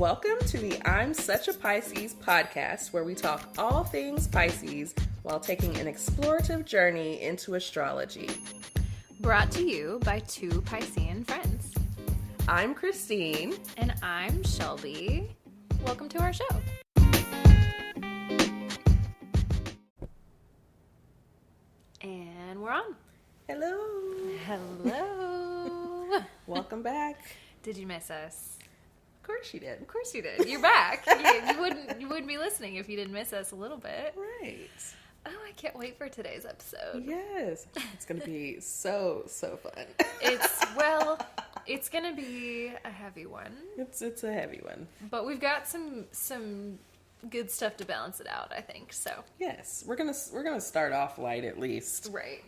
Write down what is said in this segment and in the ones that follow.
Welcome to the I'm Such a Pisces podcast, where we talk all things Pisces while taking an explorative journey into astrology. Brought to you by two Piscean friends. I'm Christine. And I'm Shelby. Welcome to our show. And we're on. Hello. Hello. Welcome back. Did you miss us? Of course you did. Of course you did. You're back. You wouldn't be listening if you didn't miss us a little bit. Right. Oh, I can't wait for today's episode. Yes. It's going to be so fun. It's going to be a heavy one. It's a heavy one. But we've got some good stuff to balance it out, I think. So yes, we're gonna start off light at least. Right.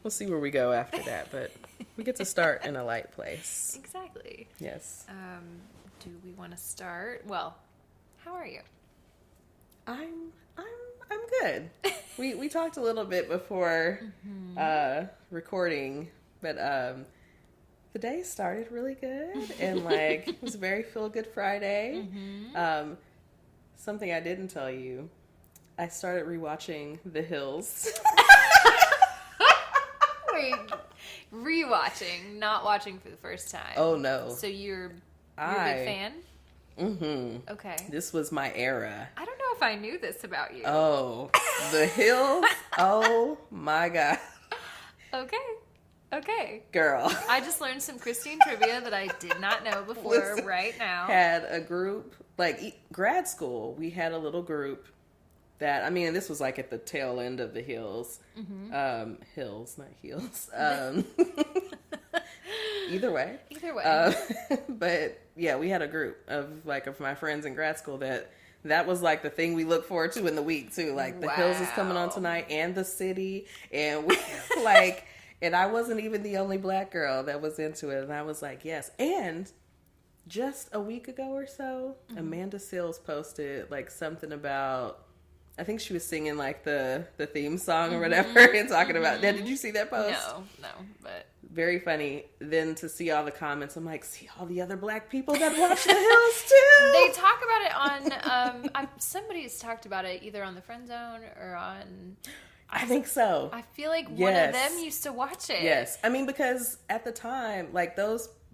We'll see where we go after that, but we get to start in a light place. Exactly. Yes. Do we want to start? Well, how are you? I'm good. We talked a little bit before recording, but the day started really good and it was a very feel good Friday. Mm-hmm. Something I didn't tell you, I started rewatching The Hills. Wait, rewatching, not watching for the first time. Oh no! So you're a big fan? Mm-hmm. Okay. This was my era. I don't know if I knew this about you. Oh, The Hills. Oh my God. Okay. Girl. I just learned some Christine trivia that I did not know before. Right now. Had a group, grad school, we had a little group that, this was at the tail end of The Hills. Mm-hmm. Hills, not heels. Either way. But yeah, we had a group of my friends in grad school that was the thing we look forward to in the week too. The Hills is coming on tonight and The City. And we and I wasn't even the only black girl that was into it. And I was like, yes. And just a week ago or so, mm-hmm. Amanda Seales posted something about, I think she was singing the theme song or whatever and talking about that. Did you see that post? No, but very funny. Then to see all the comments, I'm like, see all the other black people that watch The Hills too. They talk about it on somebody's talked about it either on the Friend Zone or on. I think so. I feel like one of them used to watch it. Yes, because at the time,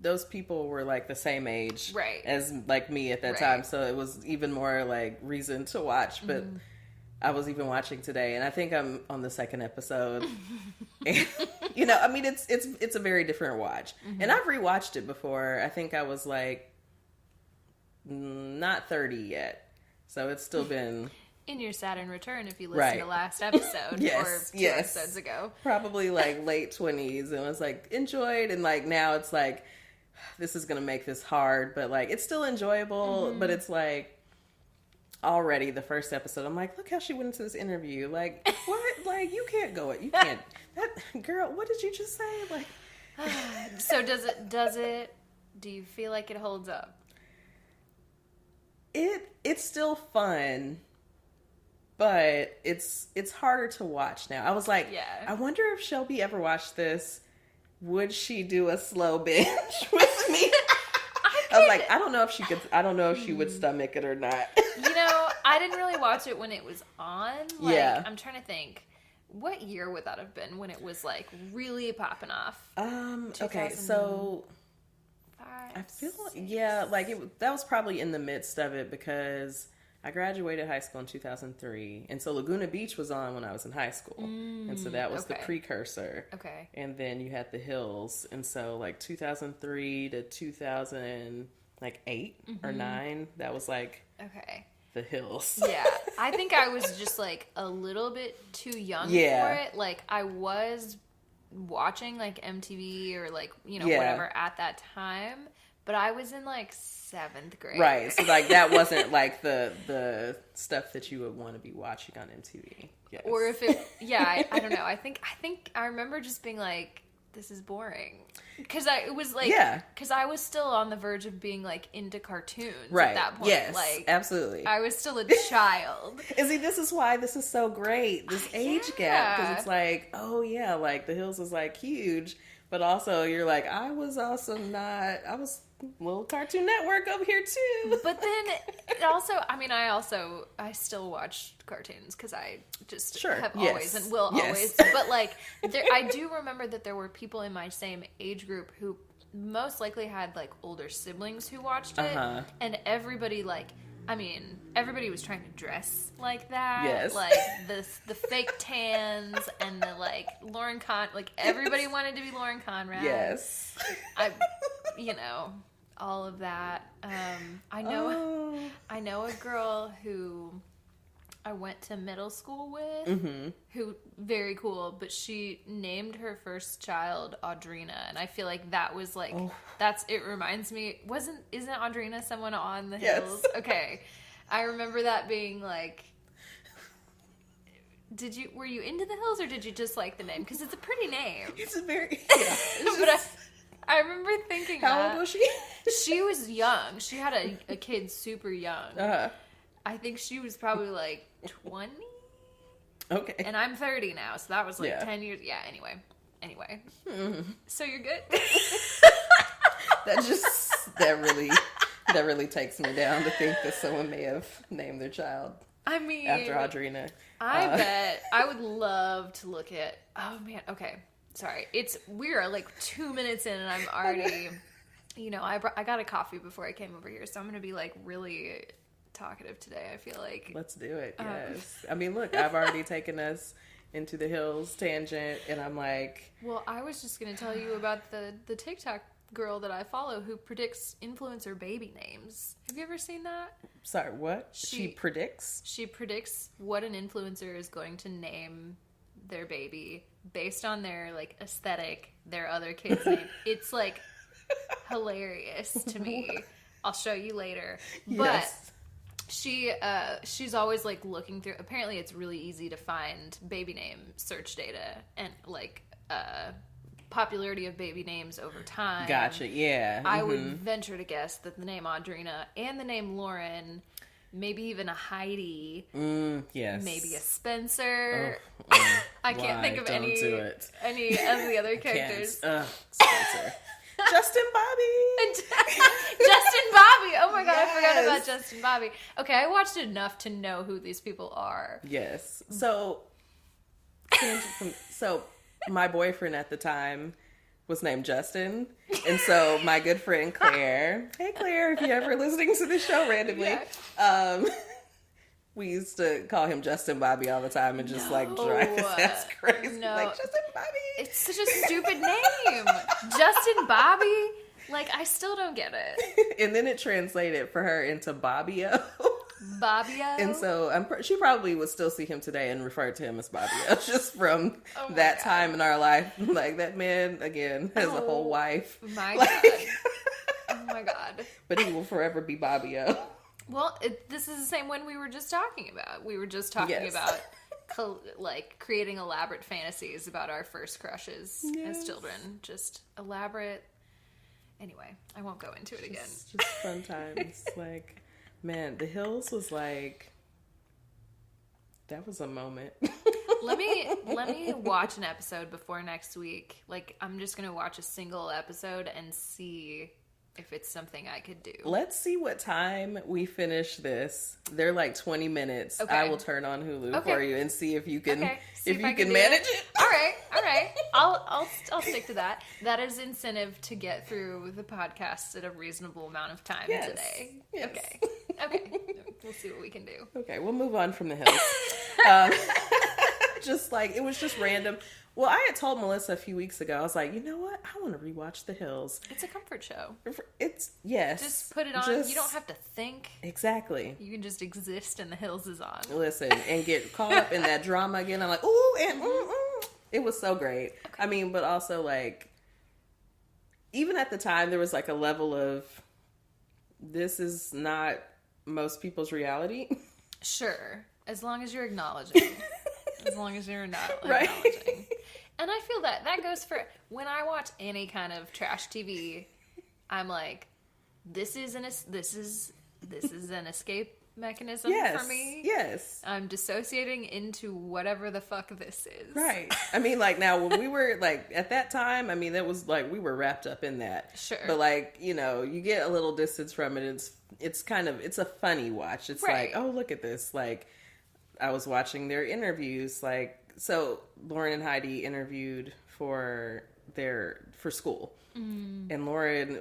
those people were the same age, right, as me at that time, so it was even more reason to watch. But I was even watching today, and I think I'm on the second episode. And, it's a very different watch, and I've rewatched it before. I think I was not 30 yet, so it's still been. In your Saturn return, if you listen to last episode or two episodes ago. Probably late 20s, and was enjoyed, and now it's this is gonna make this hard, but it's still enjoyable, but it's already the first episode I'm look how she went into this interview, what, you can't go it, you can't, that girl, what did you just say, So do you feel like it holds up? It's still fun, but it's harder to watch now. I was I wonder if Shelby ever watched this, would she do a slow binge with me? I was I don't know if she could. I don't know if she would stomach it or not. I didn't really watch it when it was on. I'm trying to think, what year would that have been when it was really popping off? Okay, so I feel that was probably in the midst of it, because I graduated high school in 2003, and so Laguna Beach was on when I was in high school, and so that was the precursor. Okay. And then you had The Hills, and so 2003 to 2008 or 9, that was okay. The Hills. Yeah, I think I was just a little bit too young for it. I was watching MTV or whatever at that time, but I was in 7th grade. Right. So that wasn't the stuff that you would want to be watching on MTV. Yes. Or if it, I don't know. I think I remember just being this is boring. Because it was because I was still on the verge of being into cartoons at that point. Yes, absolutely. I was still a child. This is why this is so great. This age gap, because it's The Hills is huge, But also, you're like, I was a little Cartoon Network over here too. But then it also, I mean, I still watch cartoons because I just have always and will always. But like, I do remember that there were people in my same age group who most likely had like older siblings who watched it, and everybody was trying to dress like that. Yes. Like the fake tans and the like Lauren like everybody wanted to be Lauren Conrad. Yes. All of that. I know a girl who I went to middle school with, who very cool, but she named her first child Audrina, and I feel like that was like it reminds me, isn't Audrina someone on the hills? Okay. I remember that being like, were you into the hills or did you just like the name? Because it's a pretty name. It's a very but I remember thinking how old was she? She was young. She had a kid super young. I think she was probably like 20. Okay. And I'm 30 now, so that was like 10 years. Yeah, anyway. So you're good? That really takes me down to think that someone may have named their child after Audrina. I bet. I would love to look at, oh man, okay. Sorry. We're like 2 minutes in and I'm already, I got a coffee before I came over here, so I'm going to be like really talkative today, I feel like. Let's do it, yes. I mean, look, I've already taken us into the hills tangent and I'm like... Well, I was just going to tell you about the TikTok girl that I follow who predicts influencer baby names. Have you ever seen that? Sorry, what? She predicts? She predicts what an influencer is going to name their baby based on their like aesthetic, their other kids' name. It's like hilarious to me. What? I'll show you later. But she's always like looking through, apparently it's really easy to find baby name search data and like popularity of baby names over time. Gotcha, yeah. I would venture to guess that the name Audrina and the name Lauren, maybe even a Heidi, yes, maybe a Spencer. I can't think of any of the other characters. Spencer. Justin Bobby. Justin Bobby. Oh my god, yes. I forgot about Justin Bobby. Okay, I watched enough to know who these people are. Yes. So my boyfriend at the time was named Justin. And so my good friend Claire, hey Claire, if you're ever listening to this show randomly, we used to call him Justin Bobby all the time and just drive his ass crazy. No. Like, Justin Bobby. It's such a stupid name. Justin Bobby? Like, I still don't get it. And then it translated for her into Bobbio. Bobbio? And so she probably would still see him today and refer to him as Bobbio just from that time in our life. Like, that man, again, has a whole wife. My God. Oh my God. But he will forever be Bobbio. Well, this is the same one we were just talking about. We were just talking about creating elaborate fantasies about our first crushes as children. Just elaborate. Anyway, I won't go into it again. Just fun times. Like, man, The Hills was like, that was a moment. Let me watch an episode before next week. Like, I'm just gonna watch a single episode and see if it's something I could do. Let's see what time we finish this. They're like 20 minutes. Okay. I will turn on Hulu for you and see if you can manage it. All right. I'll stick to that. That is incentive to get through the podcast at a reasonable amount of time today. Yes. Okay. We'll see what we can do. Okay, we'll move on from The Hills. It was just random. Well, I had told Melissa a few weeks ago, I was like, you know what? I want to rewatch The Hills. It's a comfort show. Just put it on. You don't have to think. Exactly. You can just exist and The Hills is on. Listen, and get caught up in that drama again. I'm like, ooh, and it was so great. Okay. I mean, but also like, even at the time, there was like a level of, this is not most people's reality. Sure. As long as you're acknowledging. As long as you're not acknowledging. And I feel that goes for when I watch any kind of trash TV. I'm like, this is an escape mechanism for me. Yes. I'm dissociating into whatever the fuck this is. Right. I mean, like, now, when we were, like, at that time, I mean, that was, like, we were wrapped up in that. Sure. But, like, you know, you get a little distance from it. It's kind of, it's a funny watch. It's like, oh, look at this. Like, I was watching their interviews, like, so Lauren and Heidi interviewed for school. Mm. And Lauren,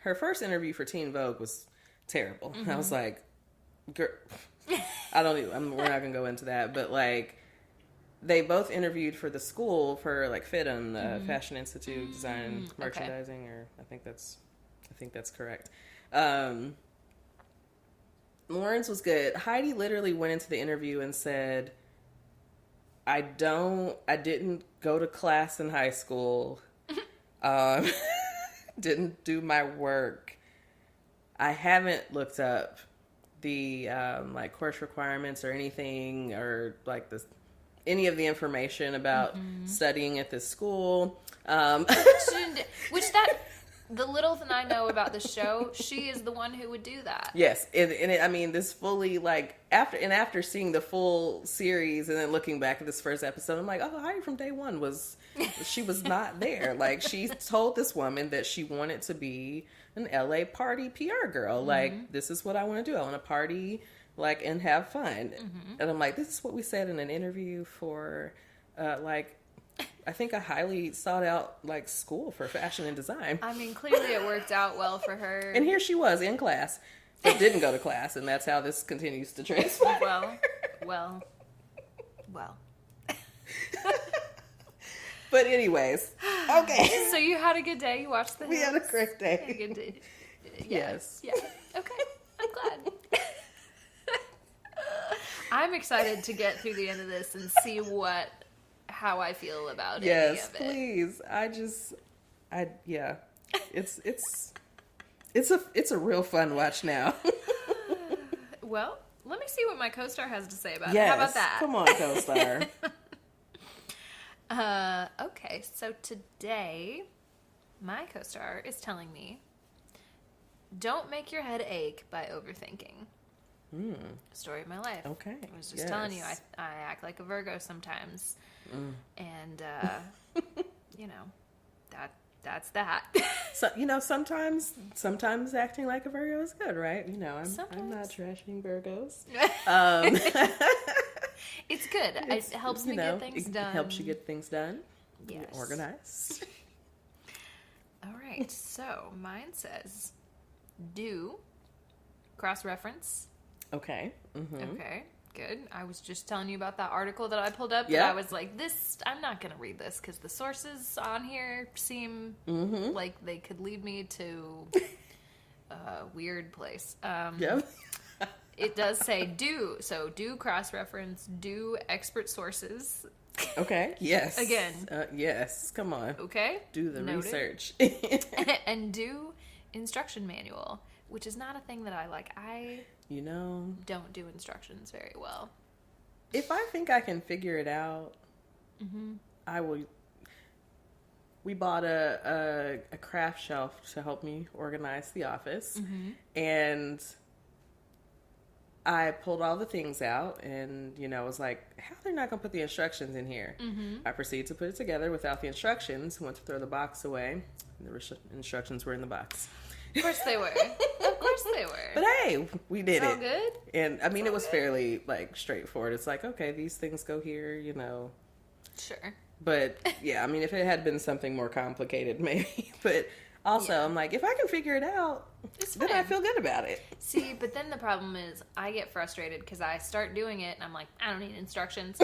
her first interview for Teen Vogue was terrible. Mm-hmm. I was like, girl, we're not gonna go into that, but like, they both interviewed for the school for like FITM, Fashion Institute Design and Merchandising, or I think that's correct. Lauren's was good. Heidi literally went into the interview and said, I didn't go to class in high school. Didn't do my work. I haven't looked up the like course requirements or anything, or like any of the information about studying at this school. The little thing I know about the show, she is the one who would do that. Yes, I mean, this fully, like, after seeing the full series and then looking back at this first episode, I'm like, oh, Heidi from day one was not there. Like, she told this woman that she wanted to be an LA party PR girl. Mm-hmm. Like, this is what I want to do. I want to party, like, and have fun. Mm-hmm. And I'm like, this is what we said in an interview for, like, I think a highly sought out, like, school for fashion and design. I mean, clearly it worked out well for her. And here she was in class, but didn't go to class, and that's how this continues to transpire. Well. But anyways, okay. So you had a good day. You watched the Hills. We had a great day. A good day. Yes. Yeah. Okay. I'm glad. I'm excited to get through the end of this and see how I feel about any of it. Yes, please. Yeah. It's a real fun watch now. Well, let me see what my co-star has to say about it. How about that? Come on, co-star. Okay, so today my co-star is telling me, don't make your head ache by overthinking. Story of my life. Okay. I was just telling you, I act like a Virgo sometimes. And, you know, that's that. So, you know, sometimes acting like a Virgo is good, right? You know, I'm not trashing Virgos. It's good. It helps me get things done. It helps you get things done. Yes. You're organized. All right. So mine says, do cross-reference. Okay. Mm-hmm. Okay. Good. I was just telling you about that article that I pulled up. Yep. That I was like, I'm not going to read this because the sources on here seem like they could lead me to a weird place. Yep. It does say do cross-reference, do expert sources. Okay. Yes. Again. Yes. Come on. Okay. Do the research. And do instruction manual, which is not a thing that I like. I don't do instructions very well. If I think I can figure it out, I will. We bought a craft shelf to help me organize the office, and I pulled all the things out and, was like, how they're not going to put the instructions in here? I proceeded to put it together without the instructions, went to throw the box away, and the instructions were in the box. Of course they were. Of course they were. But hey, we did it. All good? And, I mean, it was fairly, like, straightforward. It's like, okay, these things go here, Sure. But, yeah, I mean, if it had been something more complicated, maybe. But also, I'm like, if I can figure it out, then I feel good about it. See, but then the problem is I get frustrated because I start doing it and I'm like, I don't need instructions.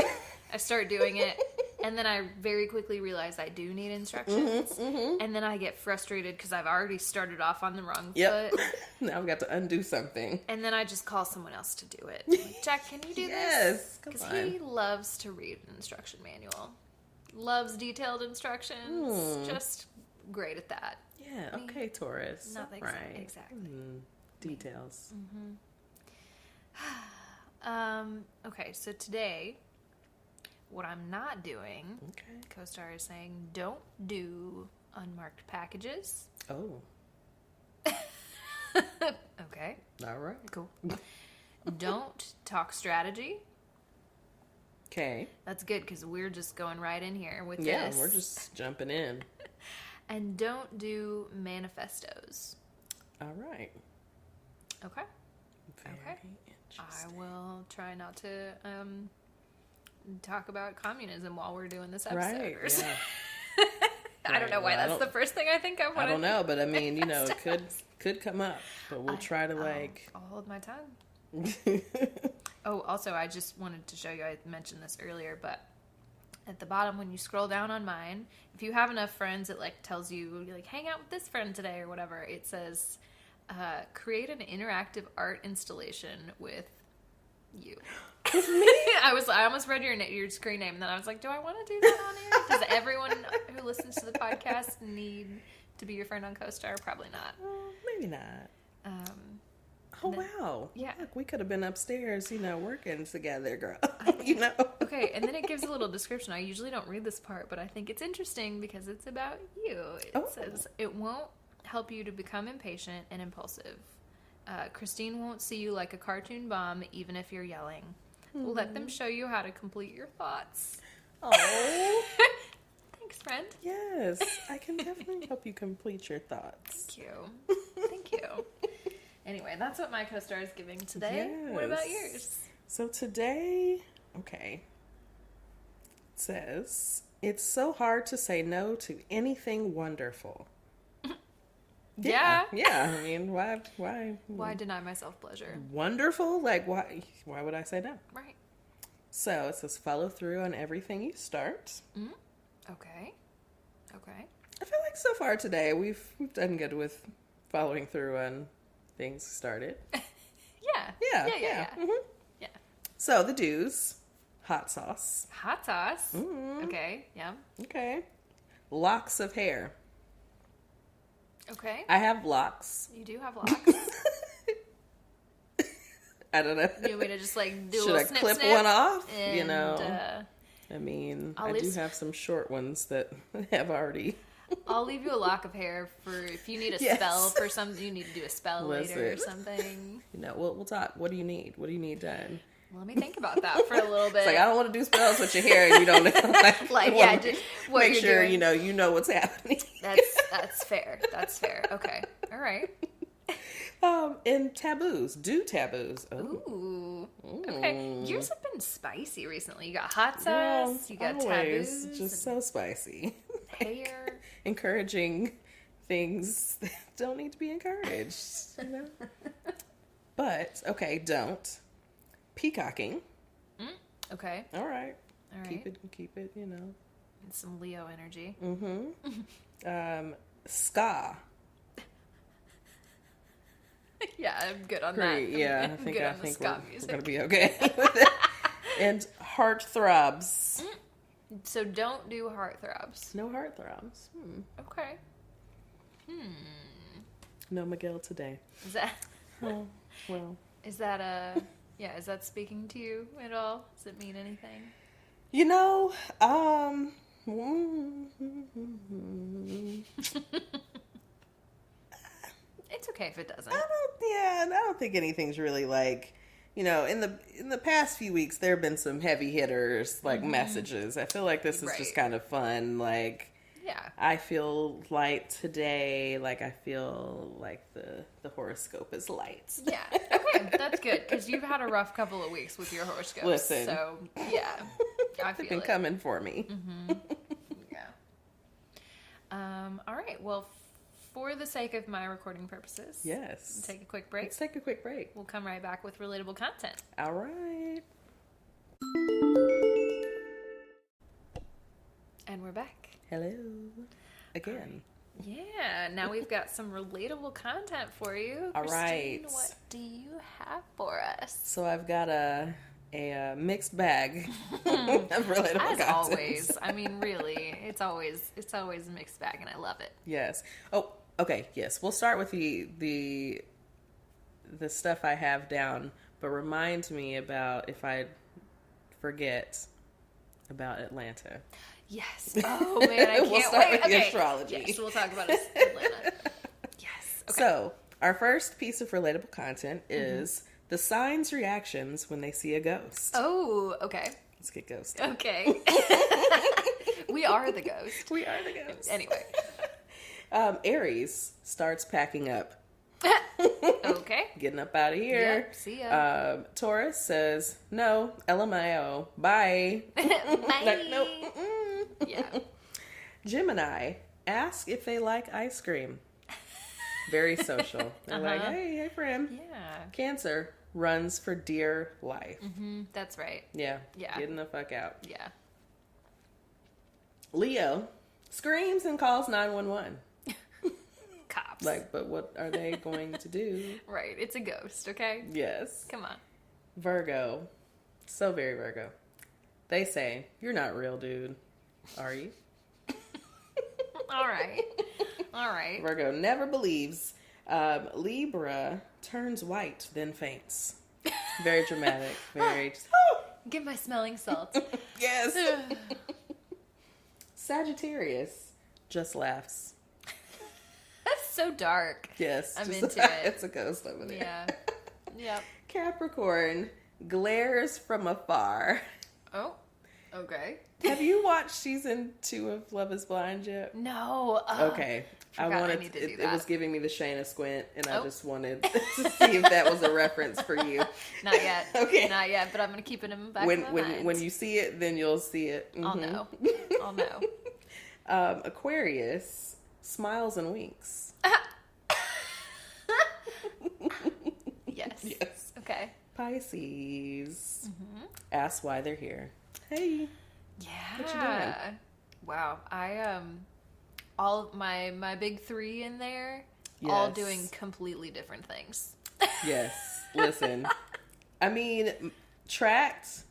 I start doing it and then I very quickly realize I do need instructions. And then I get frustrated because I've already started off on the wrong foot. Now I've got to undo something. And then I just call someone else to do it. Like, Jack, can you do this? Yes, because he loves to read an instruction manual. Loves detailed instructions. Just great at that. Yeah, okay, Taurus. Nothing. Right. Exactly. Details. Okay, so today, what I'm not doing, co-star is saying, don't do unmarked packages. Oh. Okay. All right. Cool. Don't talk strategy. Okay. That's good because we're just going right in here with this. Yeah, we're just jumping in. And don't do manifestos. All right. Okay. Very I will try not to talk about communism while we're doing this episode. Right. Yeah. I don't know why that's the first thing I think of. I don't know, but I mean, you know, it could come up, but we'll try to I'll hold my tongue. Oh, also, I just wanted to show you, I mentioned this earlier, but at the bottom when you scroll down on mine, if you have enough friends, it like tells you, like, hang out with this friend today or whatever. It says, create an interactive art installation with you. With me? I almost read your screen name, and then I was like, do I want to do that on here? Does everyone who listens to the podcast need to be your friend on CoStar? Probably not. Maybe not. Wow. Yeah. Look, we could have been upstairs, you know, working together, girl. You know? Okay, and then it gives a little description. I usually don't read this part, but I think it's interesting because it's about you. It says, it won't help you to become impatient and impulsive. Christine won't see you like a cartoon bomb, even if you're yelling. Let them show you how to complete your thoughts. Oh. Thanks, friend. Yes, I can definitely help you complete your thoughts. Thank you. Thank you. Anyway, that's what my co-star is giving today. Yes. What about yours? So today, okay, it says, it's so hard to say no to anything wonderful. Yeah. Yeah. I mean, why? Why deny myself pleasure? Wonderful? Like, why would I say no? Right. So it says follow through on everything you start. Okay. I feel like so far today we've done good with following through on things started. Yeah. Mm-hmm. Yeah. So the do's: hot sauce. Hot sauce. Okay. Yeah. Okay. Locks of hair. Okay. I have locks. You do have locks. I don't know. You want me to just like do Should a little I snip, clip snip, one off? And, you know. I mean, I do have some short ones that have already. I'll leave you a lock of hair for if you need a spell for something. You need to do a spell later or something. You know, we'll talk. What do you need? What do you need done? Let me think about that for a little bit. It's like, I don't want to do spells with your hair and you don't know. Just what make you're sure doing. you know what's happening. That's fair. That's fair. Okay. All right. And taboos. Do taboos. Ooh. Okay. Yours have been spicy recently. You got hot sauce. You got taboos. Just so spicy. Hair. Encouraging things that don't need to be encouraged. You know? But, okay, don't. Peacocking. Okay. All right. Keep it, you know. And some Leo energy. Ska. Yeah, I'm good on that. Yeah, I think we're going to be okay with it. And heartthrobs. So don't do heartthrobs. No heartthrobs. Okay. No Miguel today. Is that... Oh, well. Is that is that speaking to you at all? Does it mean anything? You know, it's okay if it doesn't. I don't think anything's really like, you know, in the past few weeks there have been some heavy hitters like messages. I feel like this is just kind of fun. Like, yeah, I feel light today. Like I feel like the horoscope is light. Yeah, okay, that's good because you've had a rough couple of weeks with your horoscopes. Listen, so yeah, I feel they've been coming for me. Yeah. All right. Well, for the sake of my recording purposes, yes, take a quick break. Let's take a quick break. We'll come right back with relatable content. All right. And we're back. Hello. Again. Yeah, now we've got some relatable content for you. All Christine, right. What do you have for us? So I've got a mixed bag of relatable content. As always. I mean, really, it's always a mixed bag, and I love it. Yes. Oh, okay. Yes, we'll start with the stuff I have down, but remind me about if I forget about Atlanta. Yes. Oh man, I can't we'll start wait. with the astrology. Yes, we'll talk about Atlanta. Yes. Okay. So our first piece of relatable content is The signs reactions when they see a ghost. Oh, okay. Let's get ghosted. Okay. We are the ghost. We are the ghost. Anyway. Aries starts packing up. Okay. Getting up out of here. Yep, see ya. Taurus says, no, LMAO. Bye. Bye. Like, nope. Mm-mm. Yeah. Gemini, ask if they like ice cream. Very social. They're like, hey friend. Yeah. Cancer, runs for dear life. Mm-hmm. That's right. Yeah. Yeah. Getting the fuck out. Yeah. Leo, screams and calls 911. Cops. Like, but what are they going to do? Right. It's a ghost, okay? Yes. Come on. Virgo. So very Virgo. They say, you're not real, dude. Are you? All right. All right. Virgo never believes. Libra turns white, then faints. Very dramatic. Very... Get my smelling salt. Yes. Sagittarius just laughs. That's so dark. Yes. I'm just, into it. It's a ghost over there. Yeah. Yep. Capricorn glares from afar. Oh, okay. Have you watched season 2 of Love is Blind yet? No. Okay. I wanted need to do it that. was giving me the Shayna squint, and I just wanted to see if that was a reference for you. Not yet. Okay. Not yet, but I'm going to keep it in the back of my mind. When you see it, then you'll see it. I'll know. I'll know. Aquarius smiles and winks. Yes. Yes. Okay. Pisces ask why they're here. Hey. Yeah. What you doing? Wow. I all my big 3 in there, all Yes. doing completely different things. Yes. Listen. I mean, tracked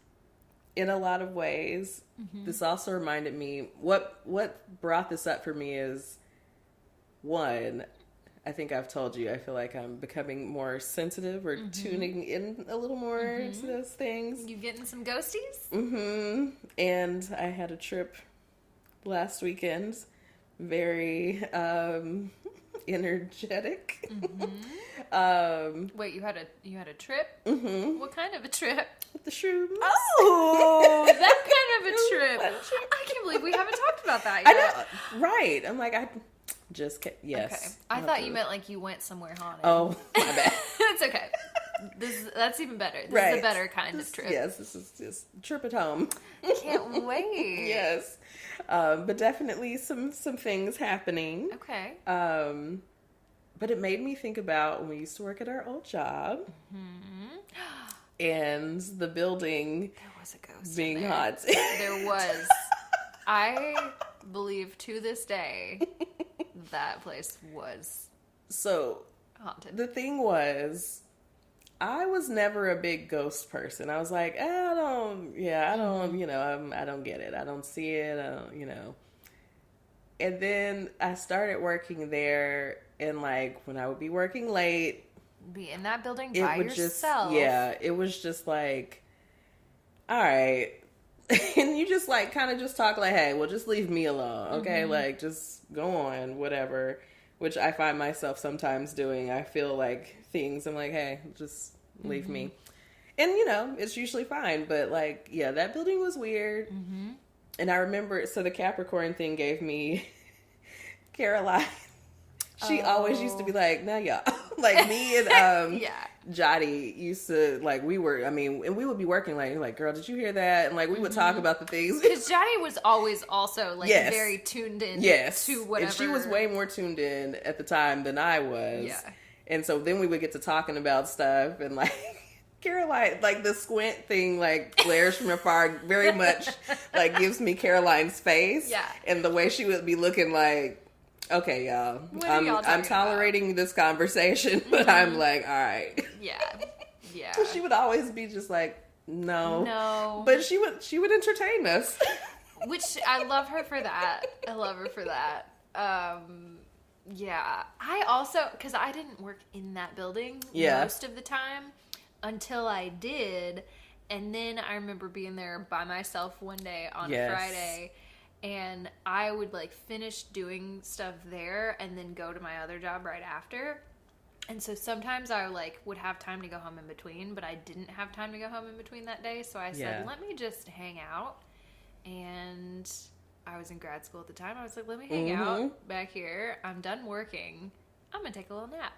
in a lot of ways. This also reminded me what brought this up for me is, one, I think I've told you, I feel like I'm becoming more sensitive or tuning in a little more to those things. You getting some ghosties? And I had a trip last weekend, very energetic. Wait, you had a trip? What kind of a trip? With the shrooms. Oh, that kind of a trip. I can't believe we haven't talked about that yet. I know, right? I'm like, I just can't. Yes. Okay. I thought you meant like you went somewhere haunted. Oh, my bad. It's okay. That's even better. This is a better kind of trip. Yes, this is just trip at home. Can't wait. Yes. But definitely some things happening. Okay. But it made me think about when we used to work at our old job. And the building There was a ghost being in there. hot. There was. I believe to this day that place was So haunted. the thing was, I was never a big ghost person. I was like, I don't get it. I don't see it. I don't. And then I started working there, and like when I would be working late, Be in that building it by would yourself. it was just like, all right. And you just like kind of just talk like, hey, well, just leave me alone. Okay. Like just go on, whatever, which I find myself sometimes doing. I feel like things, I'm like, hey, just leave me. And it's usually fine. But like, yeah, that building was weird. And I remember, so the Capricorn thing gave me Caroline. She always used to be like, "Now, y'all," like me and Jotty used to like. We would be working like, girl, did you hear that? And like we would talk about the things. Because Jotty was always also like very tuned in. To whatever. And she was way more tuned in at the time than I was. Yeah. And so then we would get to talking about stuff, and like Caroline, like the squint thing, like glares from afar, very much like gives me Caroline's face. Yeah. And the way she would be looking like, okay, y'all, I'm tolerating this conversation, but I'm like, all right. Yeah. Yeah. She would always be just like, no. No. But she would entertain us. Which I love her for that. Yeah. I also, because I didn't work in that building most of the time until I did. And then I remember being there by myself one day on a Friday. And I would like finish doing stuff there and then go to my other job right after. And so sometimes I like would have time to go home in between, but I didn't have time to go home in between that day. So I said, let me just hang out. And I was in grad school at the time. I was like, let me hang out back here. I'm done working. I'm going to take a little nap.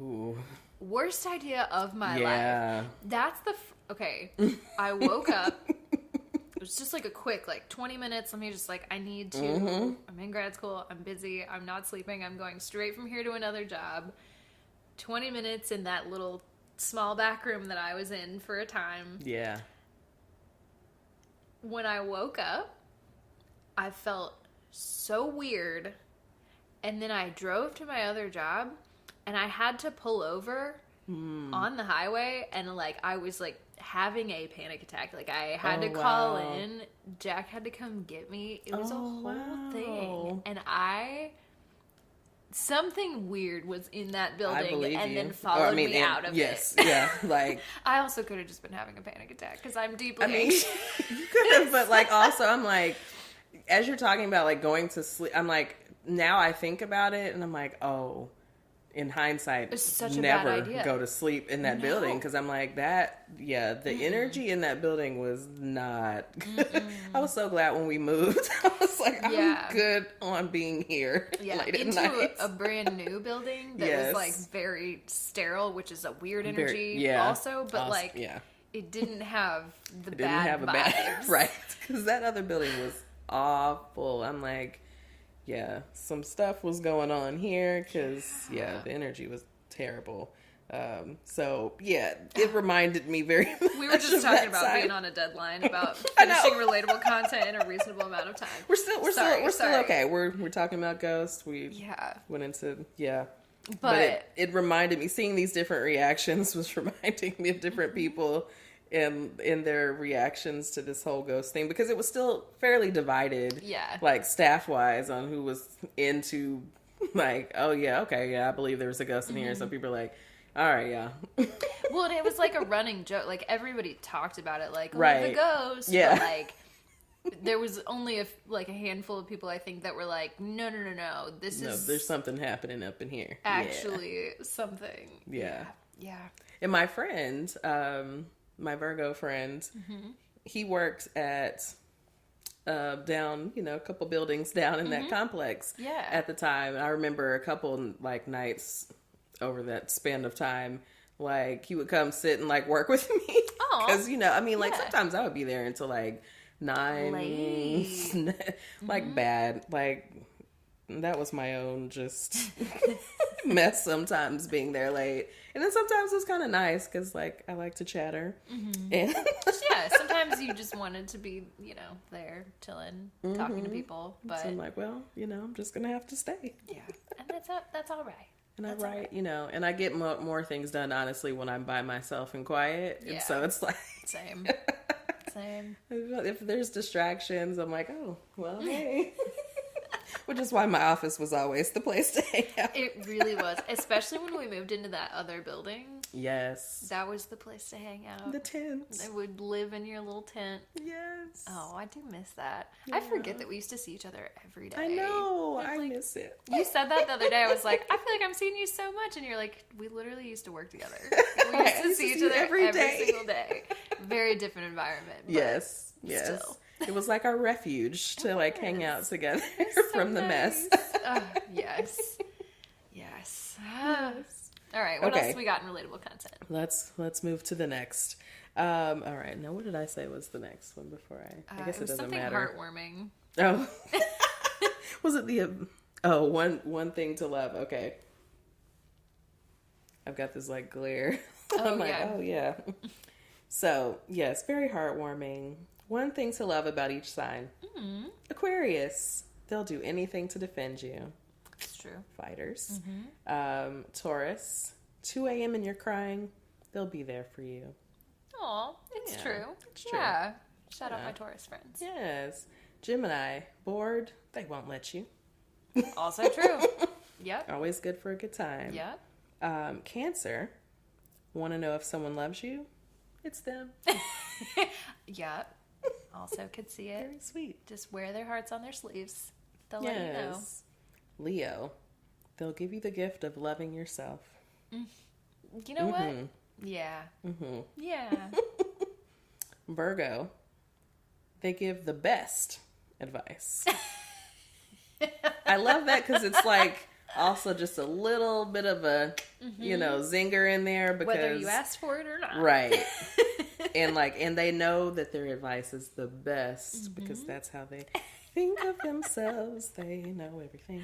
Ooh. Worst idea of my life. That's the... okay. I woke up. It was just like a quick, like 20 minutes. Let me just like, I need to... I'm in grad school. I'm busy. I'm not sleeping. I'm going straight from here to another job. 20 minutes in that little small back room that I was in for a time. Yeah. When I woke up, I felt so weird. And then I drove to my other job, and I had to pull over on the highway, and like I was like having a panic attack. Like I had to call in. Jack had to come get me. It was a whole thing. And something weird was in that building and then followed me out of it. Yes, yeah, like... I also could have just been having a panic attack because I'm deeply anxious. You could have, but like also I'm like, as you're talking about like going to sleep, I'm like, now I think about it and I'm like, oh, in hindsight, it's such a never bad idea. Go to sleep in that building because I'm like that. Yeah, the energy in that building was not good. I was so glad when we moved. I was like, I'm good on being here. Yeah, late into at night. a brand new building that was like very sterile, which is a weird energy also. But like, it didn't have the bad vibes. Right? Because that other building was awful. I'm like. Yeah, some stuff was going on here because, the energy was terrible. It reminded me very much. We were just talking about being on a deadline, about finishing relatable content in a reasonable amount of time. We're still okay. We're talking about ghosts. We went into, But it reminded me, seeing these different reactions was reminding me of different people in their reactions to this whole ghost thing, because it was still fairly divided, like staff wise, on who was into like, oh yeah, okay, yeah, I believe there was a ghost in here. Some people are like, all right, yeah. Well, and it was like a running joke. Like everybody talked about it, like, the ghost. Yeah. But like there was only a handful of people, I think, that were like, no. There's something happening up in here. Actually, something. Yeah. Yeah. And my friend, my Virgo friend, he worked at down, a couple buildings down in that complex at the time. And I remember a couple like nights over that span of time, like he would come sit and like work with me. Because, sometimes I would be there until like 9. Like bad. Like that was my own just mess sometimes, being there late. And then sometimes it was kind of nice because, like, I like to chatter. And sometimes you just wanted to be, there chilling, talking to people. But so I'm like, well, I'm just going to have to stay. Yeah, and that's all right. And I write, and I get more things done, honestly, when I'm by myself and quiet. Yeah. And so it's like... Same. If there's distractions, I'm like, oh, well, hey... Which is why my office was always the place to hang out. It really was. Especially when we moved into that other building. Yes. That was the place to hang out. The tents. I would live in your little tent. Yes. Oh, I do miss that. Yeah. I forget that we used to see each other every day. I know. I miss it. You said that the other day. I was like, I feel like I'm seeing you so much. And you're like, we literally used to work together. We used to see each other every single day. Very different environment. Yes. Still. It was like our refuge to like hang out together from the mess. Yes. All right. What else we got in relatable content? Let's move to the next. All right. Now, what did I say was the next one before I guess it doesn't matter. Heartwarming. Oh, was it one thing to love? Okay. I've got this like glare. I'm like, oh yeah. So yes, very heartwarming. One thing to love about each sign. Aquarius. They'll do anything to defend you. It's true. Fighters. Taurus. 2 a.m. and you're crying. They'll be there for you. Aw, it's true. It's true. Yeah. Shout out my Taurus friends. Yes. Gemini. Bored. They won't let you. Also true. Yep. Always good for a good time. Yep. Cancer. Want to know if someone loves you? It's them. Yep. Also could see it. Very sweet. Just wear their hearts on their sleeves. They'll let you know. Leo. They'll give you the gift of loving yourself. You know what? Yeah. Yeah. Virgo, they give the best advice. I love that because it's like also just a little bit of a, zinger in there because whether you asked for it or not. Right. and they know that their advice is the best because that's how they think of themselves. They know everything.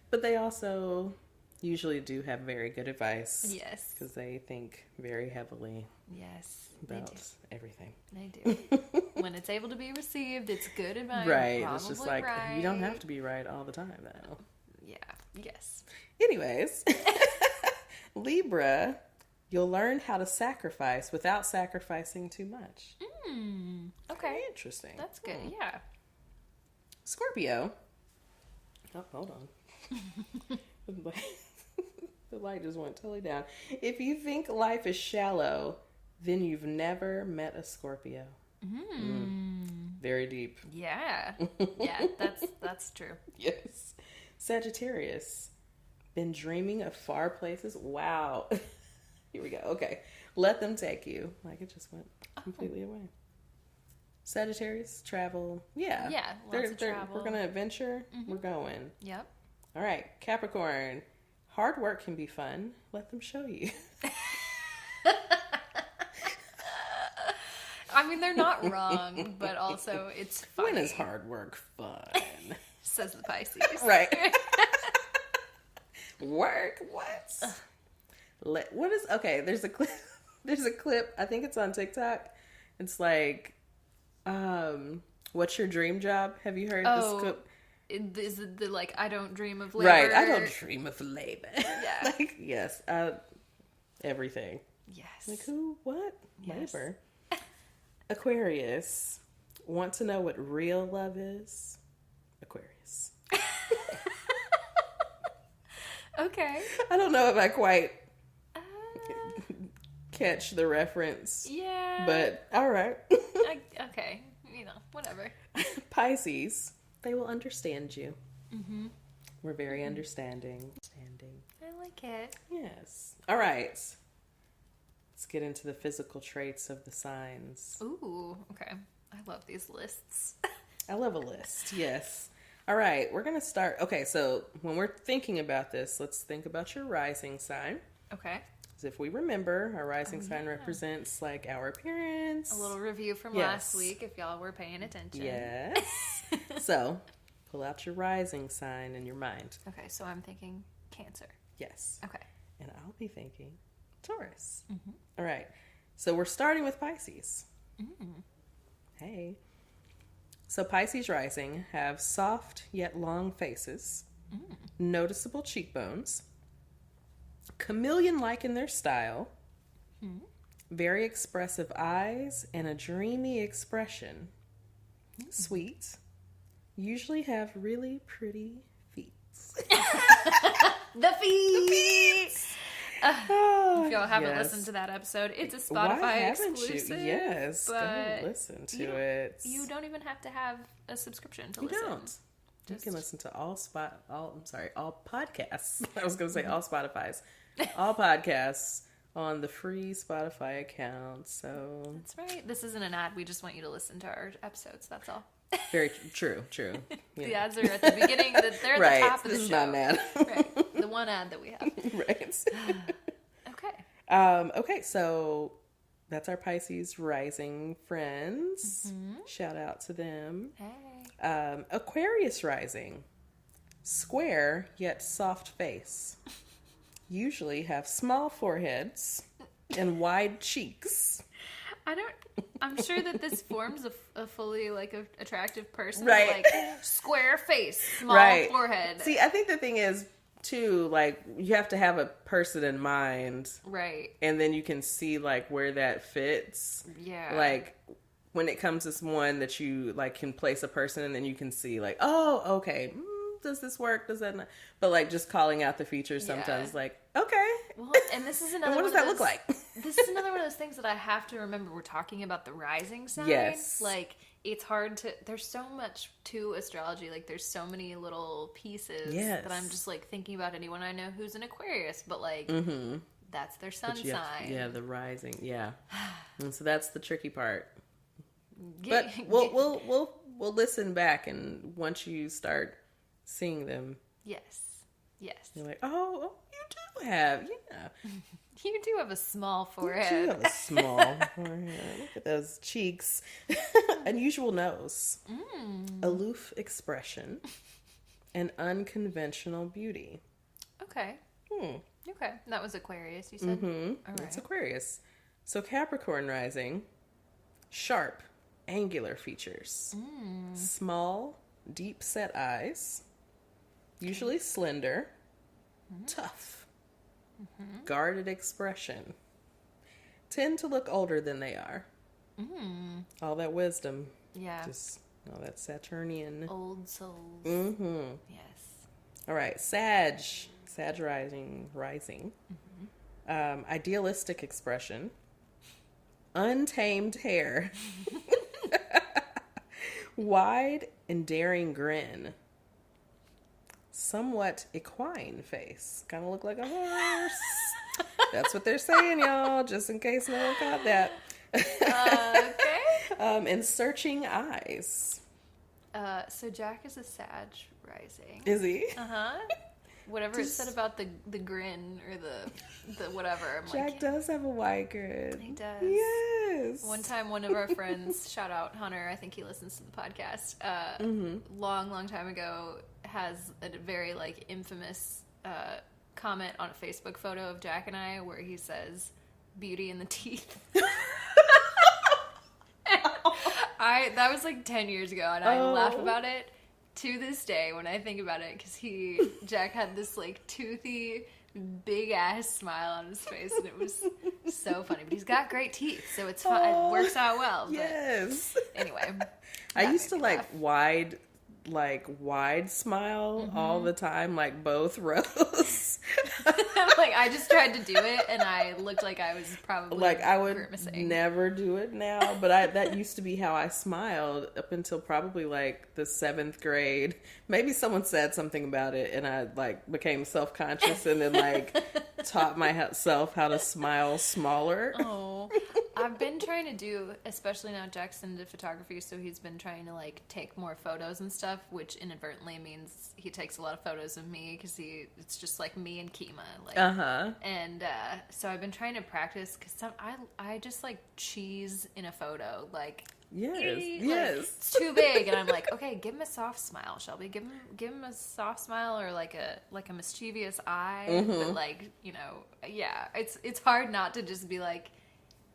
But they also usually do have very good advice. Yes. Because they think very heavily. Yes. About everything. They do. When it's able to be received, it's good advice. Right. It's just like, you don't have to be right all the time, though. Yeah. Yes. Anyways, Libra, you'll learn how to sacrifice without sacrificing too much. Okay. Very interesting. That's good. Yeah. Scorpio. Oh, hold on. The light just went totally down. If you think life is shallow, then you've never met a Scorpio. Very deep. Yeah. Yeah, that's true. Yes. Sagittarius. Been dreaming of far places? Wow. Here we go. Okay. Let them take you. Like it just went completely away. Sagittarius, travel. Yeah. Yeah, lots of travel. We're going to adventure. We're going. Yep. All right. Capricorn. Hard work can be fun. Let them show you. I mean, they're not wrong, but also it's funny. When is hard work fun? Says the Pisces. Right. Work? What? What is... Okay, there's a clip. There's a clip. I think it's on TikTok. It's like, what's your dream job? Have you heard this clip? Is it the, like, I don't dream of labor? Right. I don't dream of labor. Yeah. Like, yes. Everything. Yes. Like, who? What? Yes. Labor. Aquarius. Want to know what real love is? Aquarius. Okay. I don't know if I quite catch the reference. Yeah. But, all right. Okay. Whatever. Pisces. They will understand you. We're very understanding. I like it. Yes. All right. Let's get into the physical traits of the signs. Ooh, okay. I love these lists. I love a list. Yes. All right. We're going to start. Okay. So when we're thinking about this, let's think about your rising sign. Okay. Because if we remember, our rising sign represents like our appearance. A little review from last week if y'all were paying attention. Yes. So pull out your rising sign in your mind. Okay. So I'm thinking Cancer. Yes. Okay. And I'll be thinking Taurus. All right. So we're starting with Pisces. Hey. So Pisces rising have soft yet long faces, noticeable cheekbones, chameleon-like in their style, very expressive eyes, and a dreamy expression. Sweet. Usually have really pretty feet. The feet! If y'all haven't yes. listened to that episode, it's a Spotify exclusive. Yes, but go listen to it. You don't even have to have a subscription to listen. You don't. You can listen to all podcasts. I was going to say all Spotify's. All podcasts on the free Spotify account. So that's right. This isn't an ad. We just want you to listen to our episodes. That's all. Very true. The ads are at the beginning. They're at the top of the show. This is not an ad. Right. The one ad that we have. Right. Okay. Okay, so that's our Pisces rising friends. Shout out to them. Hey. Aquarius rising. Square yet soft face. Usually have small foreheads and wide cheeks. I'm sure that this forms a fully attractive person. Right. Like square face, small forehead. See, I think the thing is too, you have to have a person in mind. Right. And then you can see where that fits. Yeah. When it comes to someone that you can place a person and then you can see oh, okay. Does this work? Does that not? But just calling out the features sometimes okay. Well, and this is another and what does that look like? This is another one of those things that I have to remember. We're talking about the rising sign. Yes. it's hard to, there's so much to astrology. Like, there's so many little pieces that I'm just, like, thinking about anyone I know who's an Aquarius, but, like, that's their sun sign. Yeah, the rising. Yeah. And so that's the tricky part. But we'll listen back, and once you start seeing them. Yes. You're like, oh, you do have, yeah. You do have a small forehead. You do have a small forehead. Look at those cheeks. Unusual nose. Aloof expression. And unconventional beauty. Okay. Okay. That was Aquarius, you said? All right. That's Aquarius. So Capricorn rising. Sharp, angular features. Small, deep-set eyes. Usually slender. Tough. Guarded expression. Tend to look older than they are. All that wisdom. Yeah. Just all that Saturnian. Old souls. Yes. All right. Sag rising. Idealistic expression. Untamed hair. Wide and daring grin. Somewhat equine face. Kind of look like a horse. That's what they're saying, y'all, just in case no one caught that. Okay. And searching eyes. So Jack is a Sag rising. Is he? Whatever it said about the grin or the whatever. Jack does have a wide grin. He does. Yes. One time, one of our friends, shout out Hunter, I think he listens to the podcast, long time ago, has a very, like, infamous comment on a Facebook photo of Jack and I where he says, "Beauty in the teeth." That was like 10 years ago, and I laugh about it to this day when I think about it, because Jack had this, like, toothy, big ass smile on his face, and it was so funny. But he's got great teeth, so it's fun. It works out well. But yes. Anyway, I used to like wide smile all the time, like both rows. Like, I just tried to do it, and I looked like I was probably like I would grimacing. Never do it now, but that used to be how I smiled up until probably like the 7th grade. Maybe someone said something about it, and I like became self-conscious, and then like taught myself how to smile smaller. Oh, I've been trying to do, especially now Jack's into photography, so he's been trying to, like, take more photos and stuff, which inadvertently means he takes a lot of photos of me, because it's just like me and Kima, like, and so I've been trying to practice, because I just, like, cheese in a photo, like, yes, it's too big, and I'm like, okay, give him a soft smile, Shelby, give him a soft smile, or like a mischievous eye, but, like, you know, yeah, it's hard not to just be like,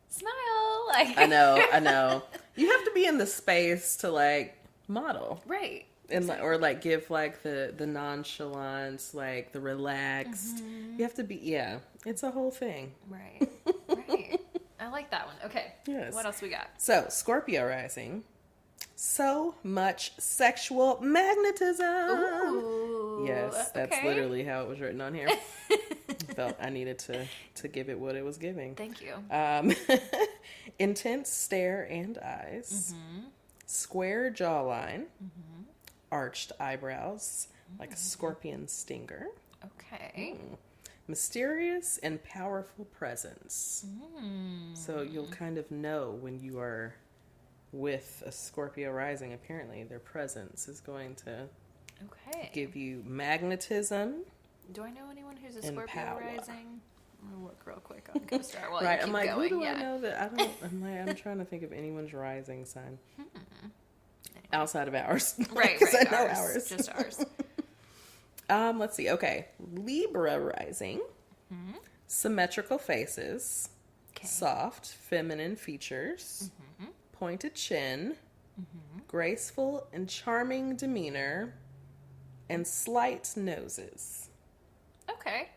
smile, like. I know. You have to be in the space to, like, model, right? And or like give like the nonchalance, like the relaxed. You have to be. Yeah, it's a whole thing. Right. I like that one. Okay. Yes. What else we got? So Scorpio rising. So much sexual magnetism. Ooh, yes, that's literally how it was written on here. Felt I needed to give it what it was giving. Thank you. Intense stare and eyes. Square jawline. Arched eyebrows, like a scorpion stinger. Okay. Mysterious and powerful presence. So you'll kind of know when you are with a Scorpio rising. Apparently, their presence is going to give you magnetism. Do I know anyone who's a Scorpio power. rising? I'm gonna look real quick on CoStar while Right, you keep I'm like, going. who do I know that I don't? I'm trying to think of anyone's rising sign. Outside of ours. Right, I know ours. Just ours. Let's see. Okay. Libra rising. Symmetrical faces. Soft, feminine features. Pointed chin. Graceful and charming demeanor. And slight noses. Okay.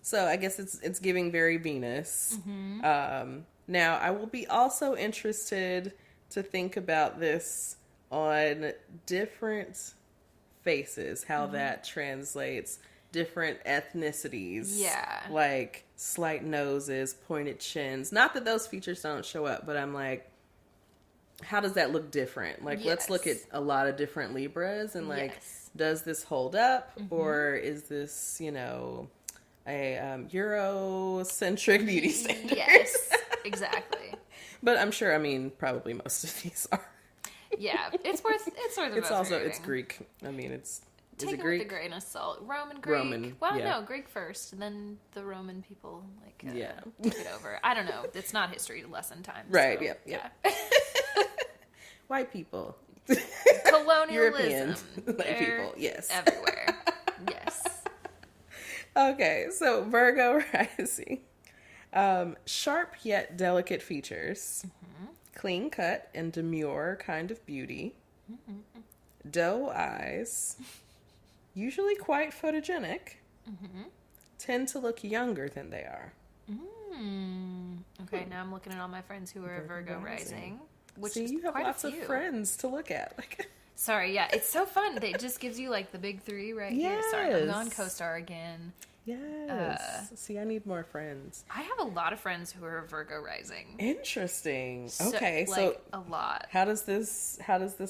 So I guess it's giving very Venus. Now, I will be also interested to think about this on different faces, how that translates, different ethnicities. Yeah. Like slight noses, pointed chins. Not that those features don't show up, but I'm like, how does that look different? Like, let's look at a lot of different Libras and like, does this hold up, or is this, you know, a Eurocentric beauty standard? Yes, exactly. But I'm sure, I mean, probably most of these are. Yeah, it's worth it's Greek. I mean, take it with a grain of salt. Greek. Well, no, Greek first, and then the Roman people took it over. I don't know. It's not history lesson time. Right. So, yeah. White people. Colonialism. European white people. Yes. Everywhere. Yes. Okay, so Virgo rising. Sharp yet delicate features. Clean cut and demure kind of beauty. Doe eyes. Usually quite photogenic. Tend to look younger than they are. Okay, now I'm looking at all my friends who are Virgo rising. Which See, is you have quite lots a of few. friends to look at. Sorry, yeah, it's so fun. It just gives you like the big three right here. Sorry, I'm on CoStar again. Yes. See, I need more friends. I have a lot of friends who are Virgo rising. Interesting. Okay, so a lot. How does this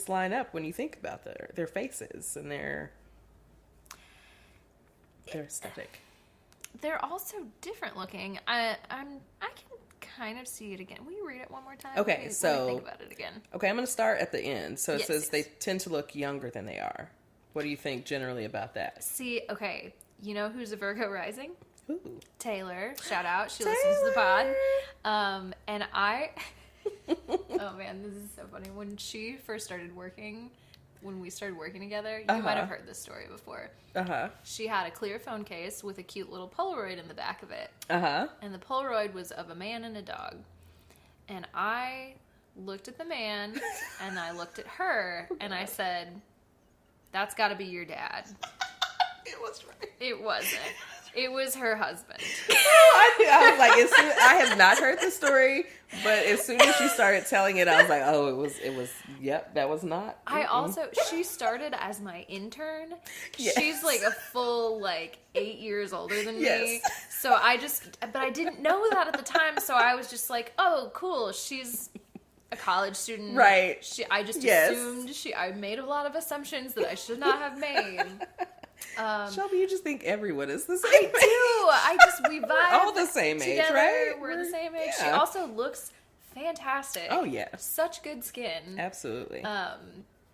line up when you think about their faces and their aesthetic? They're also different looking. I can kind of see it again. Will you read it one more time? Okay, let me think about it again. Okay, I'm going to start at the end. So it says they tend to look younger than they are. What do you think generally about that? See, okay, you know who's a Virgo rising? Ooh. Taylor. Shout out. She listens to the pod. And I... oh, man, this is so funny. When we started working together, you might have heard this story before. She had a clear phone case with a cute little Polaroid in the back of it. And the Polaroid was of a man and a dog. And I looked at the man, and I looked at her, and I said, that's got to be your dad. It was right. It wasn't. It was her husband. I was like, I have not heard the story, but as soon as she started telling it, I was like, oh, it was, yep, that was not. She started as my intern. Yes. She's like a full, 8 years older than me. So but I didn't know that at the time, so I was just like, oh, cool, she's a college student. Right. I just assumed I made a lot of assumptions that I should not have made. Shelby, you just think everyone is the same age. I do. We vibe. We're all the same together. age, right? We're the same age. Yeah. She also looks fantastic. Oh, yeah. Such good skin. Absolutely.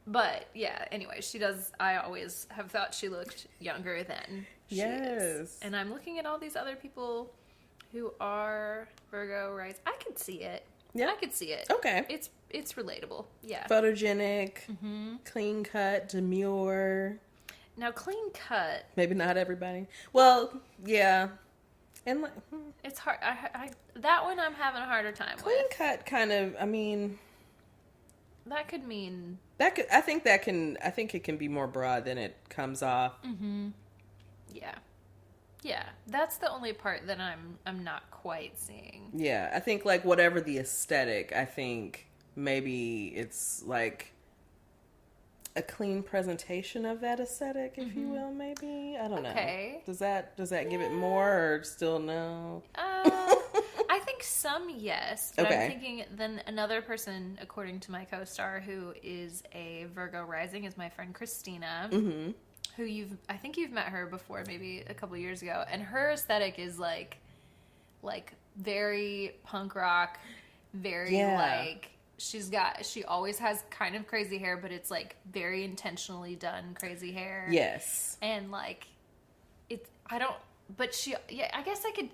But yeah, anyway, she does. I always have thought she looked younger than she is. And I'm looking at all these other people who are Virgo rising. I could see it. Yeah. I could see it. Okay. It's relatable. Yeah. Photogenic, clean cut, demure. Now, clean cut. Maybe not everybody. Well, yeah. And it's hard. I that one I'm having a harder time with. Clean cut kind of, I mean. That could mean. I think it can be more broad than it comes off. Yeah. Yeah. That's the only part that I'm not quite seeing. Yeah. I think whatever the aesthetic, I think maybe it's a clean presentation of that aesthetic, if you will, maybe. I don't know. Does that give it more, or still no? I think some yes, but I'm thinking then another person, according to my co-star, who is a Virgo rising, is my friend Christina, who I think you've met her before, maybe a couple years ago, and her aesthetic is like very punk rock, very she always has kind of crazy hair, but it's very intentionally done crazy hair. Yes. And I guess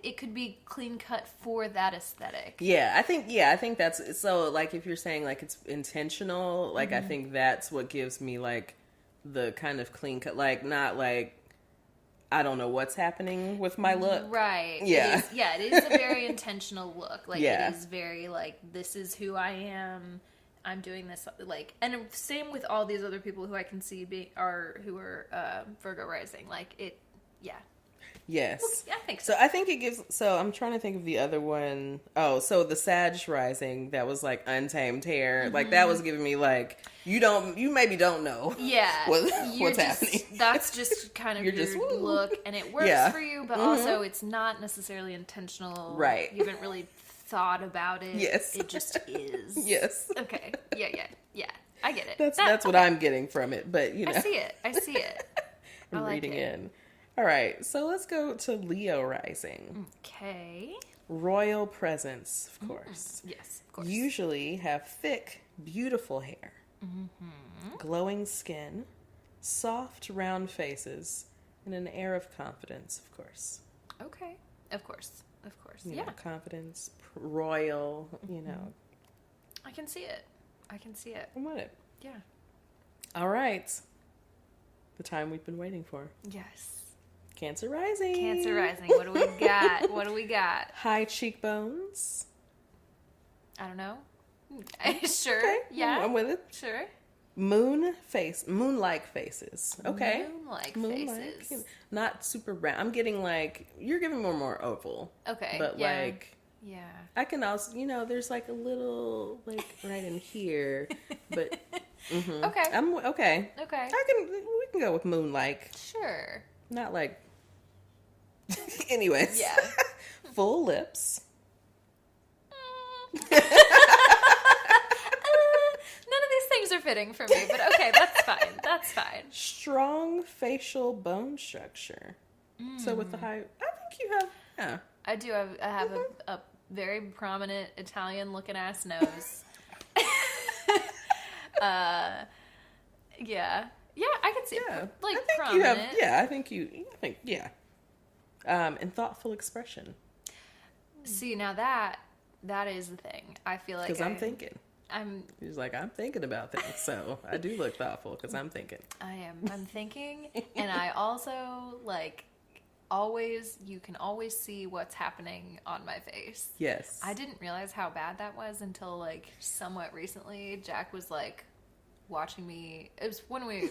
it could be clean cut for that aesthetic. Yeah, I think that's so if you're saying it's intentional, I think that's what gives me the kind of clean cut, not I don't know what's happening with my look. Right. Yeah. It is a very intentional look. It is very this is who I am. I'm doing this and same with all these other people who I can see who are Virgo rising. Yes. Well, I think so. So I think it gives, I'm trying to think of the other one. Oh, so the Sag rising, that was untamed hair. That was giving me you maybe don't know. Yeah. What's happening. That's just kind of your look, and it works for you, but also it's not necessarily intentional. Right. You haven't really thought about it. Yes. It just is. Yes. Okay. Yeah. I get it. That's what I'm getting from it, but you know. I see it. I'm reading in. All right, so let's go to Leo rising. Okay. Royal presence, of course. Yes, of course. Usually have thick, beautiful hair, glowing skin, soft, round faces, and an air of confidence, of course. Okay. Of course. You know, confidence, royal, you know. I can see it. I want it. Yeah. All right. The time we've been waiting for. Yes. Cancer rising. What do we got? High cheekbones. I don't know. Sure. Okay. Yeah. I'm with it. Sure. Moon-like faces. Okay. Moon-like faces. Not super round. I'm getting like, you're giving more oval. Okay. But like, yeah. I can also, you know, there's like a little, like right in here, but. Mm-hmm. Okay. Okay. We can go with moon-like. Sure. Not like. Anyways. Yeah. Full lips. None of these things are fitting for me, but okay, that's fine. Strong facial bone structure. So with the high, I think you have, yeah. I do have, a very prominent Italian-looking ass nose. Yeah, I can see it. Like, prominent. And thoughtful expression. See, now that is the thing. I feel like because I'm thinking. He's like, I'm thinking about things, so I do look thoughtful because I'm thinking. I'm thinking, and I also like always. You can always see what's happening on my face. Yes. I didn't realize how bad that was until like somewhat recently. Jack was like watching me. It was when we,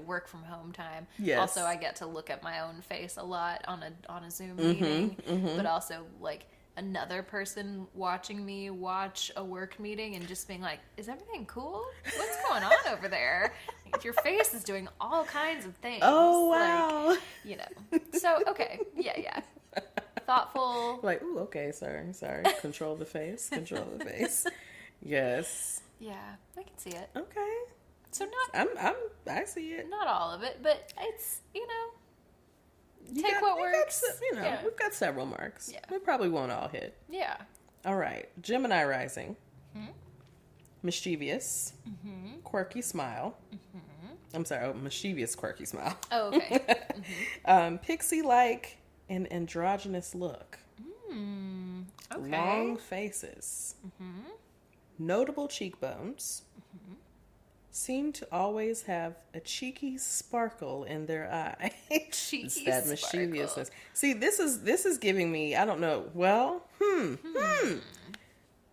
work from home time. Yes. Also, I get to look at my own face a lot on a Zoom meeting, but also like another person watching me watch a work meeting and just being like, is everything cool? What's going on over there? Your face is doing all kinds of things. Oh, wow. Like, So, okay. Yeah. Thoughtful. Like, ooh, okay, sorry. Control the face. Yes. Yeah, I can see it. Okay. So I see it. Not all of it, but it's, take what works. We've got several marks. Yeah. We probably won't all hit. Yeah. All right. Gemini rising. Mischievous. Quirky smile. I'm sorry. Mischievous quirky smile. Oh, okay. Pixie-like and androgynous look. Okay. Long faces. Notable cheekbones. Seem to always have a cheeky sparkle in their eye. Cheeky that mischievousness. See, this is giving me, I don't know. Well,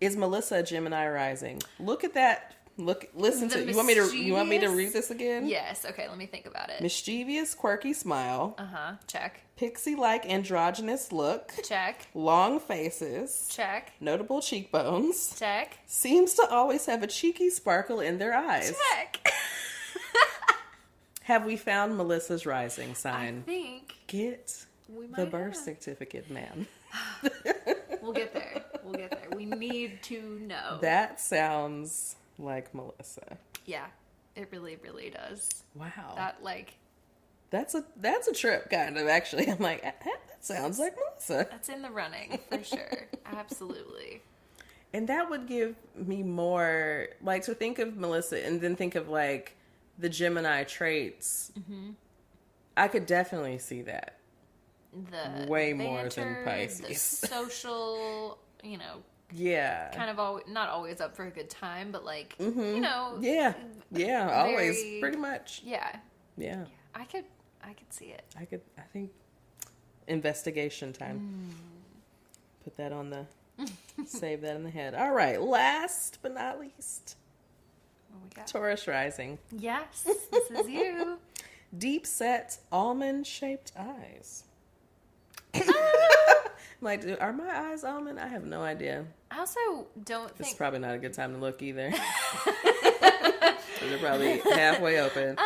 Is Melissa a Gemini rising? Look at that. Listen to it. You want me to read this again? Yes. Okay, let me think about it. Mischievous, quirky smile. Check. Pixie-like androgynous look. Check. Long faces. Check. Notable cheekbones. Check. Seems to always have a cheeky sparkle in their eyes. Check. Have we found Melissa's rising sign? I think Get the birth certificate, ma'am. We'll get there. We need to know. That sounds like Melissa. Yeah, it really, really does. Wow. That's a trip, kind of, actually. I'm like, that sounds like Melissa. That's in the running, for sure. Absolutely. And that would give me more, like, to think of Melissa and then think of, like, the Gemini traits. I could definitely see that. Way more than Pisces. The social, yeah. kind of not always up for a good time, but like, Yeah, always, pretty much. Yeah. I could see it. I think investigation time. Put that on the, save that in the head. All right, last but not least. What we got? Taurus rising. Yes, this is you. Deep set, almond-shaped eyes. Like, are my eyes almond? I have no idea. I also don't think... It's probably not a good time to look either. They're probably halfway open.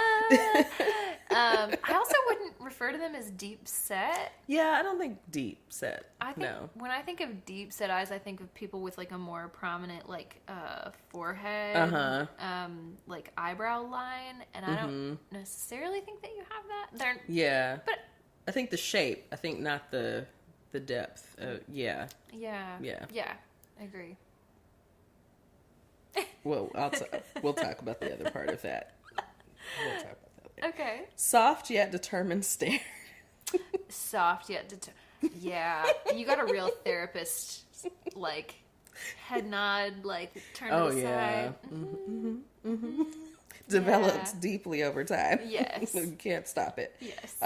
I also wouldn't refer to them as deep set. Yeah, I don't think deep set. I think when I think of deep set eyes, I think of people with like a more prominent like forehead, like eyebrow line, and I don't necessarily think that you have that. But I think the shape. I think not the depth. Yeah. I agree. Well, we'll talk about the other part of that. We'll talk about that later. Okay. Soft yet determined stare. Soft yet determined. Yeah, you got a real therapist, like head nod, like turn to the side. Developed deeply over time. Yes. You can't stop it. Yes.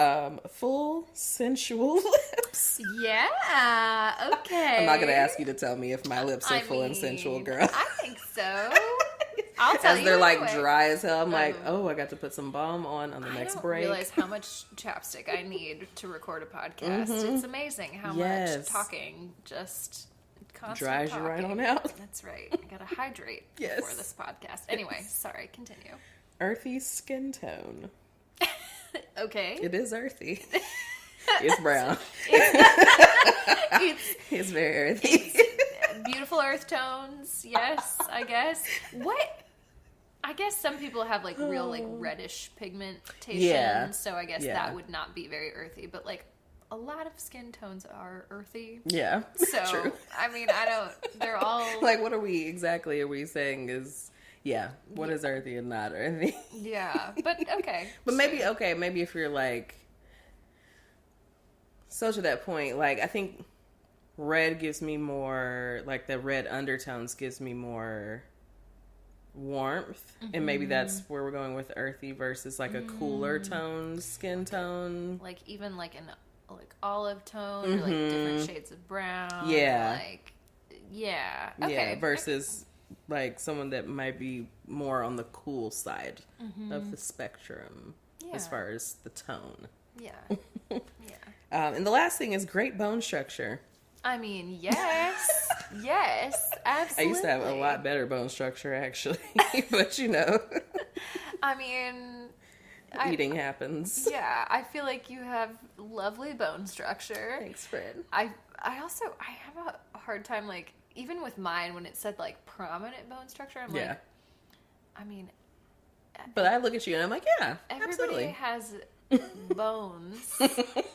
Full sensual lips. Yeah. Okay. I'm not going to ask you to tell me if my lips are full and sensual, girl. I think so. I'll tell you. As they're like dry as hell, I'm like, oh, I got to put some balm on the next break. I don't realize how much chapstick I need to record a podcast. It's amazing how much talking just dries you right on out. That's right. I gotta hydrate before this podcast. Anyway, sorry, continue. Earthy skin tone. Okay. It is earthy. It's brown. It's very earthy. Beautiful earth tones, yes, I guess. I guess some people have like real like reddish pigmentation, so I guess that would not be very earthy, but like a lot of skin tones are earthy. Yeah. So, true. I mean, they're all... Like, what are we saying is, what is earthy and not earthy? Yeah, but okay. But maybe if you're like, so to that point, like, I think red gives me more, like, the red undertones gives me more warmth, and maybe that's where we're going with earthy versus, like, a cooler tone, skin tone. Like, even, like, an like olive tone or like different shades of brown. Yeah. Like, okay. Versus like someone that might be more on the cool side of the spectrum as far as the tone. Yeah. And the last thing is great bone structure. I mean, yes. Yes, absolutely. I used to have a lot better bone structure actually, but I mean, eating happens. Yeah, I feel like you have lovely bone structure. Thanks, Fred. I have a hard time, like, even with mine, when it said, like, prominent bone structure, I'm like, I mean... But I look at you and I'm like, yeah, everybody has bones,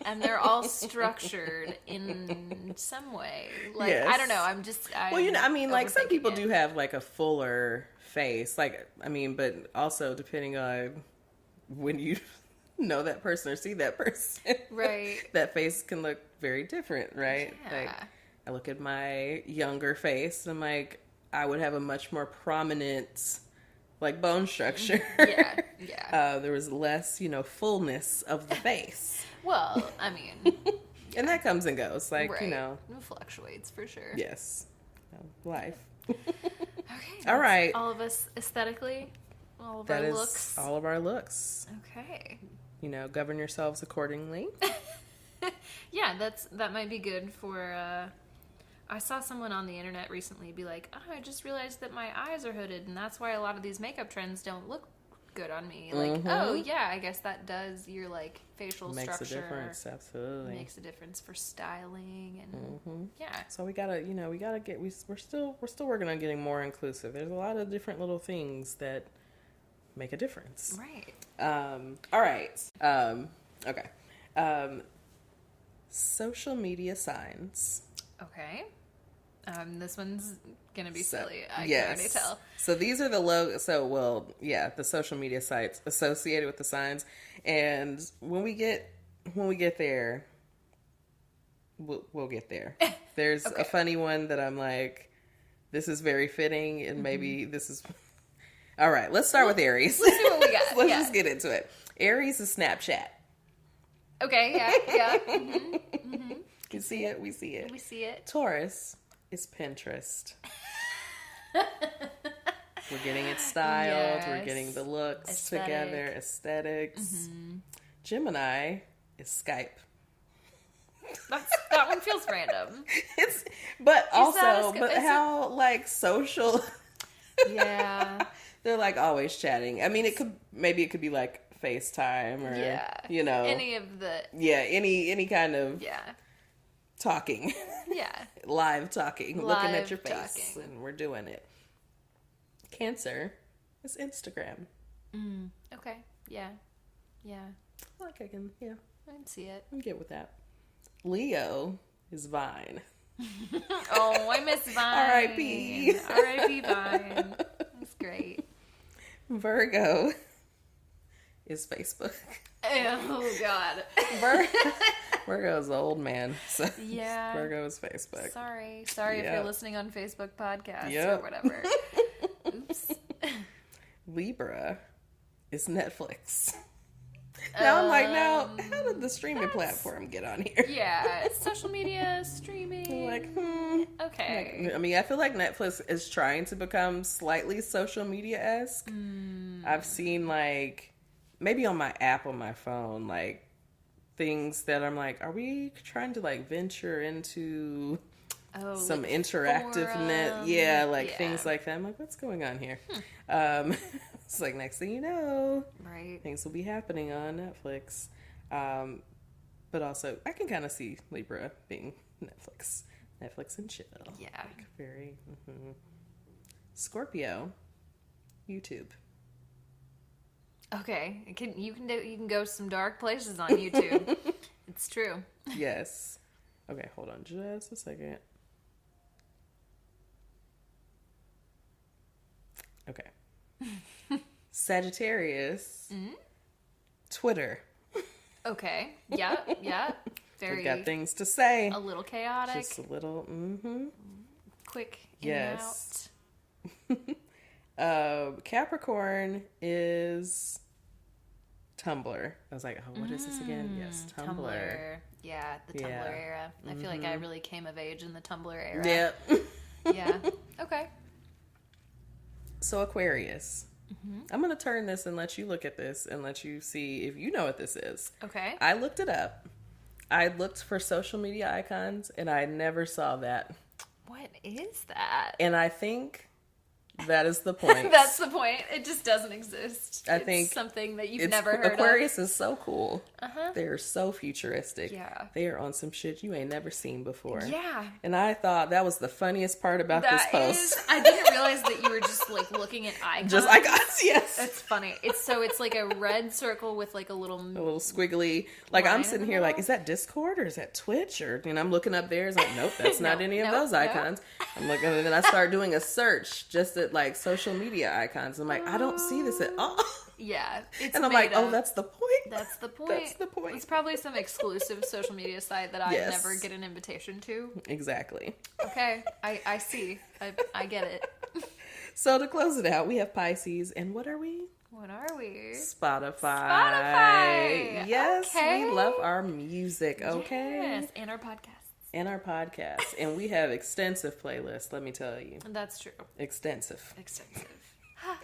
and they're all structured in some way. Like, I don't know, I mean, like, some people do have, like, a fuller face. Like, I mean, but also depending on... when you know that person or see that person, right? That face can look very different, right? Yeah. Like, I look at my younger face, and I'm like, I would have a much more prominent, like, bone structure. Yeah. There was less, fullness of the face. Well, I mean, and that comes and goes, like, right. It fluctuates for sure. Yes, life. Okay. All right. All of us aesthetically. All of our looks. Okay. Govern yourselves accordingly. Yeah, that might be good for, I saw someone on the internet recently be like, oh, I just realized that my eyes are hooded, and that's why a lot of these makeup trends don't look good on me. Like, oh, yeah, I guess that does your, like, facial structure. Makes a difference, absolutely. Makes a difference for styling, and, yeah. So we gotta get, we're still working on getting more inclusive. There's a lot of different little things that make a difference. Right. All right. Okay. Social media signs. Okay. This one's gonna be silly. I can already tell. So these are the the social media sites associated with the signs, and when we get there, we'll get there. There's a funny one that I'm like, this is very fitting, and maybe this is. All right, let's start with Aries. Let's see what we got. Let's just get into it. Aries is Snapchat. Okay, yeah. You see it, we see it. We see it. Taurus is Pinterest. We're getting it styled. Yes. We're getting the looks together, aesthetics. Gemini is Skype. That one feels random. But how like social. Yeah. They're like always chatting. I mean, it could be like FaceTime or, any of the... Yeah, any kind of... Yeah. Talking. Yeah. Live talking. Looking at your face. Talking. And we're doing it. Cancer is Instagram. Okay. Yeah. Yeah. Like I can see it. I can get with that. Leo is Vine. Oh, I miss Vine. R.I.P. R.I.P. Vine. That's great. Virgo is Facebook. Oh, God. Virgo is the old man. So yeah. Virgo is Facebook. Sorry if you're listening on Facebook podcasts or whatever. Oops. Libra is Netflix. Now I'm like, now how did the streaming platform get on here? Yeah, social media, streaming. Okay. Like, I mean, I feel like Netflix is trying to become slightly social media-esque. I've seen, like, maybe on my app on my phone, like, things that I'm like, are we trying to, like, venture into some like interactiveness? Things like that. I'm like, what's going on here? It's like, next thing you know, right, things will be happening on Netflix. But also, I can kind of see Libra being Netflix and chill. Yeah, like very. Scorpio, YouTube. Okay, you can go some dark places on YouTube. It's true. Yes. Okay, hold on just a second. Okay. Sagittarius. Twitter. Okay. Yeah. Very. They've got things to say. A little chaotic. Just a little. Quick in and out. Capricorn is Tumblr. I was like, oh, what is this again? Yes, Tumblr. Yeah, the Tumblr era. I feel like I really came of age in the Tumblr era. Yep. Yeah. Okay. So Aquarius. I'm going to turn this and let you look at this and let you see if you know what this is. Okay. I looked it up. I looked for social media icons and I never saw that. What is that? And I think that is the point. That's the point. It just doesn't exist. I think something that you've never heard Aquarius of. is so cool. They're so futuristic. Yeah. They are on some shit you ain't never seen before. Yeah. And I thought that was the funniest part about this post. I didn't realize that you were just like looking at icons. Just icons, yes. That's funny. It's like a red circle with like a little squiggly. Like I'm sitting here like, is that Discord or is that Twitch? Or I'm looking up there. It's like, nope, that's not any of those icons. I'm looking, and then I start doing a search just at like social media icons. I'm like, I don't see this at all. Yeah, and I'm like, oh, that's the point. That's the point. That's the point. It's probably some exclusive social media site that I never get an invitation to. Exactly. Okay, I see. I get it. So to close it out, we have Pisces, and what are we? What are we? Spotify. Yes, okay. We love our music. Okay. Yes, and our podcasts. And we have extensive playlists. Let me tell you. That's true. Extensive. All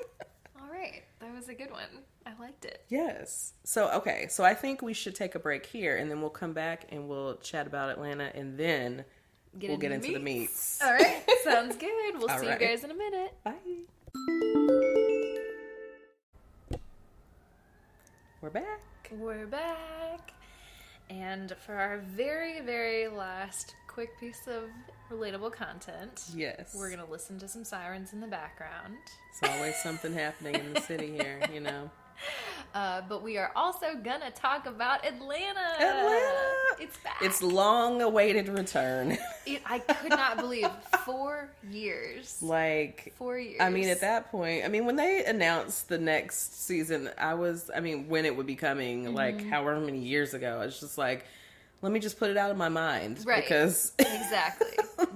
right. That was a good one. I liked it. Yes. So I think we should take a break here and then we'll come back and we'll chat about Atlanta and then we'll get into the meats. All right. Sounds good. We'll see you guys in a minute. Bye. We're back. And for our very, very last quick piece of relatable content, yes, we're going to listen to some sirens in the background. It's always something happening in the city here, you know. But we are also going to talk about Atlanta. It's back. Its long-awaited return. I could not believe 4 years. 4 years. I mean, at that point, when they announced the next season, when it would be coming, like, however many years ago, I was just like, let me just put it out of my mind. Right. Because... Exactly.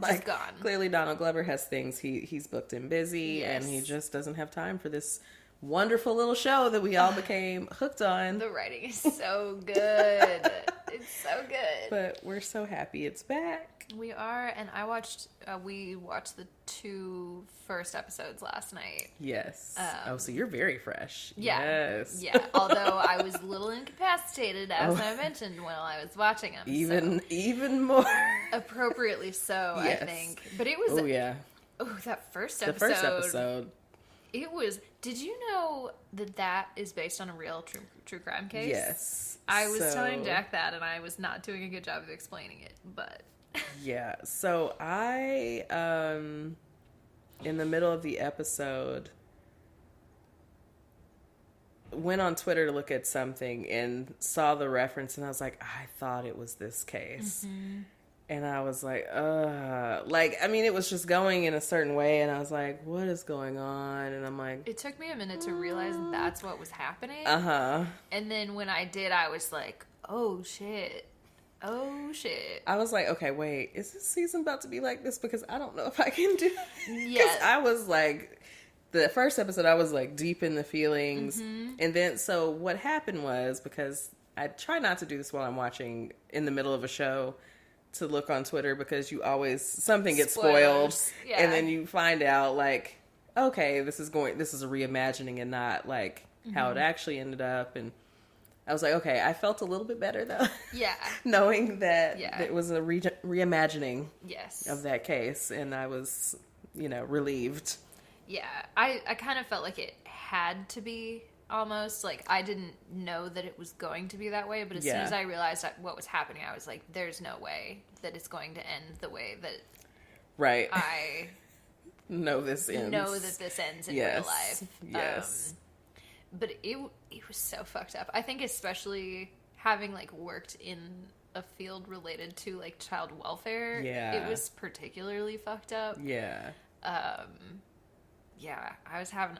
Just gone. Clearly, Donald Glover has things. He's booked and busy, and he just doesn't have time for this wonderful little show that we all became hooked on. The writing is so good. It's so good. But we're so happy it's back. We are, and we watched the 2 first episodes last night. Yes. So you're very fresh. Yeah. Yes. Yeah, although I was a little incapacitated, as I mentioned, while I was watching them. Even more. Appropriately so, yes. I think. But it was... Oh, yeah. Oh, that first episode. The first episode. It was... Did you know that is based on a real true crime case? Yes. I was telling Jack that, and I was not doing a good job of explaining it, but... Yeah. So I, in the middle of the episode, went on Twitter to look at something and saw the reference, and I was like, I thought it was this case. Mm-hmm. And I was like, I mean, it was just going in a certain way, and I was like, what is going on? And I'm like... It took me a minute to realize that's what was happening. Uh-huh. And then when I did, I was like, oh, shit. Oh, shit. I was like, okay, wait, is this season about to be like this? Because I don't know if I can do it. Yes. I was like... The first episode, I was like deep in the feelings. Mm-hmm. And then, so what happened was, because I try not to do this while I'm watching in the middle of a show, to look on Twitter, because you always, something gets spoiled. Yeah. And then you find out like, okay, this is a reimagining and not like how it actually ended up. And I was like, okay, I felt a little bit better though. Yeah. Knowing that it was a reimagining yes. of that case. And I was, relieved. Yeah, I kind of felt like it had to be almost. Like, I didn't know that it was going to be that way, but as soon as I realized what was happening, I was like, there's no way that it's going to end the way that I know this ends. Know that this ends in real life. Yes. But it was so fucked up. I think especially having, like, worked in a field related to, like, child welfare, it was particularly fucked up. Yeah. Yeah, I was having,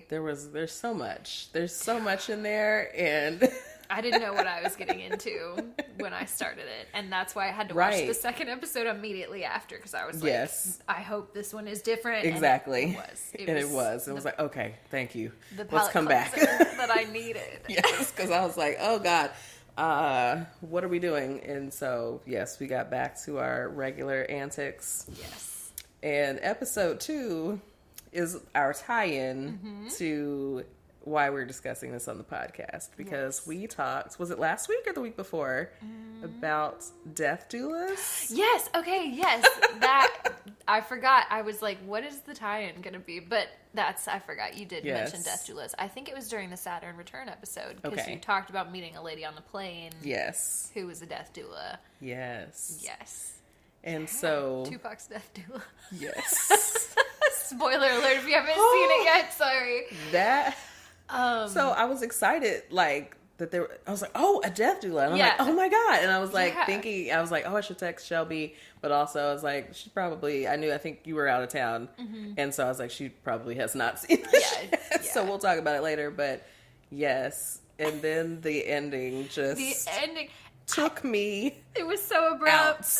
There's so much. There's so much in there, and... I didn't know what I was getting into when I started it, and that's why I had to watch the second episode immediately after, because I was like, I hope this one is different. Exactly. And it was. It was like, okay, thank you. Let's come back. That I needed. Yes, because I was like, oh, God, what are we doing? And so, yes, we got back to our regular antics. Yes. And episode 2... is our tie-in to why we're discussing this on the podcast, because we talked, was it last week or the week before, about death doulas? Yes, okay, yes. That, I forgot. I was like, what is the tie-in going to be? But I forgot you did mention death doulas. I think it was during the Saturn Return episode, because you talked about meeting a lady on the plane. Yes. Who was a death doula. Yes. Yes. And so... Tupac's death doula. Yes. Spoiler alert if you haven't seen it yet, sorry. So I was excited, like, that I was like, oh, a death doula. And I'm like, oh my God. And I was like thinking, I was like, oh, I should text Shelby. But also I was like, I think you were out of town. Mm-hmm. And so I was like, she probably has not seen this yet. So we'll talk about it later. But yes. And then the ending took me. It was so abrupt.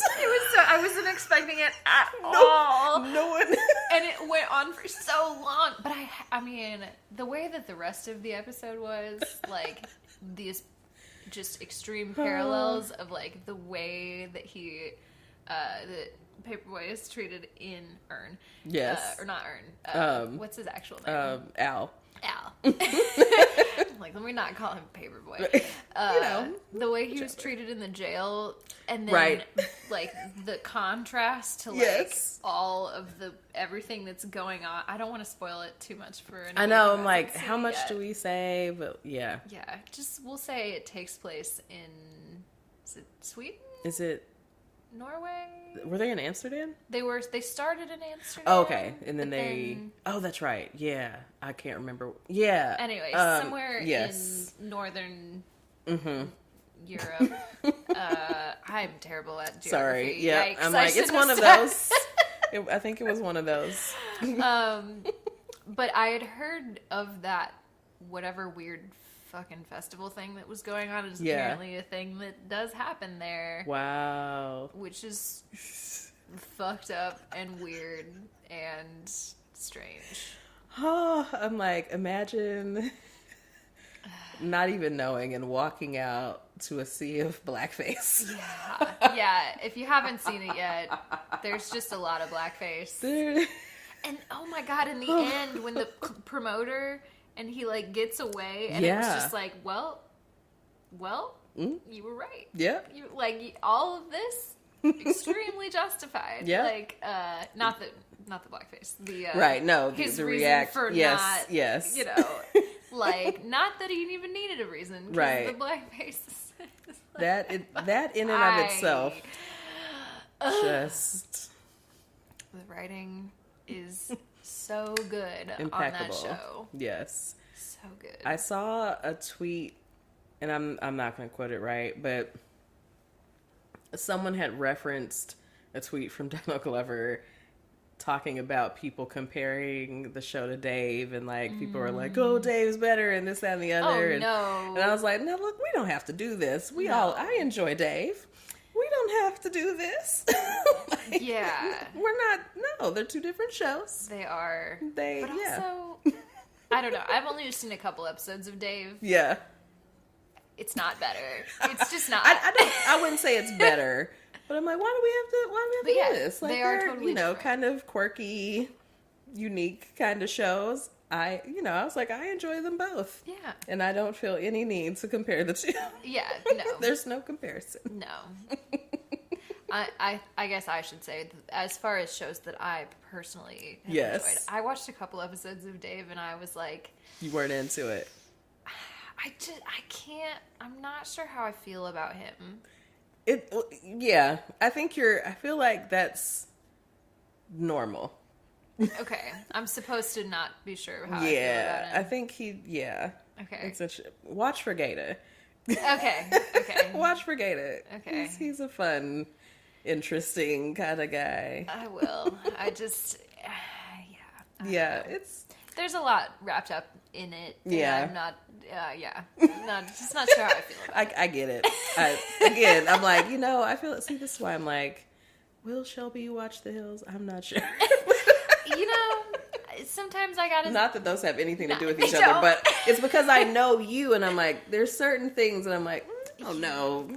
I wasn't expecting it at all. No one. And it went on for so long. But I mean, the way that the rest of the episode was, like, these just extreme parallels of, like, the way that that Paperboy is treated in Earn. Yes. Or not Earn. What's his actual name? Al. Like, let me not call him Paperboy. The way he was treated in the jail, and then like the contrast to like all of everything that's going on. I don't want to spoil it too much for anyone. I know. I'm like, how much do we say? But yeah, just we'll say it takes place in. Is it Sweden? Is it Norway? Were they in Amsterdam? They started in Amsterdam. Oh, okay. And then oh, that's right. Yeah. I can't remember. Yeah. Anyway, somewhere in northern Europe. I'm terrible at geography. Sorry. Yeah. Yikes, I'm like, it's one of those. I think it was one of those. But I had heard of that whatever weird fucking festival thing that was going on. Is apparently a thing that does happen there. Wow. Which is fucked up and weird and strange. Oh, I'm like, imagine not even knowing and walking out to a sea of blackface. Yeah. If you haven't seen it yet, there's just a lot of blackface. And oh my God, in the end, when the promoter and he like gets away, and it was just like, well, you were right. Yeah. All of this extremely justified. Yeah. Like, not that not the blackface. The right, no, his the reason react for yes, not, yes. you know, like not that he even needed a reason. Right. The blackface. That in and of itself, just the writing is so good impeccable. on that show. Yes, so good. I saw a tweet, and I'm not going to quote it right, but someone had referenced a tweet from Donald Glover talking about people comparing the show to Dave, and like people are like, "Oh, Dave's better," and this, that, and the other. Oh, no. And I was like, "No, look, we don't have to do this. I enjoy Dave. We don't have to do this." Like, yeah, we're not. No, they're two different shows. They are. But also, I don't know. I've only just seen a couple episodes of Dave. Yeah, it's not better. It's just not. I wouldn't say it's better. But I'm like, why do we have to do this? Like, they are totally different. Kind of quirky, unique kind of shows. I was like, I enjoy them both. Yeah. And I don't feel any need to compare the two. Yeah, no. There's no comparison. No. I guess I should say, as far as shows that I personally have enjoyed, I watched a couple episodes of Dave and I was like... You weren't into it. I can't, I'm not sure how I feel about him. I feel like that's normal. Okay, I'm supposed to not be sure how I feel about him. I think Okay. Watch for Gaeta. Okay. Watch for Gaeta. Okay. He's a fun, interesting kind of guy. I will. I just, there's a lot wrapped up in it. Yeah. I'm not, just not sure how I feel about it. I get it. I'm like, I feel it. See, this is why I'm like, will Shelby watch The Hills? I'm not sure. Sometimes I gotta... Not that those have anything to do with each other, but it's because I know you, and I'm like, there's certain things, and I'm like, oh no.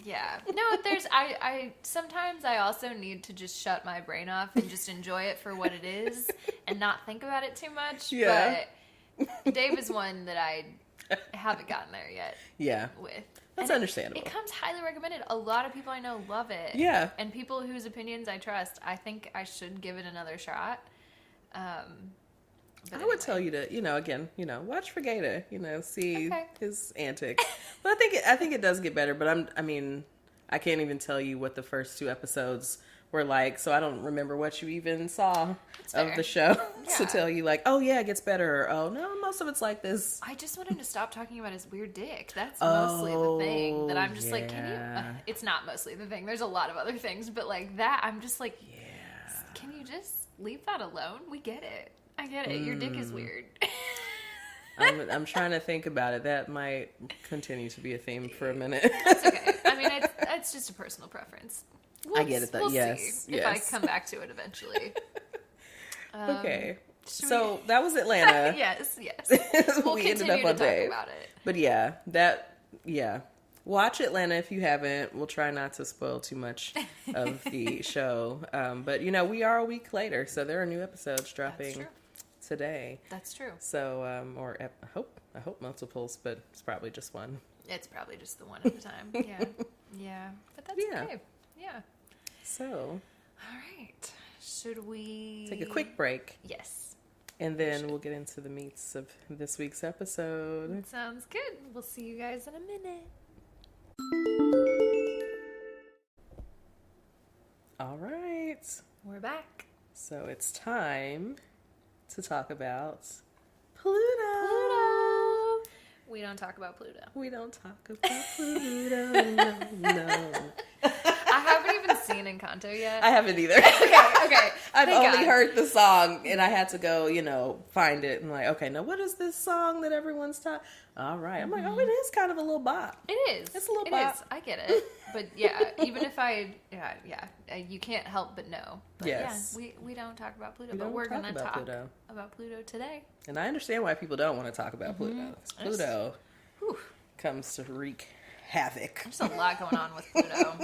Yeah. No, I sometimes I also need to just shut my brain off and just enjoy it for what it is and not think about it too much. Yeah. But Dave is one that I haven't gotten there yet. Yeah. With. That's understandable. It comes highly recommended. A lot of people I know love it. Yeah. And people whose opinions I trust, I think I should give it another shot. I would tell you to, again, watch for Gaeta, see his antics. But I think it does get better, but I can't even tell you what the first two episodes were like, so I don't remember what you even saw of the show to tell you like, oh yeah, it gets better, or oh no, most of it's like this. I just want him to stop talking about his weird dick. That's mostly the thing that I'm just like, can you, it's not mostly the thing. There's a lot of other things, but like that, I'm just like, can you just leave that alone? We get it. I get it. Your dick is weird. I'm trying to think about it. That might continue to be a theme for a minute. That's okay. It's just a personal preference. I get it, though. We'll see if I come back to it eventually. Okay. So that was Atlanta. Yes. We'll we ended up on Dave. About it. But watch Atlanta if you haven't. We'll try not to spoil too much of the show. But we are a week later, so there are new episodes dropping today. That's true. So I hope multiples, but it's probably just one. It's probably just the one at a time. Yeah. But that's okay. Yeah. So, all right. Should we take a quick break? Yes. And then we'll get into the meats of this week's episode. Sounds good. We'll see you guys in a minute. All right. We're back. So it's time to talk about Pluto. We don't talk about Pluto. We don't talk about Pluto. No. I haven't even seen Encanto yet. I haven't either. Okay. I've only heard the song, and I had to go, find it. And like, okay, now what is this song that everyone's talking? All right. I'm like, oh, it is kind of a little bop. It is. It's a little bop. It is. I get it. But even if you can't help but know. But yes. We don't talk about Pluto, but we're going to talk about Pluto today. And I understand why people don't want to talk about Pluto. Pluto comes to wreak havoc. There's a lot going on with Pluto.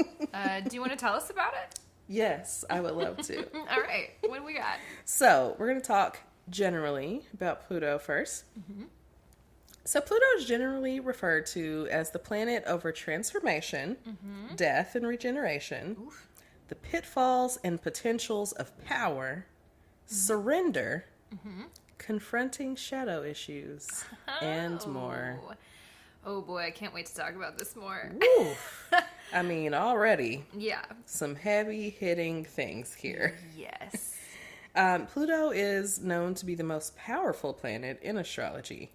Do you want to tell us about it? Yes, I would love to. All right. What do we got? So, we're going to talk generally about Pluto first. Mm-hmm. So, Pluto is generally referred to as the planet over transformation, death, and regeneration, the pitfalls and potentials of power, surrender, confronting shadow issues, and more. Oh boy, I can't wait to talk about this more. Oof. I mean, already. Yeah. Some heavy hitting things here. Yes. Pluto is known to be the most powerful planet in astrology.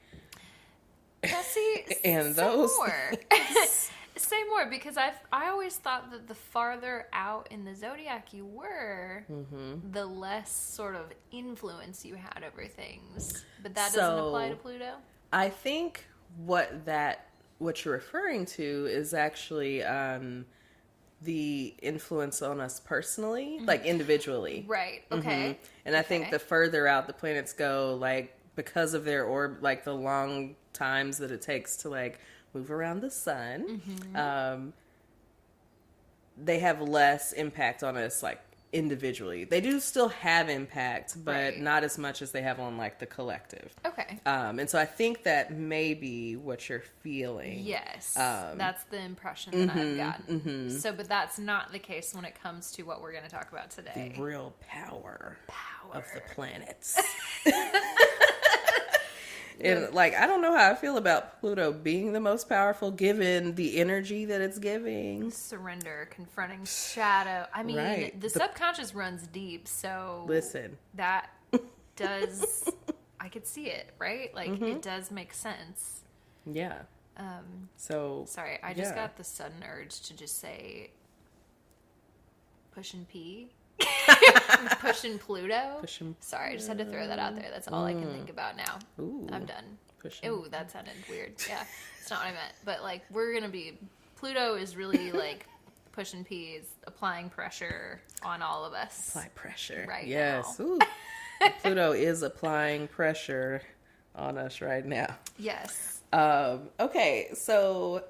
Now see, and say those more. Say more, because I always thought that the farther out in the zodiac you were, the less sort of influence you had over things. But that doesn't apply to Pluto? I think what you're referring to is actually the influence on us personally, like individually. Right. Okay. And I think the further out the planets go, like because of their orb, like the long times that it takes to like move around the sun, they have less impact on us like individually. They do still have impact, but not as much as they have on like the collective. Okay. And so I think that may be what you're feeling. Yes. That's the impression that I've gotten. So, but that's not the case when it comes to what we're going to talk about today. The real power of the planets. And like, I don't know how I feel about Pluto being the most powerful given the energy that it's giving. Surrender, confronting shadow. I mean, the subconscious runs deep, so listen, that does, I could see it, right? Like, it does make sense. Yeah. So sorry, I just got the sudden urge to just say pushing P. Pushing Pluto. Sorry, I just had to throw that out there. That's all I can think about now. Ooh, I'm done. Ooh, that sounded weird. Yeah, it's not what I meant. But like, we're gonna be, Pluto is really like pushing P, is applying pressure on all of us. Apply pressure. Right. Yes. Now. Ooh. Pluto is applying pressure on us right now. Yes. Okay, so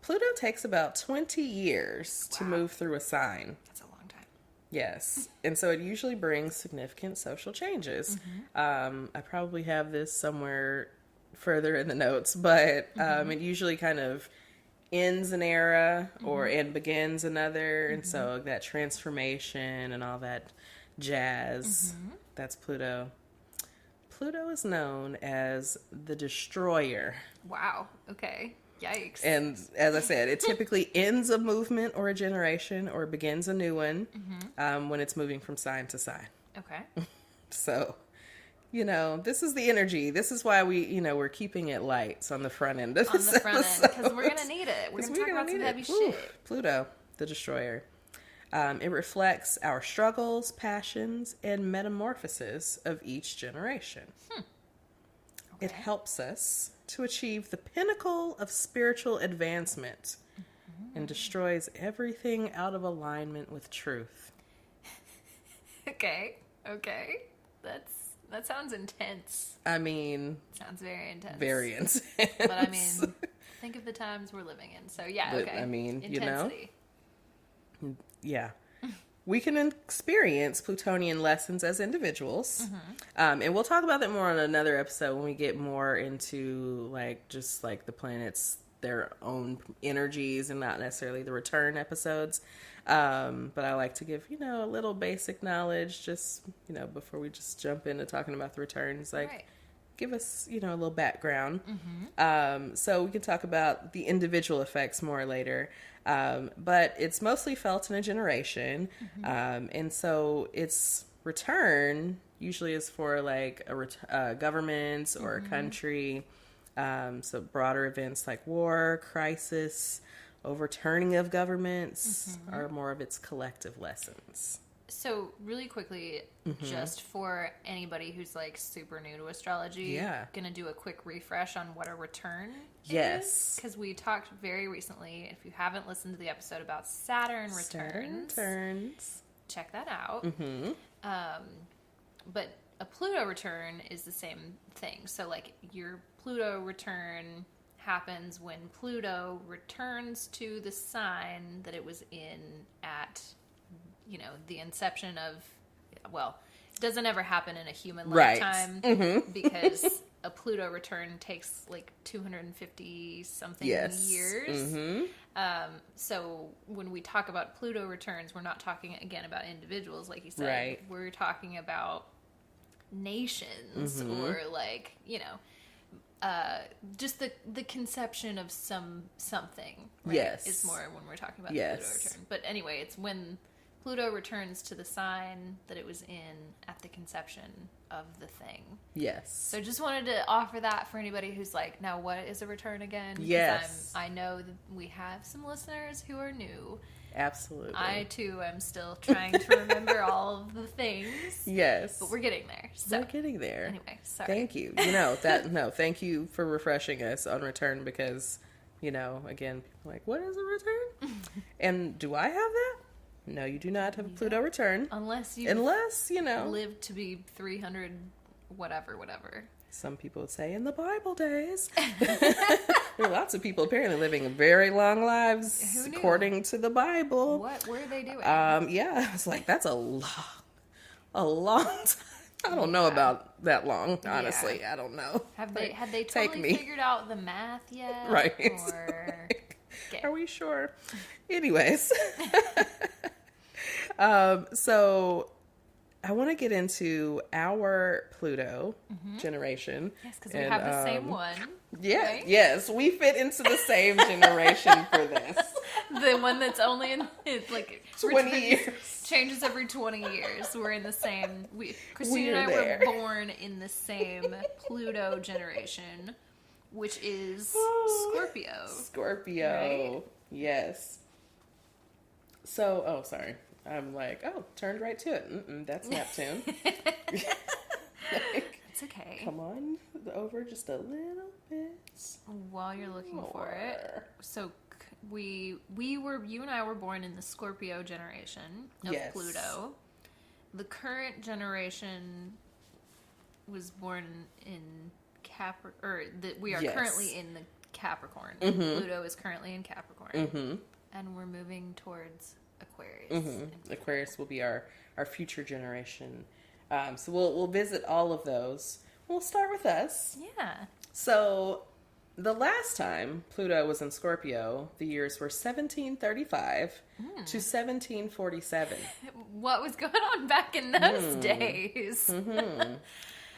Pluto takes about 20 years to move through a sign. That's a long time. Yes. And so it usually brings significant social changes. I probably have this somewhere further in the notes, but it usually kind of ends an era and begins another. And so that transformation and all that jazz, that's Pluto. Pluto is known as the destroyer. Wow. Okay. Yikes. And as I said, it typically ends a movement or a generation or begins a new one when it's moving from sign to sign. Okay. So, this is the energy. This is why we're keeping it light on the front end of this episode. Because we're going to need it. We're going to talk about some heavy shit. Pluto, the destroyer. It reflects our struggles, passions, and metamorphoses of each generation. Okay. It helps us to achieve the pinnacle of spiritual advancement and destroys everything out of alignment with truth. Okay. That sounds intense. I mean... Sounds very intense. Very intense. But I mean, think of the times we're living in. So yeah, but, okay. I mean, intensity. Yeah. We can experience Plutonian lessons as individuals. And we'll talk about that more on another episode when we get more into just the planets, their own energies, and not necessarily the return episodes. But I like to give, a little basic knowledge just, before we just jump into talking about the returns. Give us, a little background. So we can talk about the individual effects more later. But it's mostly felt in a generation. And so its return usually is for a government or a country. So broader events like war, crisis, overturning of governments are more of its collective lessons. So really quickly, just for anybody who's super new to astrology, gonna do a quick refresh on what a return is. Because we talked very recently, if you haven't listened to the episode about Saturn returns, check that out. But a Pluto return is the same thing. So your Pluto return happens when Pluto returns to the sign that it was in at the inception of, it doesn't ever happen in a human lifetime because a Pluto return takes 250 something years. So when we talk about Pluto returns, we're not talking again about individuals, like you said. We're talking about nations or like, you know, just the conception of something, right? Yes. Is more when we're talking about the Pluto return. But anyway, it's when Pluto returns to the sign that it was in at the conception of the thing. Yes. So just wanted to offer that for anybody who's like, now what is a return again? Yes. I know that we have some listeners who are new. Absolutely. I, too, am still trying to remember all of the things. Yes. But we're getting there. So. We're getting there. Anyway, sorry. Thank you. Thank you for refreshing us on return because, you know, again, people are like, what is a return? And do I have that? No, you do not have a Pluto return. Unless, you know. Live to be 300 whatever. Some people would say in the Bible days. There are lots of people apparently living very long lives according to the Bible. What were they doing? Yeah, it's like that's a long time. I don't know about that long, honestly. Yeah. I don't know. Had they totally figured out the math yet? Right. Or okay. Are we sure? Anyways. So I want to get into our Pluto generation. Yes, because we have the same one. Yeah, right? Yes, we fit into the same generation for this. The one that's only in like 20 years. Changes every 20 years. We're in the same. Christine and I were born in the same Pluto generation, which is Scorpio. Scorpio, right? Yes. So, sorry. I'm like, turned right to it. That's Neptune. It's okay. Come on over just a little bit. While you're looking for it. So you and I were born in the Scorpio generation of Pluto. The current generation was born in we are currently in the Capricorn. Pluto is currently in Capricorn. And we're moving towards Aquarius. Aquarius will be our future generation. So we'll visit all of those. We'll start with us. Yeah. So the last time Pluto was in Scorpio, the years were 1735 to 1747. What was going on back in those days?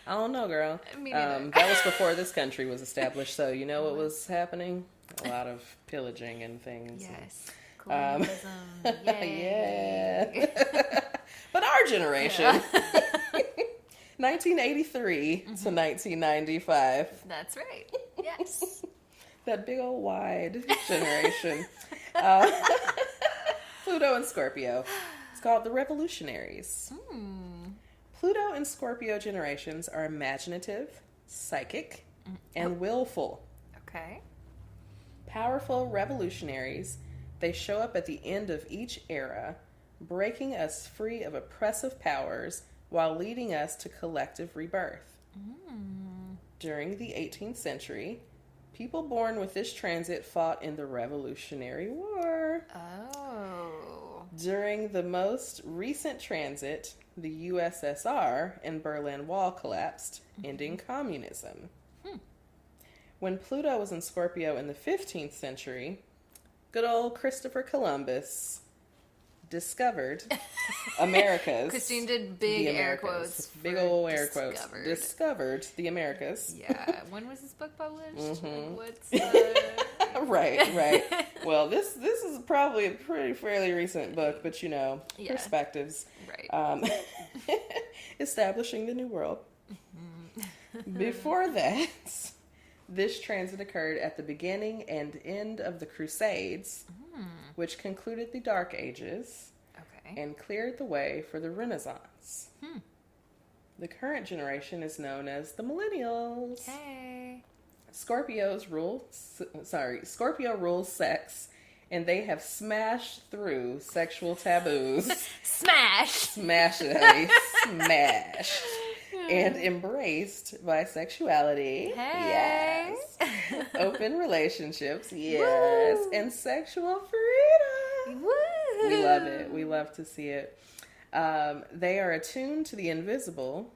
I don't know, girl. That was before this country was established, so you know what was happening? A lot of pillaging and things. Yes. Colonialism. Yay. Yeah. But our generation, 1983 to 1995. That's right. Yes. That big old wide generation. Pluto and Scorpio. It's called the Revolutionaries. Pluto and Scorpio generations are imaginative, psychic, and willful. Okay. Powerful revolutionaries, they show up at the end of each era, breaking us free of oppressive powers while leading us to collective rebirth. During the 18th century, people born with this transit fought in the Revolutionary War. Oh. During the most recent transit, the USSR and Berlin Wall collapsed, ending communism. When Pluto was in Scorpio in the 15th century, good old Christopher Columbus discovered Americas. Christine did big air quotes. Big old air quotes. Discovered the Americas. Yeah. When was this book published? What's Right. Well, this is probably a fairly recent book, but you know, perspectives. Right. Establishing the New World. Before that, this transit occurred at the beginning and end of the Crusades, which concluded the Dark Ages and cleared the way for the Renaissance. The current generation is known as the Millennials. Hey. Scorpio rules sex, and they have smashed through sexual taboos. Smash it, honey. Smash. And embraced bisexuality. Hey. Yes. Open relationships. Yes. Woo. And sexual freedom. Woo. We love it. We love to see it. They are attuned to the invisible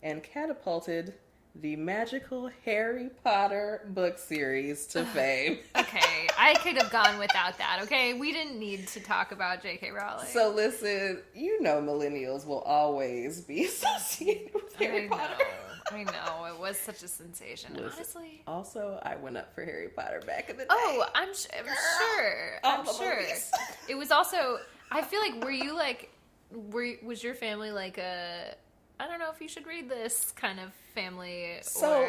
and catapulted the magical Harry Potter book series to fame. Okay, I could have gone without that, okay? We didn't need to talk about J.K. Rowling. So listen, you know millennials will always be associated with Harry Potter. I know. It was such a sensation, listen, honestly. Also, I went up for Harry Potter back in the day. Oh, I'm sure. I'm sure. It was also, I feel like, was your family like a, I don't know if you should read this kind of family? So,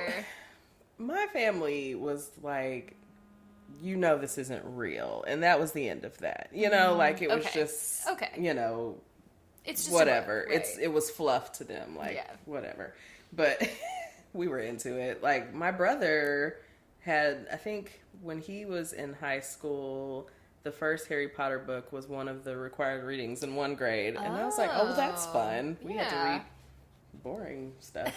my family was like, you know this isn't real. And that was the end of that. You know, like it was just, you know, it's just whatever. Right. It was fluff to them, like whatever. But we were into it. Like my brother had, I think when he was in high school, the first Harry Potter book was one of the required readings in 1th grade. And I was like, oh, that's fun. We had to read boring stuff.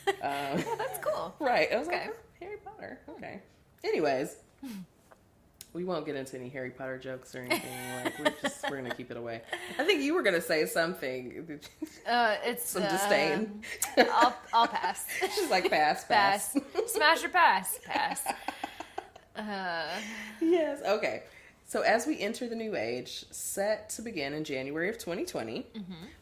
Yeah, that's cool. Right. I was like, oh, Harry Potter. Okay. Anyways, we won't get into any Harry Potter jokes or anything. Like we're gonna keep it away. I think you were gonna say something. It's some disdain. I'll pass. She's like pass. Smash or pass. Yes. Okay. So as we enter the new age, set to begin in January of 2020,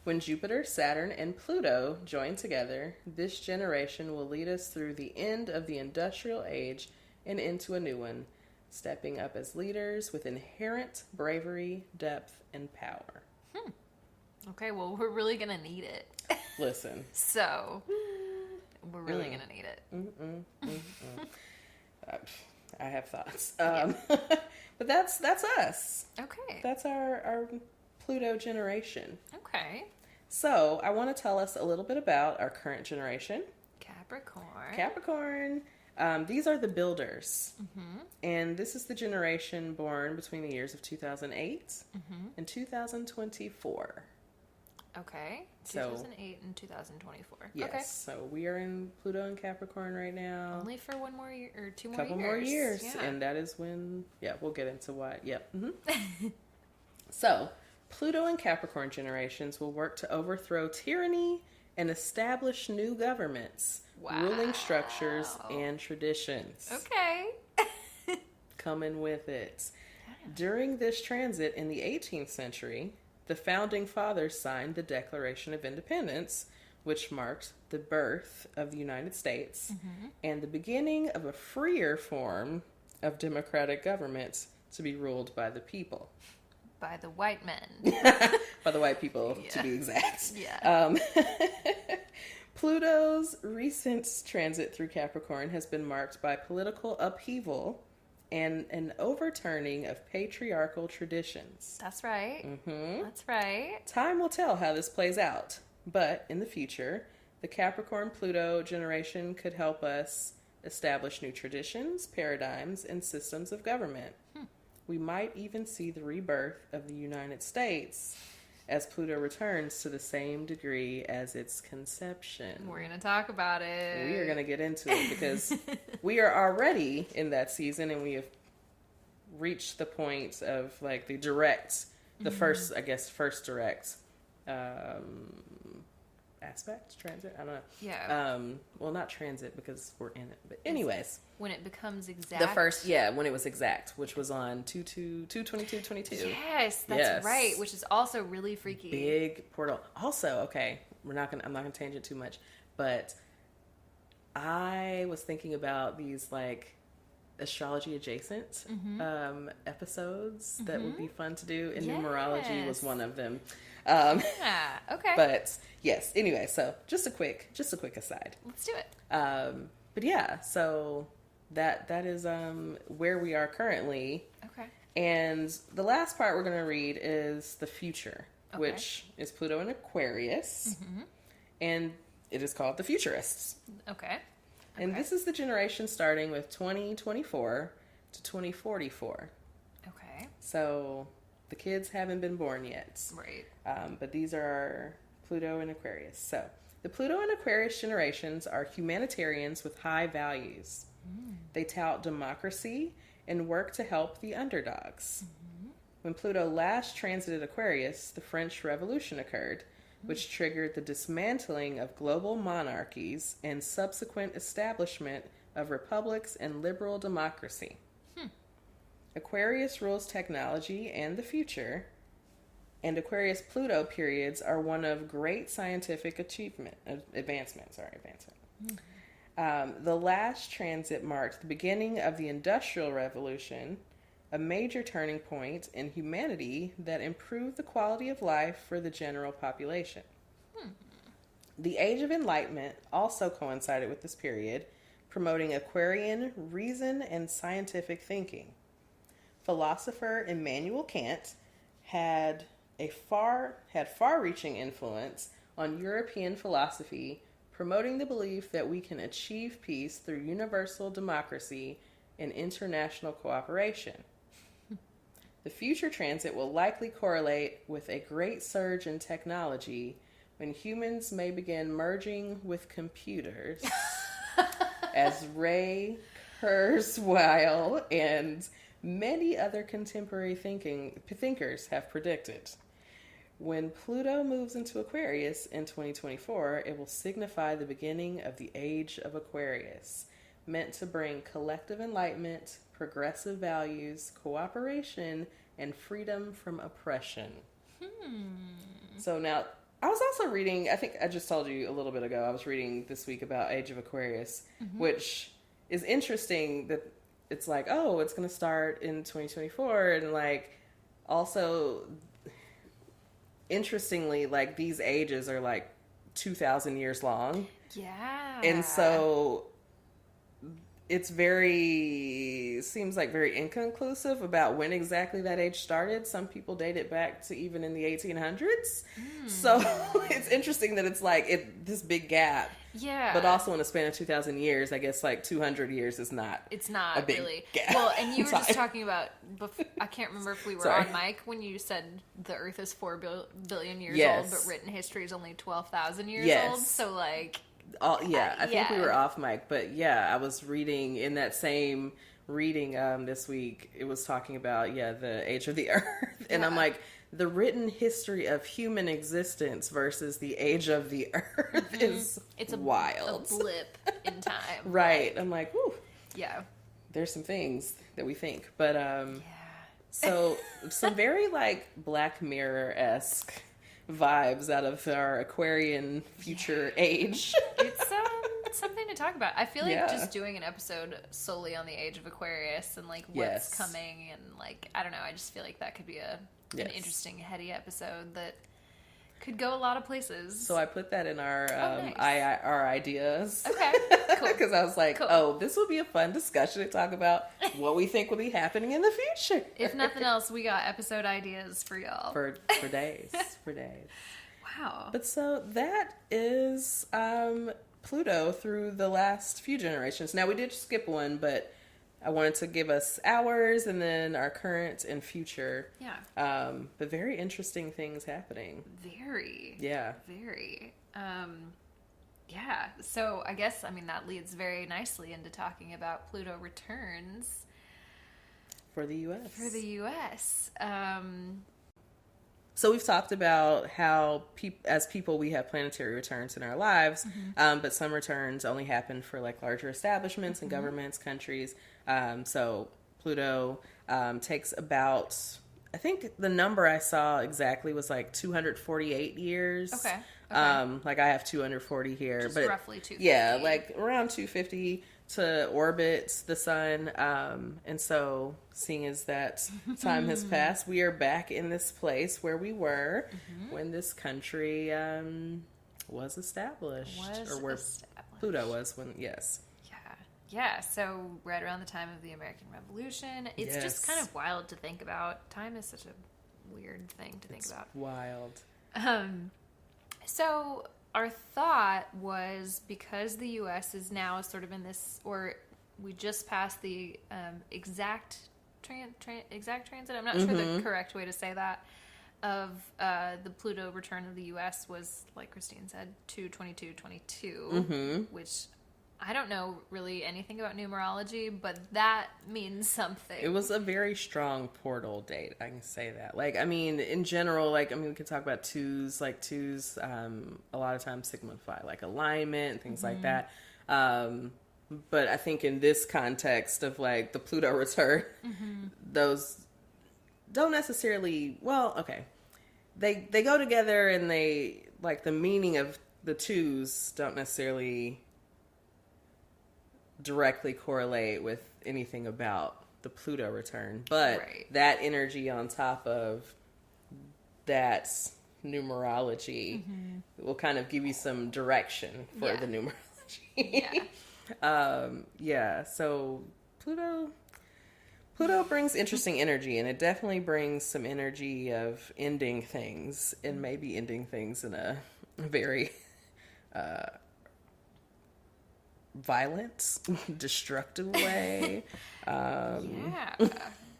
when Jupiter, Saturn, and Pluto join together, this generation will lead us through the end of the industrial age and into a new one, stepping up as leaders with inherent bravery, depth, and power. Okay, well, we're really going to need it. Listen. So, we're really going to need it. I have thoughts. But that's us. Okay. That's our Pluto generation. Okay. So, I want to tell us a little bit about our current generation. Capricorn. These are the builders. And this is the generation born between the years of 2008 and 2024. Okay. 2008 and 2024. Yes. Okay. So we are in Pluto and Capricorn right now. Only for 1 more year or 2 more years. Couple more years. Yeah. And that is when, we'll get into why. Yep. So, Pluto and Capricorn generations will work to overthrow tyranny and establish new governments, ruling structures, and traditions. Okay. Coming with it. During this transit in the 18th century, the founding fathers signed the Declaration of Independence, which marked the birth of the United States and the beginning of a freer form of democratic government to be ruled by the people. By the white men. By the white people, to be exact. Yeah. Pluto's recent transit through Capricorn has been marked by political upheaval and an overturning of patriarchal traditions. That's right. That's right. Time will tell how this plays out, but in the future, the Capricorn-Pluto generation could help us establish new traditions, paradigms, and systems of government. We might even see the rebirth of the United States as Pluto returns to the same degree as its conception. We're going to talk about it. We are going to get into it because we are already in that season and we have reached the point of like the direct, the first direct aspect, transit, I don't know. Yeah. Well, not transit because we're in it, but anyways. When it becomes exact. The first, when it was exact, which was on 2/22/22. Yes, that's right, which is also really freaky. Big portal. Also, okay, I'm not gonna tangent too much, but I was thinking about these like astrology adjacent episodes that would be fun to do, and numerology was one of them. Okay. But yes, anyway, so just a quick aside. Let's do it. But yeah, so that is where we are currently. Okay. And the last part we're going to read is the future, which is Pluto in Aquarius. And it is called the Futurists. Okay. And this is the generation starting with 2024 to 2044. Okay. So the kids haven't been born yet. Right. But these are our Pluto and Aquarius. So the Pluto and Aquarius generations are humanitarians with high values. They tout democracy and work to help the underdogs. When Pluto last transited Aquarius, the French Revolution occurred. which triggered the dismantling of global monarchies and subsequent establishment of republics and liberal democracy. Aquarius rules technology and the future, and Aquarius Pluto periods are one of great scientific advancement. The last transit marked the beginning of the Industrial Revolution, a major turning point in humanity that improved the quality of life for the general population. The Age of Enlightenment also coincided with this period, promoting Aquarian reason and scientific thinking. Philosopher Immanuel Kant had far-reaching influence on European philosophy, promoting the belief that we can achieve peace through universal democracy and international cooperation. The future transit will likely correlate with a great surge in technology when humans may begin merging with computers, as Ray Kurzweil and many other contemporary thinkers have predicted. When Pluto moves into Aquarius in 2024, it will signify the beginning of the Age of Aquarius, meant to bring collective enlightenment, progressive values, cooperation, and freedom from oppression. So now, I was also reading, I think I just told you a little bit ago, I was reading this week about Age of Aquarius, which is interesting that it's like, oh, it's going to start in 2024, and like, also, interestingly, like, these ages are like 2,000 years long. Yeah. And so it's seems like very inconclusive about when exactly that age started. Some people date it back to even in the 1800s. So it's interesting that it's like this big gap. Yeah. But also in a span of 2,000 years, I guess like 200 years is not. It's not a big really. gap. Well, and you were just talking about, I can't remember if we were on mic when you said the Earth is 4 billion years old, but written history is only 12,000 years old. So like. I think we were off mic, but yeah, I was reading in that same reading this week. It was talking about the age of the Earth, and I'm like, the written history of human existence versus the age of the Earth is wild. A blip in time, right? I'm like, whew. Yeah, there's some things that we think, but so some very like Black Mirror-esque vibes out of our Aquarian future age. It's something to talk about. I feel like just doing an episode solely on the Age of Aquarius and like what's coming, and like, I don't know, I just feel like that could be an interesting, heady episode that could go a lot of places. So I put that in our our ideas. Okay, cool. Because I was like, oh, this will be a fun discussion to talk about what we think will be happening in the future. If nothing else, we got episode ideas for y'all. For days. For days. Wow. But so that is Pluto through the last few generations. Now we did skip one, but I wanted to give us ours and then our current and future. Yeah. But very interesting things happening. Very. Yeah. Very. Yeah. So I guess, that leads very nicely into talking about Pluto returns. For the U.S. For the U.S. So we've talked about how as people we have planetary returns in our lives, but some returns only happen for like larger establishments and governments, countries. So Pluto takes about, I think the number I saw exactly was like 248 years. Okay. Like I have 240 here. Just but roughly 250. Yeah, like around 250 to orbit the sun. And so seeing as that time has passed, we are back in this place where we were when this country was established. Pluto was when, yes. Yeah, so right around the time of the American Revolution. It's just kind of wild to think about. Time is such a weird thing to think about. Wild. So our thought was, because the U.S. is now sort of in this, or we just passed the exact transit. I'm not sure the correct way to say that. Of the Pluto return of the U.S. was, like Christine said, 2/22/22, which I don't know really anything about numerology, but that means something. It was a very strong portal date. I can say that. Like, I mean, in general, like, I mean, we could talk about twos, like twos, a lot of times signify like alignment and things like that. But I think in this context of like the Pluto return, those don't necessarily, well, okay. They go together, and they, like, the meaning of the twos don't necessarily directly correlate with anything about the Pluto return, but that energy on top of that numerology will kind of give you some direction for the numerology. So Pluto brings interesting energy, and it definitely brings some energy of ending things, and maybe ending things in a very violent, destructive way.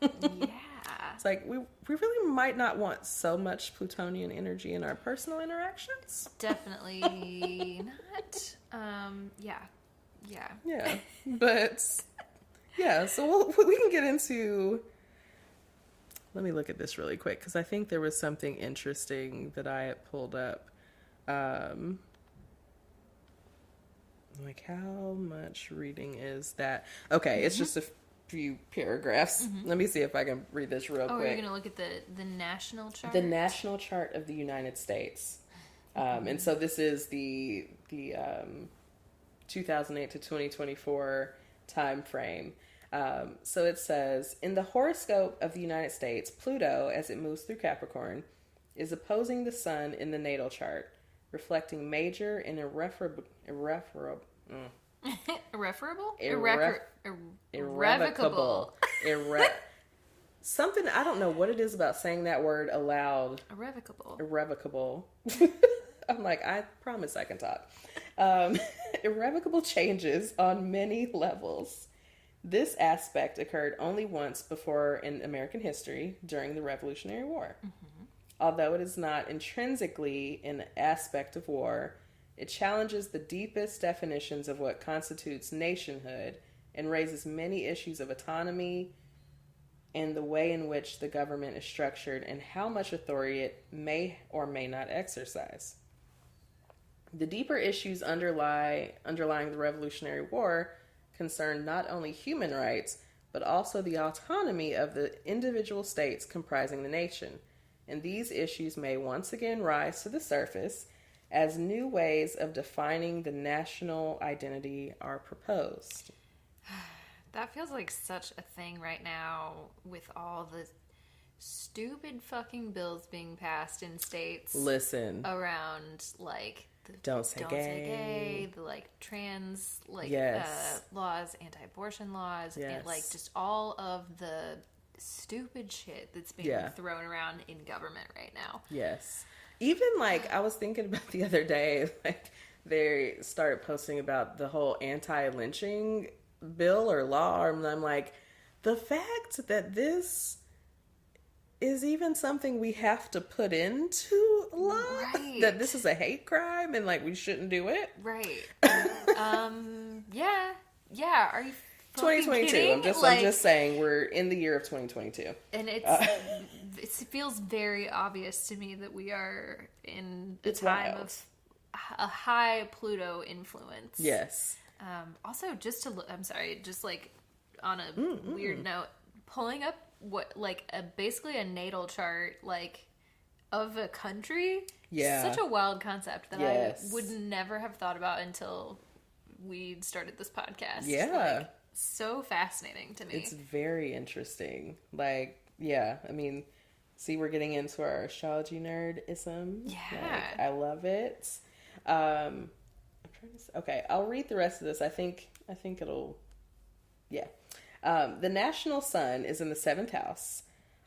It's like we really might not want so much Plutonian energy in our personal interactions. Definitely not. But so we can get into. Let me look at this really quick, because I think there was something interesting that I had pulled up. Like, how much reading is that? Okay, it's just a few paragraphs. Let me see if I can read this real quick. Oh, you're going to look at the national chart? The national chart of the United States. And so this is the 2008 to 2024 time frame. So it says, in the horoscope of the United States, Pluto, as it moves through Capricorn, is opposing the sun in the natal chart, reflecting major and irrevocable something. I don't know what it is about saying that word aloud. Irrevocable. I'm like, I promise I can talk. Irrevocable changes on many levels. This aspect occurred only once before in American history, during the Revolutionary War. Although it is not intrinsically an aspect of war, it challenges the deepest definitions of what constitutes nationhood and raises many issues of autonomy and the way in which the government is structured and how much authority it may or may not exercise. The deeper issues underlying the Revolutionary War concern not only human rights, but also the autonomy of the individual states comprising the nation. And these issues may once again rise to the surface as new ways of defining the national identity are proposed. That feels like such a thing right now with all the stupid fucking bills being passed in states. Listen. Around, like, the Don't say gay, the, like, trans, like, yes. Laws, anti-abortion laws, yes. and, like, just all of the stupid shit that's being thrown around in government right now. Yes. Even, like, I was thinking about the other day, like, they started posting about the whole anti-lynching bill or law, and I'm like, the fact that this is even something we have to put into law, that this is a hate crime and, like, we shouldn't do it. Right. Yeah. Are you 2022. kidding? I'm just saying we're in the year of 2022. And it feels very obvious to me that we are in a time of a high Pluto influence. Yes. Also, just like on a weird note, pulling up basically a natal chart, like, of a country. Yeah. Such a wild concept that I would never have thought about until we started this podcast. Yeah. Like, so fascinating to me. It's very interesting. Like, yeah, I mean, see, we're getting into our astrology nerdism. Yeah. Like, I love it. I'm trying to. Okay, I'll read the rest of this. I think it'll. Yeah. The national sun is in the 7th house.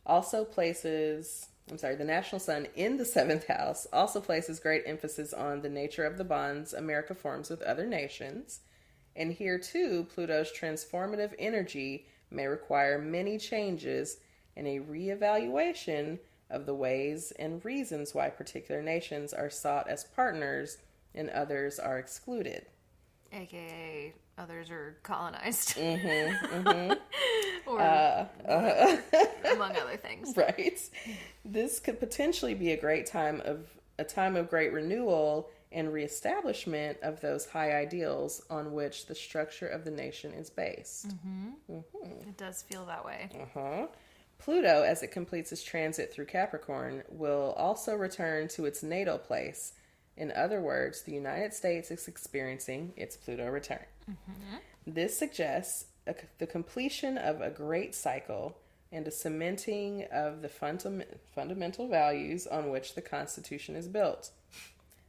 The national sun in the 7th house also places great emphasis on the nature of the bonds America forms with other nations. And here, too, Pluto's transformative energy may require many changes and a reevaluation of the ways and reasons why particular nations are sought as partners and others are excluded. AKA others are colonized. Or among other things. Right. This could potentially be a time of great renewal and reestablishment of those high ideals on which the structure of the nation is based. It does feel that way. Pluto, as it completes its transit through Capricorn, will also return to its natal place. In other words, the United States is experiencing its Pluto return. This suggests the completion of a great cycle and a cementing of the fundamental values on which the Constitution is built.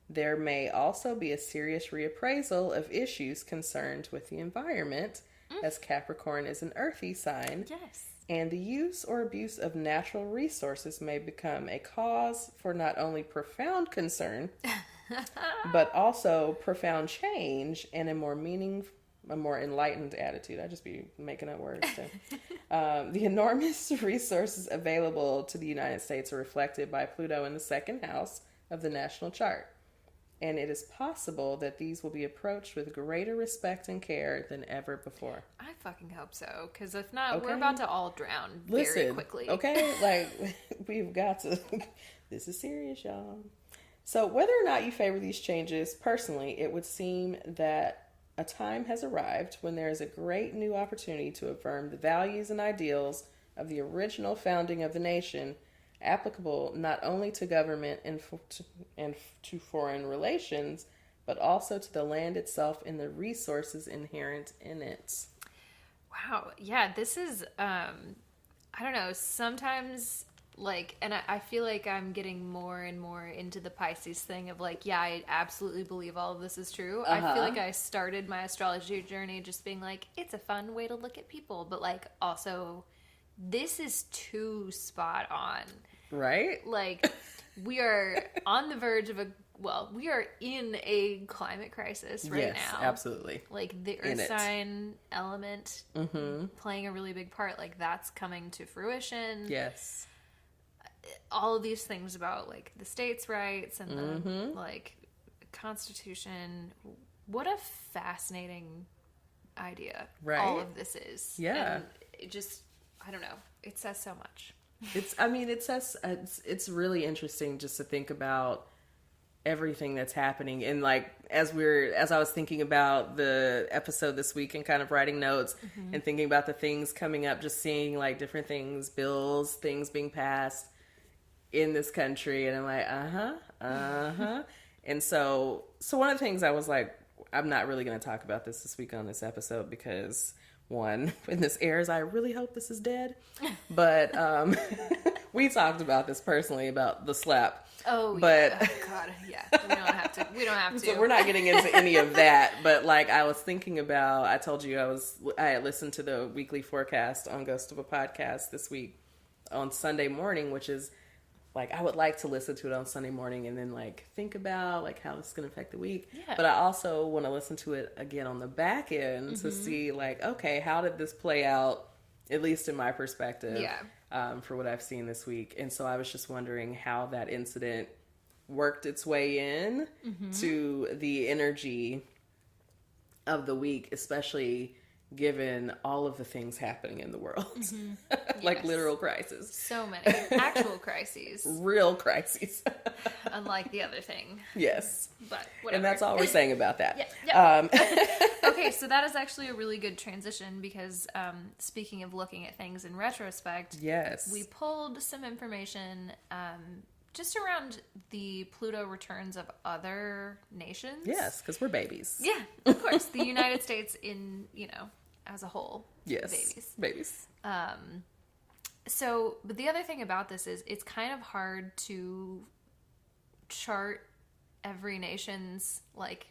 There may also be a serious reappraisal of issues concerned with the environment, as Capricorn is an earthy sign. Yes. And the use or abuse of natural resources may become a cause for not only profound concern, but also profound change and a more enlightened attitude. I just be making up words too. The enormous resources available to the United States are reflected by Pluto in the second house of the national chart. And it is possible that these will be approached with greater respect and care than ever before. I fucking hope so, because if not, we're about to all drown very quickly. Okay? Like, we've got to... This is serious, y'all. So, whether or not you favor these changes, personally, it would seem that a time has arrived when there is a great new opportunity to affirm the values and ideals of the original founding of the nation, applicable not only to government and to foreign relations, but also to the land itself and the resources inherent in it. Wow. Yeah, this is, I don't know, sometimes, like, and I feel like I'm getting more and more into the Pisces thing of, like, yeah, I absolutely believe all of this is true. I feel like I started my astrology journey just being like, it's a fun way to look at people, but, like, also... This is too spot on. Right? Like, we are on the verge of we are in a climate crisis right now. Yes, absolutely. Like, the earth sign element playing a really big part. Like, that's coming to fruition. Yes. All of these things about, like, the states' rights and the, like, Constitution. What a fascinating idea all of this is. Yeah. And it just... I don't know. It says so much. It's really interesting just to think about everything that's happening. And like, as I was thinking about the episode this week and kind of writing notes and thinking about the things coming up, just seeing like different things, bills, things being passed in this country. And I'm like, And so one of the things I was like, I'm not really going to talk about this week on this episode because... One, when this airs, I really hope this is dead. But we talked about this personally, about the slap. Oh, but, yeah. Oh, God, yeah. We don't have to. So we're not getting into any of that. But, like, I was thinking about, I told you I had listened to the weekly forecast on Ghost of a Podcast this week on Sunday morning, which is, like, I would like to listen to it on Sunday morning and then, like, think about, like, how this is going to affect the week. Yeah. But I also want to listen to it again on the back end to see, like, okay, how did this play out, at least in my perspective, for what I've seen this week. And so I was just wondering how that incident worked its way in to the energy of the week, especially... given all of the things happening in the world. Like literal crises. So many. Actual crises. Real crises. Unlike the other thing. Yes. But whatever. And that's all we're saying about that. Okay, so that is actually a really good transition because speaking of looking at things in retrospect, we pulled some information just around the Pluto returns of other nations. Yes, because we're babies. Yeah, of course. The United States in, as a whole. Yes. Babies. So, but the other thing about this is it's kind of hard to chart every nation's, like,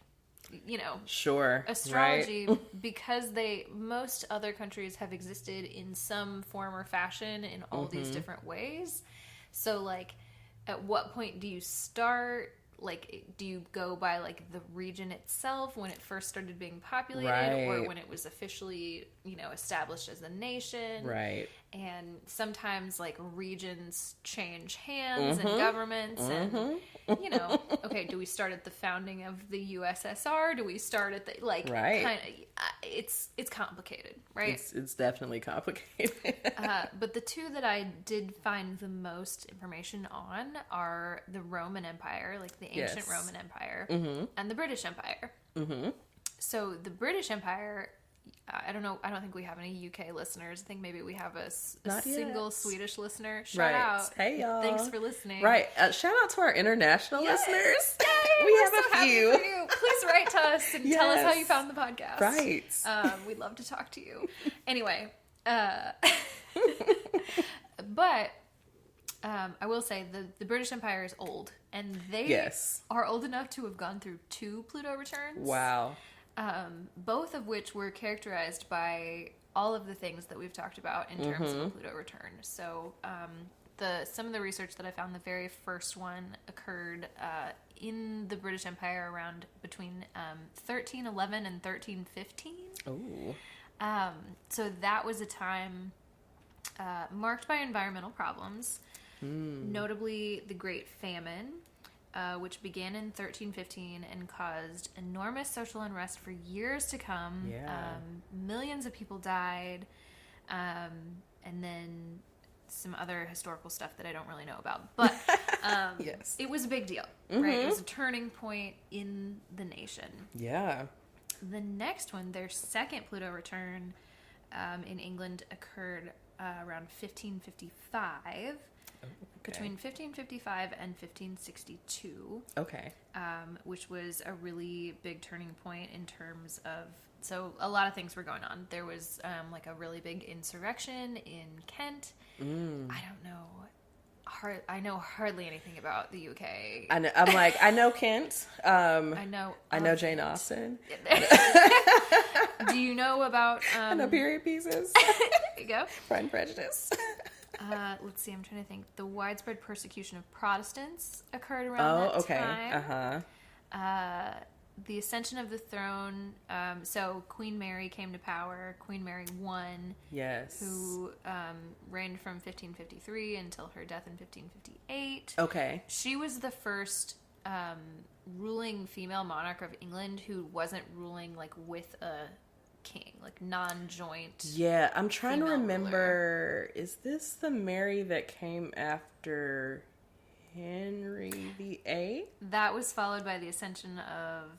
astrology because most other countries have existed in some form or fashion in all these different ways. So, like, at what point do you start? Like, do you go by, like, the region itself when it first started being populated or when it was officially, established as a nation? Right. and sometimes like regions change hands and governments and okay, do we start at the founding of the USSR? Do we start at the kind of it's complicated, right? It's definitely complicated. But the two that I did find the most information on are the Roman Empire, like the ancient Roman Empire, and the British Empire. So the British Empire, I don't know. I don't think we have any UK listeners. I think maybe we have a single Swedish listener. Shout out. Hey, y'all. Thanks for listening. Right. Shout out to our international listeners. Yay, we we're have so a few. Happy for you. Please write to us and tell us how you found the podcast. Right. We'd love to talk to you. Anyway. But I will say the British Empire is old. And they are old enough to have gone through 2 Pluto returns. Wow. Both of which were characterized by all of the things that we've talked about in terms of a Pluto return. So some of the research that I found, the very first one occurred in the British Empire around between 1311 and 1315. Oh. So that was a time marked by environmental problems, notably the Great Famine, which began in 1315 and caused enormous social unrest for years to come. Yeah. Millions of people died, and then some other historical stuff that I don't really know about. But it was a big deal, right? It was a turning point in the nation. Yeah. The next one, their second Pluto return in England, occurred around 1555. Between 1555 and 1562. Okay. Which was a really big turning point in terms of, so a lot of things were going on. There was like a really big insurrection in Kent. I don't know. I know hardly anything about the UK. I know Kent. I know Jane Austen. Do you know about? I know period pieces. There you go. Pride and Prejudice. Let's see, I'm trying to think. The widespread persecution of Protestants occurred around that time. The ascension of the throne. So Queen Mary came to power. Queen Mary I. Yes. Who reigned from 1553 until her death in 1558. Okay. She was the first ruling female monarch of England who wasn't ruling like with a king, like non-joint. Yeah, I'm trying to remember. Ruler. Is this the Mary that came after Henry VIII? That was followed by the ascension of.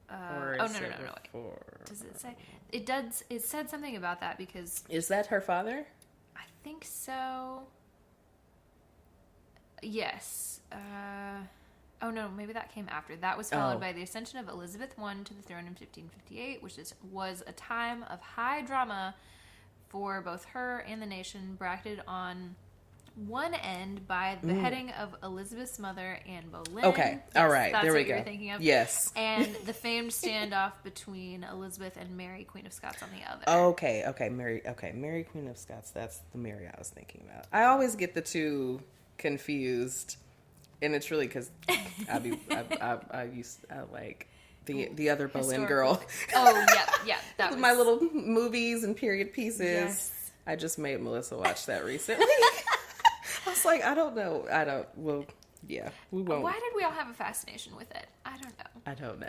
No. Wait. Does it say? It does. It said something about that because. Is that her father? I think so. Yes. Oh no, maybe that came after. That was followed by the ascension of Elizabeth I to the throne in 1558, which was a time of high drama for both her and the nation, bracketed on one end by the beheading of Elizabeth's mother, Anne Boleyn. Okay, all right, that's there we what go. You're thinking of. Yes. And the famed standoff between Elizabeth and Mary, Queen of Scots, on the other. Okay, Mary, Queen of Scots. That's the Mary I was thinking about. I always get the two confused. And it's really because I like the other Boleyn girl. Oh yeah, that was my little movies and period pieces. Yes. I just made Melissa watch that recently. I was like, I don't know. Well, yeah, we won't. Why did we all have a fascination with it? I don't know.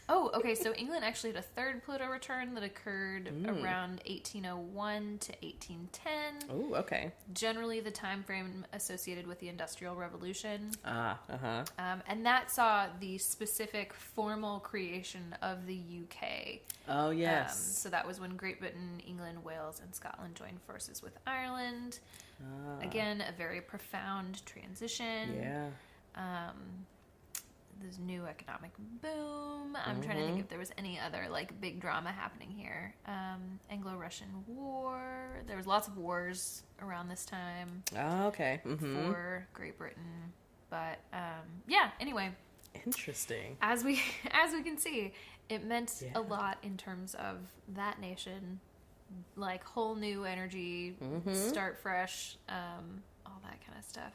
Okay. So England actually had a third Pluto return that occurred around 1801 to 1810. Oh, okay. Generally, the time frame associated with the Industrial Revolution. And that saw the specific formal creation of the UK. Oh, yes. So that was when Great Britain, England, Wales, and Scotland joined forces with Ireland. Again, a very profound transition. Yeah. This new economic boom. I'm trying to think if there was any other like big drama happening here. Anglo-Russian War. There was lots of wars around this time. Oh, okay. For Great Britain. But yeah. Anyway. Interesting. As we can see, it meant a lot in terms of that nation. Like whole new energy, start fresh, all that kind of stuff.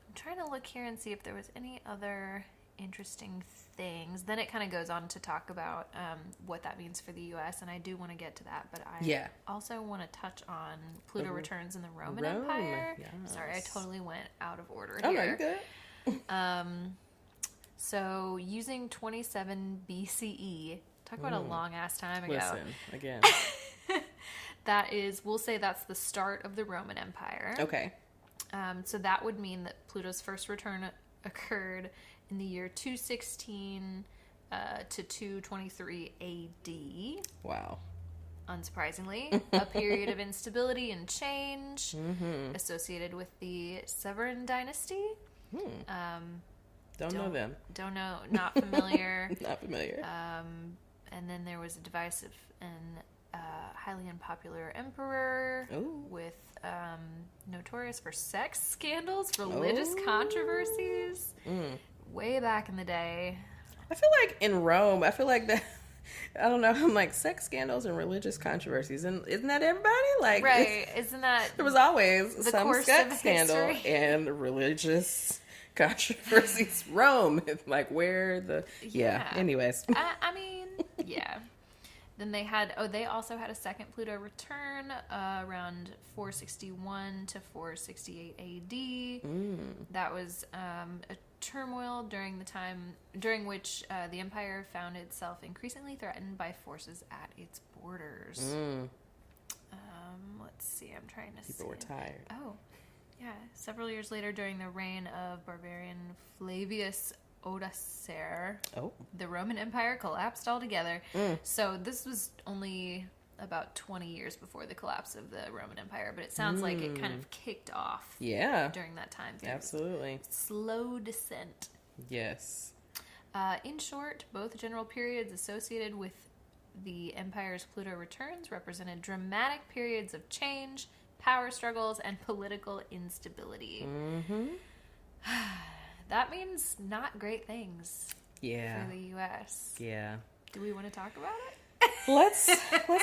I'm trying to look here and see if there was any other interesting things. Then it kind of goes on to talk about what that means for the U.S., and I do want to get to that, but I also want to touch on Pluto returns in the Roman Empire. Yes. Sorry, I totally went out of order here. Oh, no, you're good. So using 27 BCE, talk about a long-ass time ago. Listen, again. That is, we'll say that's the start of the Roman Empire. Okay. So that would mean that Pluto's first return occurred in the year 216 to 223 AD. Wow. Unsurprisingly, a period of instability and change associated with the Severan dynasty. Don't know them. Don't know. Not familiar. Not familiar. And then there was a divisive and highly unpopular emperor with notorious for sex scandals, religious controversies. Way back in the day. I feel like in Rome, I feel like that. I don't know. I'm like sex scandals and religious controversies, and isn't that everybody? Like, right? Isn't that there was always some sex scandal and religious controversies. Rome, like where the Anyways, I mean, yeah. Then they also had a second Pluto return around 461 to 468 AD. That was a turmoil during the time during which the empire found itself increasingly threatened by forces at its borders. Let's see, I'm trying to see. People were tired. Oh, yeah. Several years later, during the reign of barbarian Flavius Odoacer, the Roman Empire collapsed altogether. So this was only about 20 years before the collapse of the Roman Empire, but it sounds like it kind of kicked off during that time. Absolutely. Slow descent. Yes. In short, both general periods associated with the empire's Pluto returns represented dramatic periods of change, power struggles, and political instability. That means not great things for the U.S. Yeah. Do we want to talk about it? Let's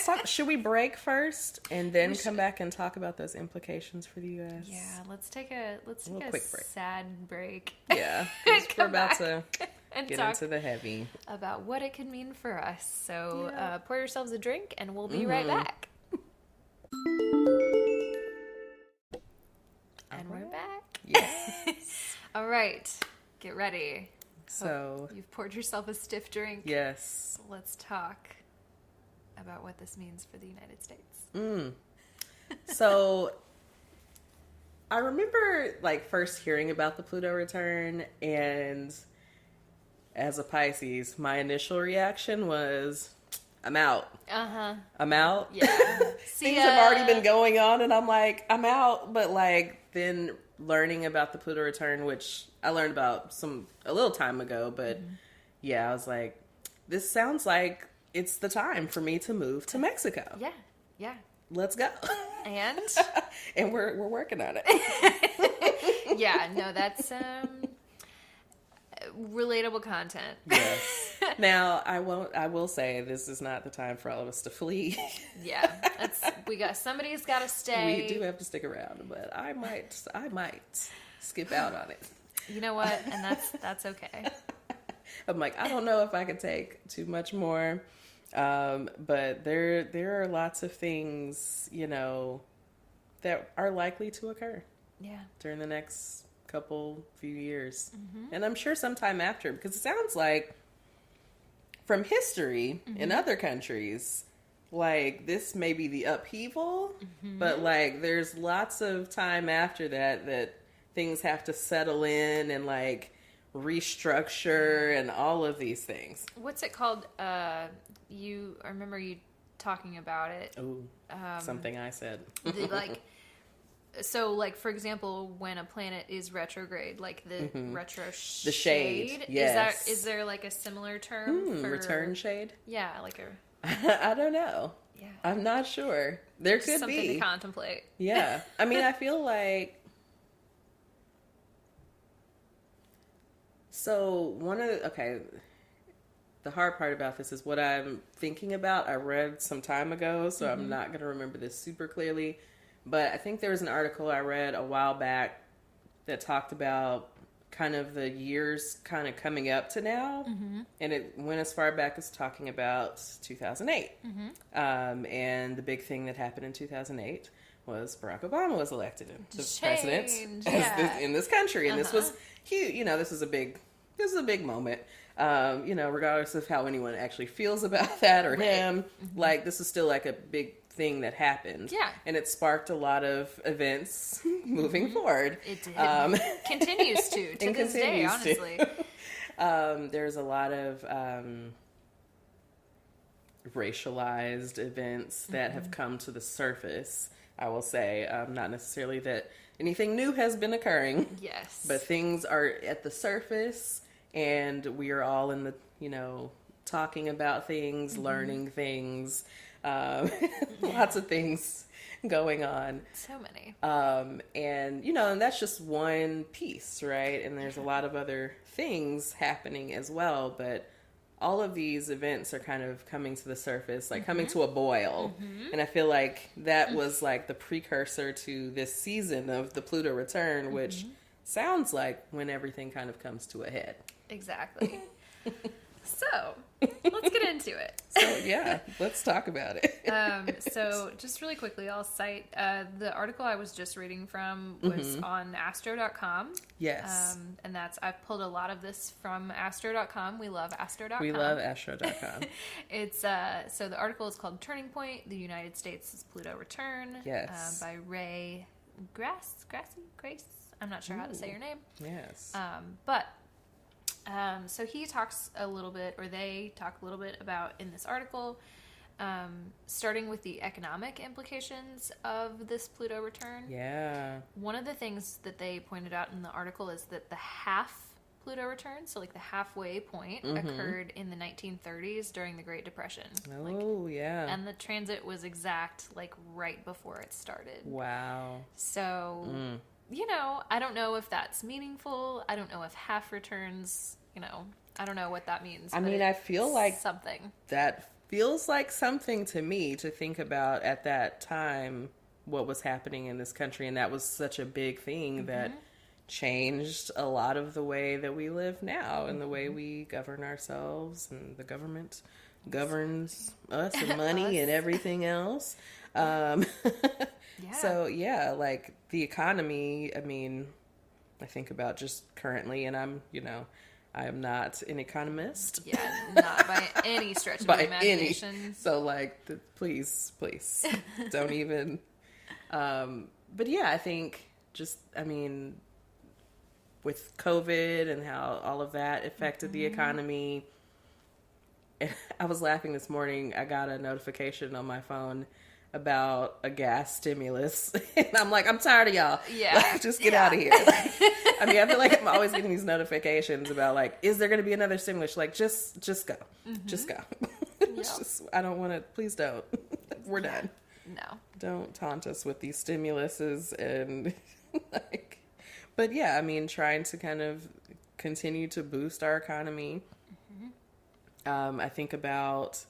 talk. Should we break first and then come back and talk about those implications for the U.S.? Yeah, let's take a quick break. Sad break. Yeah, we're about to get into the heavy about what it could mean for us. So pour yourselves a drink, and we'll be right back. And we're back. Yes. All right, get ready. So you've poured yourself a stiff drink. Yes. Let's talk about what this means for the United States. So I remember like first hearing about the Pluto return, and as a Pisces, my initial reaction was, I'm out. I'm out. Yeah. Things have already been going on, and I'm like, I'm out. But like then learning about the Pluto return, which I learned about a little time ago, but I was like, this sounds like it's the time for me to move to Mexico. Yeah. Let's go. And? And we're working on it. Yeah, no, that's relatable content. Yes. Now, I will say this is not the time for all of us to flee. Yeah. Somebody's got to stay. We do have to stick around, but I might skip out on it. You know what? And that's okay. I'm like, I don't know if I could take too much more. But there are lots of things, that are likely to occur. Yeah. During the next few years. And I'm sure sometime after, because it sounds like from history in other countries, like this may be the upheaval, but like there's lots of time after that things have to settle in and like restructure and all of these things. What's it called? I remember you talking about it. Oh, something I said. So, like, for example, when a planet is retrograde, like the retro the shade. Yes. Is there like a similar term for return shade? Yeah, like I don't know. Yeah, I'm not sure. There could something be to contemplate. Yeah, I mean, I feel like the hard part about this is what I'm thinking about. I read some time ago, so I'm not going to remember this super clearly. But I think there was an article I read a while back that talked about kind of the years kind of coming up to now. And it went as far back as talking about 2008. And the big thing that happened in 2008 was Barack Obama was elected as president in this country. And this was huge. You know, this is a big moment. You know, regardless of how anyone actually feels about that or him, like, this is still like a big thing that happened. Yeah. And it sparked a lot of events moving forward. It did. Continues to this day, honestly. There's a lot of racialized events that have come to the surface, I will say. Not necessarily that anything new has been occurring. Yes. But things are at the surface, and we are all in the, you know, talking about things, learning things, lots of things going on. So many. And, you know, and that's just one piece, right? And there's a lot of other things happening as well, but all of these events are kind of coming to the surface, like coming to a boil. And I feel like that was like the precursor to this season of the Pluto return, which sounds like when everything kind of comes to a head. Exactly. So, let's get into it. So, yeah, let's talk about it. So, just really quickly, I'll cite the article I was just reading from was on astro.com. Yes. And I've pulled a lot of this from astro.com. We love astro.com. We love astro.com. It's, so the article is called Turning Point, The United States' Pluto Return. Yes. By Ray Grace? I'm not sure how to say your name. Yes. So he talks a little bit, or they talk a little bit about in this article, starting with the economic implications of this Pluto return. Yeah. One of the things that they pointed out in the article is that the half Pluto return, so like the halfway point, occurred in the 1930s during the Great Depression. Oh, yeah. And the transit was exact, like right before it started. Wow. So... You know, I don't know if that's meaningful. I don't know if half returns, you know, I don't know what that means. I mean, I feel like something. That feels like something to me to think about at that time, what was happening in this country. And that was such a big thing that changed a lot of the way that we live now and the way we govern ourselves, and the government governs us and money and everything else. Yeah. So, yeah, like the economy, I mean, I think about just currently, and I'm, you know, I am not an economist. Yeah, not by any stretch of the imagination. So, like, please, don't even. But yeah, I think just, I mean, with COVID and how all of that affected the economy. I was laughing this morning. I got a notification on my phone about a gas stimulus. And I'm like, I'm tired of y'all. Yeah. Like, just get out of here. I mean, I feel like I'm always getting these notifications about, like, is there going to be another stimulus? Like, just go. Just go. It's just, I don't want to, please don't. We're done. No. Don't taunt us with these stimuluses and, like, but yeah, I mean, trying to kind of continue to boost our economy. I think about,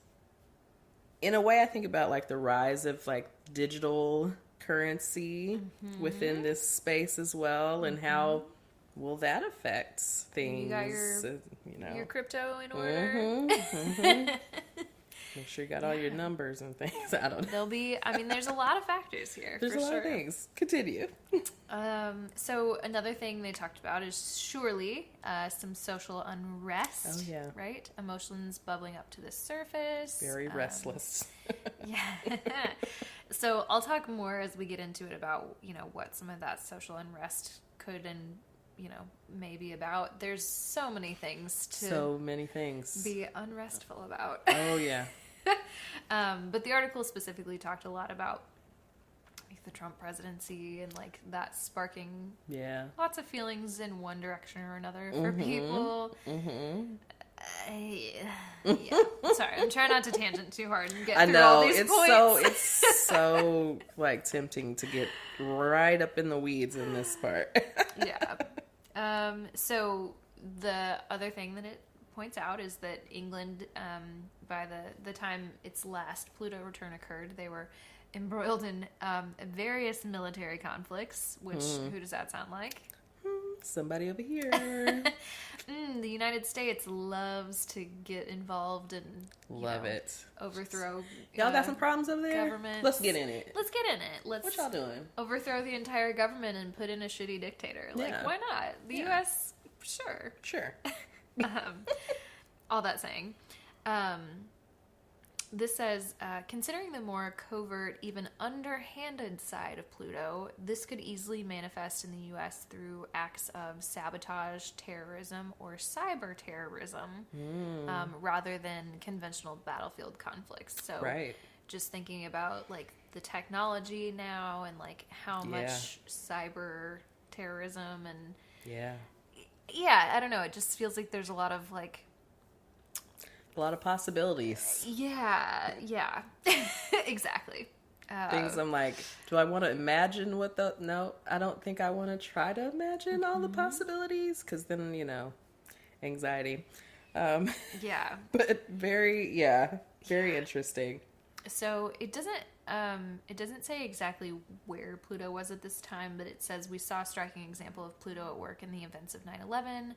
in a way, I think about like the rise of like digital currency within this space as well, and how will that affect things? You got your crypto in order. Make sure you got all your numbers and things. I don't know. There's a lot of factors here. There's a lot of things. Continue. So another thing they talked about is surely some social unrest. Oh, yeah. Right? Emotions bubbling up to the surface. Very restless. Yeah. So I'll talk more as we get into it about, you know, what some of that social unrest could and, you know, maybe about. There's so many things to be unrestful about. Oh, yeah. But the article specifically talked a lot about like the Trump presidency and like that sparking lots of feelings in one direction or another for people. Yeah. Sorry, I'm trying not to tangent too hard and get through all these points. It's so like tempting to get right up in the weeds in this part. Yeah. So the other thing that it points out is that England, by the time its last Pluto return occurred, they were embroiled in various military conflicts, which, who does that sound like? somebody over here. The United States loves to get involved and overthrow. Y'all got some problems over there? Government. Let's get in it. What y'all doing? Overthrow the entire government and put in a shitty dictator. Why not? The U.S. Sure. All that saying. This says, considering the more covert, even underhanded side of Pluto, this could easily manifest in the U.S. through acts of sabotage, terrorism, or cyber terrorism, rather than conventional battlefield conflicts. So, just thinking about like the technology now and like how much cyber terrorism and I don't know. It just feels like there's a lot of like. A lot of possibilities. Yeah, exactly. Things I'm like, do I want to imagine no, I don't think I want to try to imagine all the possibilities, because then, anxiety. But very interesting. So it doesn't say exactly where Pluto was at this time, but it says we saw a striking example of Pluto at work in the events of 9/11,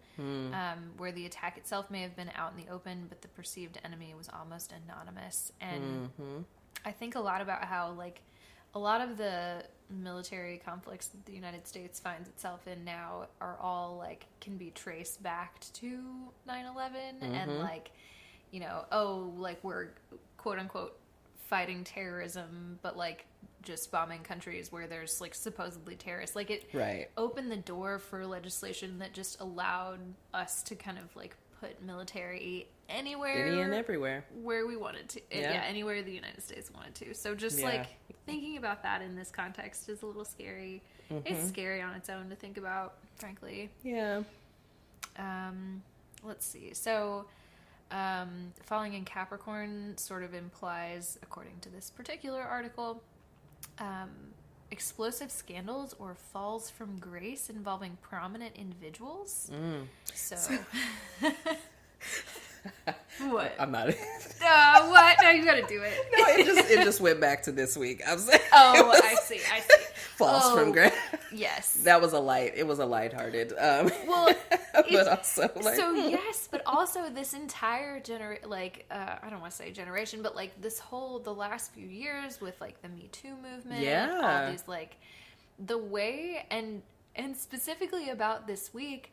where the attack itself may have been out in the open, but the perceived enemy was almost anonymous. And I think a lot about how, like, a lot of the military conflicts that the United States finds itself in now are all, like, can be traced back to 9/11, and, like, we're quote-unquote fighting terrorism, but like just bombing countries where there's like supposedly terrorists. Like it opened the door for legislation that just allowed us to kind of like put military anywhere, any and everywhere where we wanted to. Anywhere the United States wanted to. So just like thinking about that in this context is a little scary. It's scary on its own to think about, frankly. Let's see. So falling in Capricorn sort of implies, according to this particular article, explosive scandals or falls from grace involving prominent individuals. So what? I'm not. What? No, you gotta do it. No, it just went back to this week. I'm saying. Oh, I see. Falls from grace. Yes. That was it was a lighthearted. Well, but also like. So yes, but also this entire I don't want to say generation, but like the last few years with like the Me Too movement, all these like the way and specifically about this week.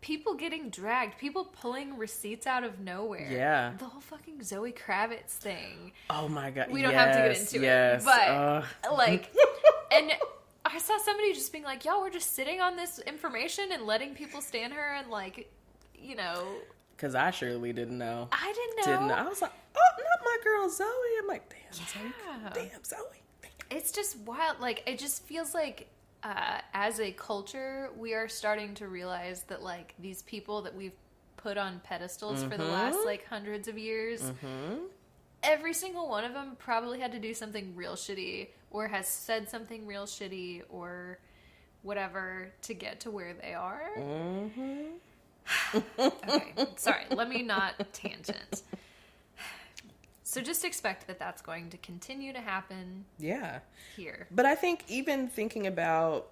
People getting dragged, people pulling receipts out of nowhere. Yeah. The whole fucking Zoe Kravitz thing. Oh my God. We don't have to get into it. But, like, and I saw somebody just being like, y'all, we're just sitting on this information and letting people stand her and, like, Because I surely didn't know. I didn't know. I was like, oh, not my girl Zoe. I'm like, damn, Zoe. Damn. It's just wild. Like, it just feels like, as a culture, we are starting to realize that like these people that we've put on pedestals for the last like hundreds of years, every single one of them probably had to do something real shitty or has said something real shitty or whatever to get to where they are. Okay, sorry, let me not tangent. So just expect that that's going to continue to happen. Yeah. Here. But I think even thinking about,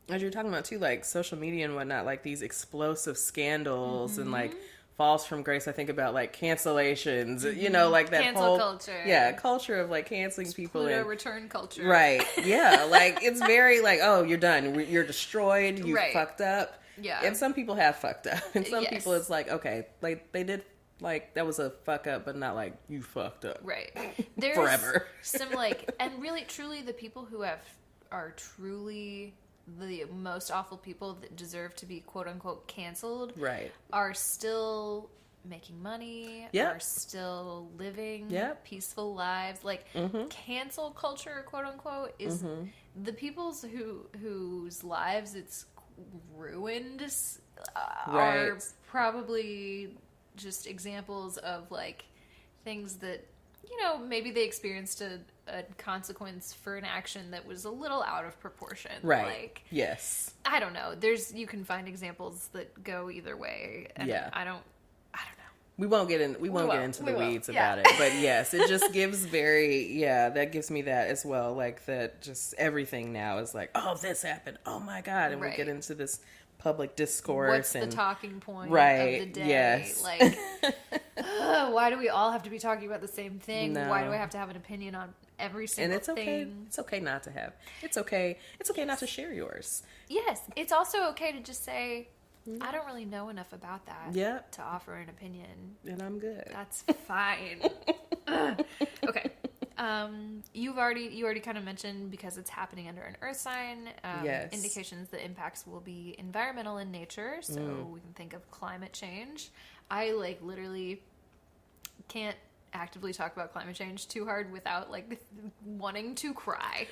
as you're talking about too, like social media and whatnot, like these explosive scandals and like falls from grace. I think about like cancellations, like that cancel culture. Yeah, culture of like canceling people. Pluto return culture. Right. Yeah. Like it's very like, oh, you're done. You're destroyed. You fucked up. Yeah. And some people have fucked up. And some people it's like, okay, like they did. Like, that was a fuck up, but not like, you fucked up. Right. There's forever. Some, like, and really, truly, the people who are truly the most awful people that deserve to be, quote unquote, canceled. Right. Are still making money. Yep. Are still living peaceful lives. Like, cancel culture, quote unquote, is the people's whose lives it's ruined are probably just examples of like things that maybe they experienced a consequence for an action that was a little out of proportion. Right. Like, yes. I don't know. You can find examples that go either way. And I don't know. We won't get into the weeds about it, but yes, it just gives that gives me that as well. Like that, just everything now is like, oh, this happened. Oh my God. And we get into this public discourse. What's the talking point of the day? Yes. Like, why do we all have to be talking about the same thing? No. Why do I have to have an opinion on every single thing? Okay. It's okay not to have. It's okay not to share yours. Yes. It's also okay to just say, I don't really know enough about that to offer an opinion. And I'm good. That's fine. Okay. You already kind of mentioned, because it's happening under an earth sign, indications that impacts will be environmental in nature. So we can think of climate change. I literally can't actively talk about climate change too hard without wanting to cry.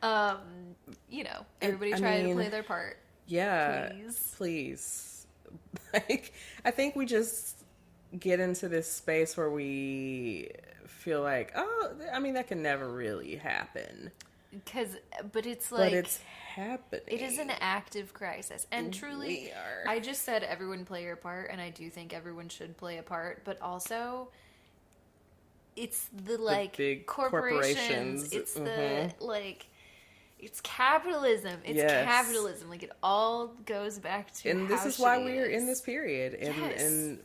Everybody try to play their part. Yeah, please. I think we just get into this space where we feel like, that can never really happen. But it's happening. It is an active crisis, and truly, I just said everyone play your part, and I do think everyone should play a part. But also, it's the big corporations. It's the It's capitalism. It's capitalism. It all goes back to and this is why we're in this period. And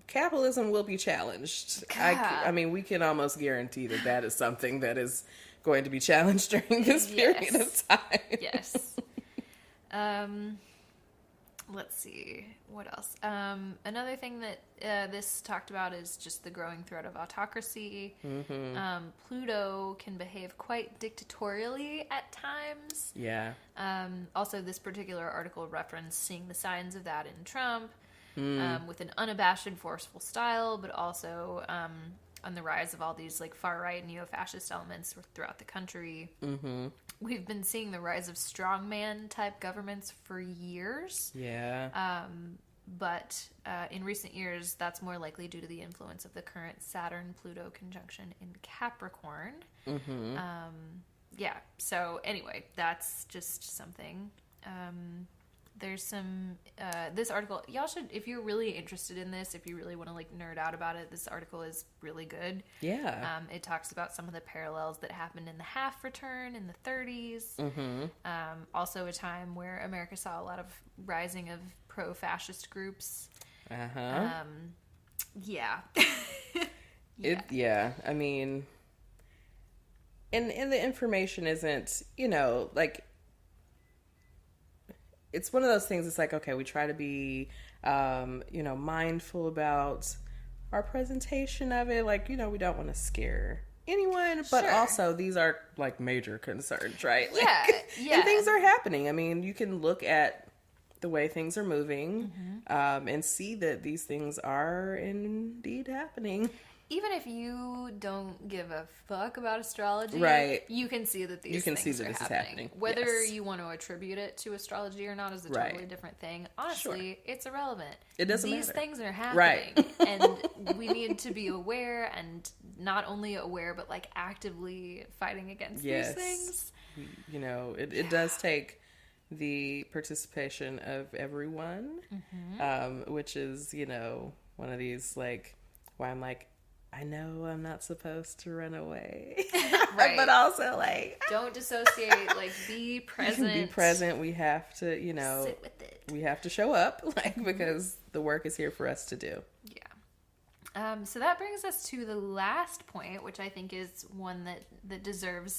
capitalism will be challenged. I mean, we can almost guarantee that is something that is going to be challenged during this period of time. Yes. Let's see. What else? Another thing that this talked about is just the growing threat of autocracy. Mm-hmm. Pluto can behave quite dictatorially at times. Yeah. Also, this particular article referenced seeing the signs of that in Trump, with an unabashed, forceful style, but also on the rise of all these far-right neo-fascist elements throughout the country. Mm-hmm. We've been seeing the rise of strongman type governments for years. Yeah. But in recent years, that's more likely due to the influence of the current Saturn-Pluto conjunction in Capricorn. Mm-hmm. Yeah. So anyway, that's just something. There's some, this article, y'all should, if you're really interested in this, if you really want to nerd out about it, this article is really good. Yeah. It talks about some of the parallels that happened in the half return in the 30s. Mm-hmm. Also a time where America saw a lot of rising of pro-fascist groups. Uh-huh. Yeah. I mean, and the information isn't, it's one of those things. It's okay, we try to be, mindful about our presentation of it. We don't want to scare anyone, but also these are major concerns, right? Yeah. And things are happening. I mean, you can look at the way things are moving, and see that these things are indeed happening. Even if you don't give a fuck about astrology, right, you can see that these things are happening. Whether you want to attribute it to astrology or not is a totally different thing. Honestly, it's irrelevant. It doesn't matter. These things are happening. Right. And we need to be aware, and not only aware, but actively fighting against these things. It does take the participation of everyone, which is, one of these, why I'm I know I'm not supposed to run away. Right. But also, don't dissociate, be present. Be present. We have to, sit with it. We have to show up, because the work is here for us to do. Yeah. So that brings us to the last point, which I think is one that deserves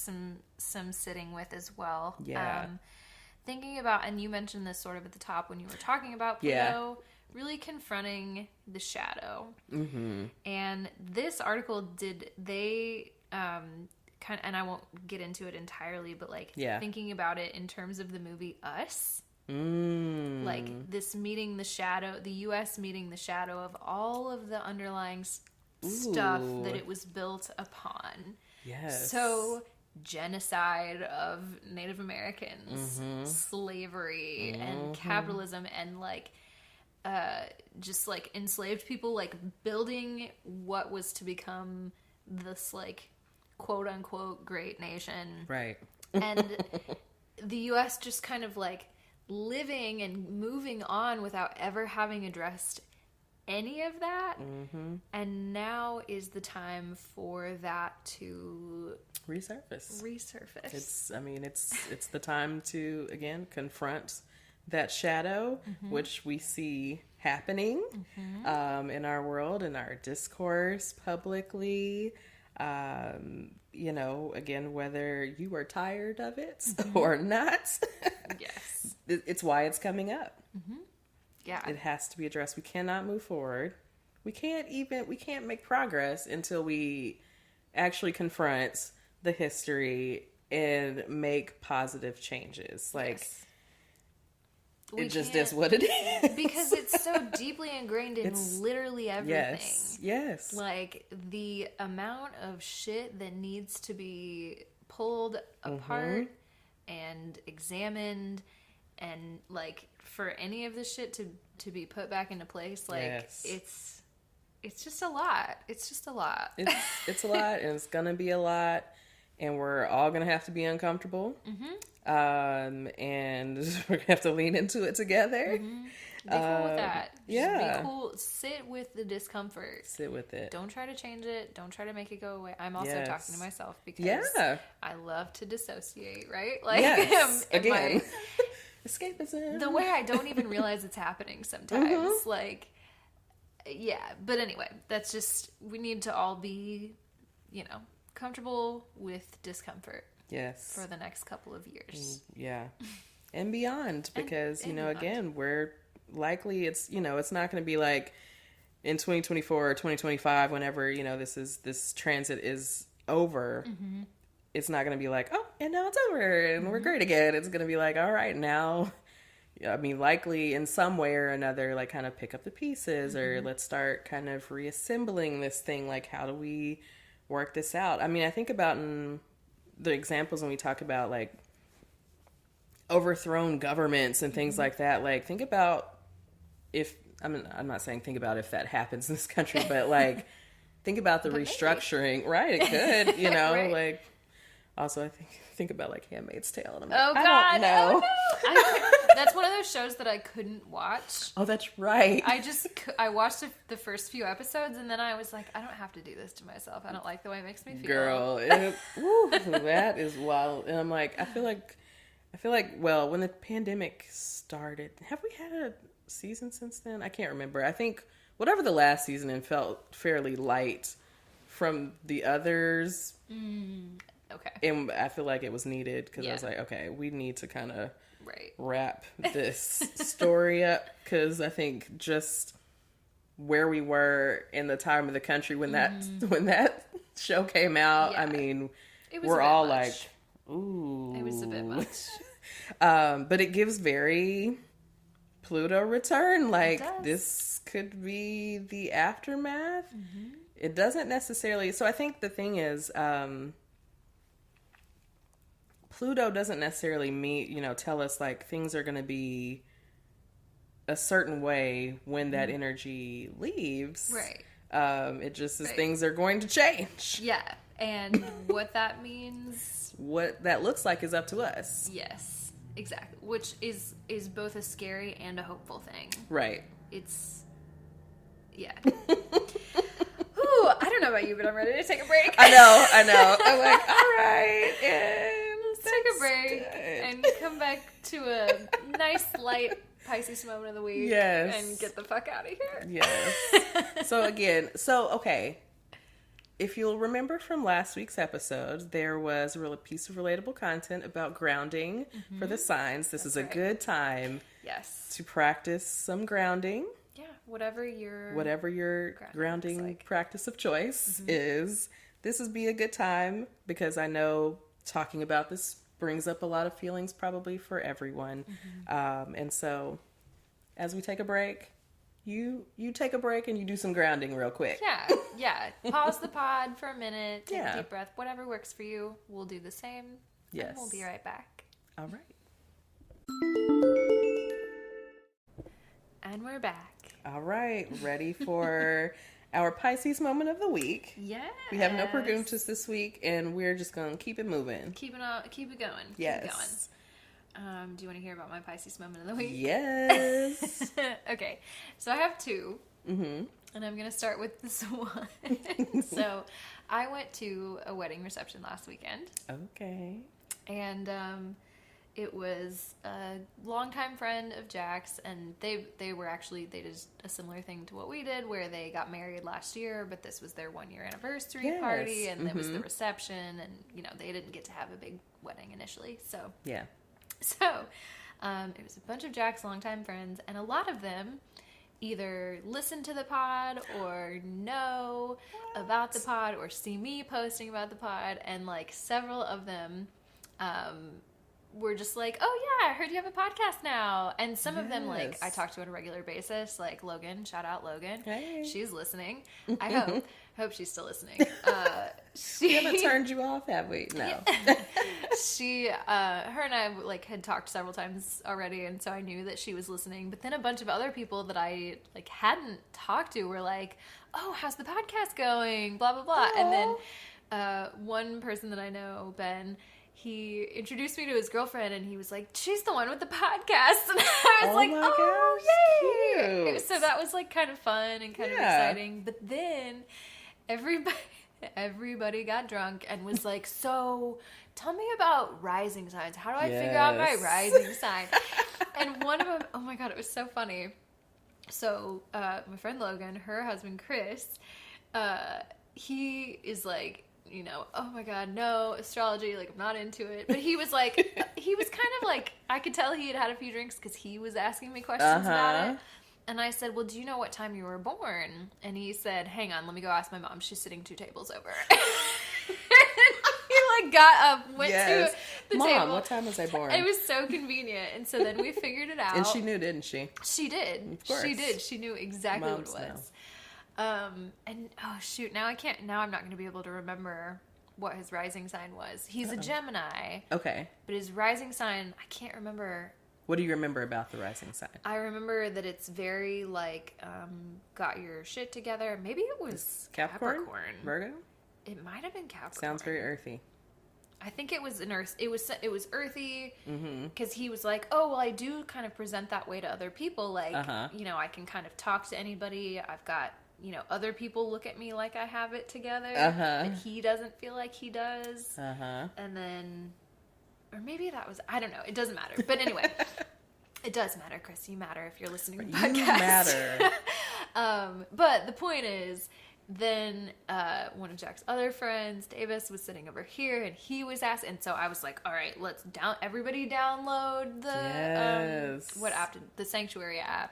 some sitting with as well. Yeah. Thinking about, and you mentioned this sort of at the top when you were talking about Pluto, really confronting the shadow. Mm-hmm. And this article and I won't get into it entirely, but thinking about it in terms of the movie Us. This meeting the shadow, the U.S. meeting the shadow of all of the underlying stuff that it was built upon. Yes. So genocide of Native Americans, slavery, and capitalism, and just enslaved people, building what was to become this quote unquote great nation. Right. And the U.S. just kind of living and moving on without ever having addressed any of that. And now is the time for that to resurface. It's the time to, again, confront that shadow, which we see happening in our world, in our discourse publicly. Again, whether you are tired of it or not. Yes. It's why it's coming up. Yeah. It has to be addressed. We cannot move forward. We can't make progress until we actually confront the history and make positive changes. Like, yes. It just is what it is. Because it's so deeply ingrained in literally everything. Yes. Like, the amount of shit that needs to be pulled apart and examined, and, like, for any of this shit to be put back into place, like, it's just a lot. It's just a lot. It's a lot, and it's gonna be a lot, and we're all gonna have to be uncomfortable. And we're gonna have to lean into it together. Be cool with that. Just be cool. Sit with the discomfort. Sit with it. Don't try to change it. Don't try to make it go away. I'm also talking to myself because I love to dissociate, right? Like, again, escapism. The way I don't even realize it's happening sometimes. Like, but anyway, that's just, we need to all be, comfortable with discomfort. Yes. For the next couple of years. Yeah. And beyond, because, again, we're likely, it's not going to be like in 2024 or 2025, whenever, this transit is over. It's not going to be like, oh, and now it's over and we're great again. It's going to be like, all right, now, likely in some way or another, like, kind of pick up the pieces or let's start kind of reassembling this thing. Like, how do we work this out? I mean, I think about the examples when we talk about, like, overthrown governments and things like that. Like, think about I'm not saying think about if that happens in this country, but, like, think about the restructuring. Right, it could, right. Like, also I think about, like, Handmaid's Tale, and I'm like, God, I don't know. Oh, no. That's one of those shows that I couldn't watch. Oh, that's right. I watched the first few episodes, and then I was like, I don't have to do this to myself. I don't like the way it makes me feel. Girl, that is wild. And I'm like, I feel like, well, when the pandemic started, have we had a season since then? I can't remember. I think whatever the last season, it felt fairly light from the others. Okay. And I feel like it was needed because I was like, okay, we need to kind of wrap this story up, because I think just where we were in the time of the country when that show came out, I mean, we're all much. Like, ooh. It was a bit much. But it gives very Pluto return. Like, this could be the aftermath. It doesn't necessarily. So I think the thing is, Pluto doesn't necessarily tell us, like, things are going to be a certain way when that energy leaves. Right. It just is things are going to change. Yeah. And what that means. What that looks like is up to us. Yes, exactly. Which is both a scary and a hopeful thing. Right. It's, Ooh, I don't know about you, but I'm ready to take a break. I know. I'm like, all right. Let's take a break and come back to a nice, light Pisces moment of the week. Yes. And get the fuck out of here. Yes. Okay. If you'll remember from last week's episode, there was a piece of relatable content about grounding for the signs. This is a good time to practice some grounding. Yeah, whatever your grounding practice of choice is. This would be a good time, because I know talking about this brings up a lot of feelings probably for everyone. And so as we take a break, you take a break and you do some grounding real quick. Yeah. Pause the pod for a minute, take a deep breath, whatever works for you. We'll do the same. Yes. And we'll be right back. All right. And we're back. All right. Ready for our Pisces moment of the week. Yes. We have no preguntas this week, and we're just going to keep it moving. Keep it going. Yes. Do you want to hear about my Pisces moment of the week? Yes. Okay, so I have two, Mm-hmm. and I'm going to start with this one. So I went to a wedding reception last weekend. Okay. And it was a longtime friend of Jack's, and they did a similar thing to what we did, where they got married last year, but this was their 1 year anniversary party, and it was the reception, and they didn't get to have a big wedding initially, so yeah. So it was a bunch of Jack's longtime friends, and a lot of them either listen to the pod or know about the pod or see me posting about the pod, and like several of them were just like, oh yeah, I heard you have a podcast now. And some of them, like, I talk to on a regular basis, like Logan, shout out Logan. Hey. She's listening. I hope she's still listening. We haven't turned you off, have we? No. Her and I like had talked several times already, and so I knew that she was listening. But then a bunch of other people that I like hadn't talked to were like, oh, how's the podcast going? Blah, blah, blah. Aww. And then one person that I know, Ben, he introduced me to his girlfriend, and he was like, she's the one with the podcast. And I was like, oh, gosh, yay. cute. So that was like kind of fun and kind of exciting. But then everybody got drunk and was like, so tell me about rising signs. How do I figure out my rising sign? And one of them, oh my God, it was so funny. So my friend Logan, her husband Chris, he is like, oh my God, no, astrology, like, I'm not into it. But he was like, he was kind of like, I could tell he had had a few drinks because he was asking me questions about it. And I said, well, do you know what time you were born? And he said, hang on, let me go ask my mom. She's sitting 2 tables over. He like got up, went to the Mom, table. what time was I born? It was so convenient. And so then we figured it out. And she knew, didn't she? She did. Of course. She did. She knew exactly Moms what it was. And oh shoot, now I'm not going to be able to remember what his rising sign was. He's a Gemini. Okay. But his rising sign, I can't remember. What do you remember about the rising sign? I remember that it's very like, got your shit together. Maybe it was Capricorn. Virgo? It might have been Capricorn. Sounds very earthy. I think it was it was earthy, because he was like, oh, well, I do kind of present that way to other people. Like, I can kind of talk to anybody. I've got, other people look at me like I have it together, but he doesn't feel like he does. And then, or maybe that was, I don't know. It doesn't matter. But anyway, it does matter, Chris. You matter if you're listening to the podcast. You matter. But the point is, then one of Jack's other friends, Davis, was sitting over here, and he was asking. And so I was like, all right, let's everybody download the what app? The Sanctuary app.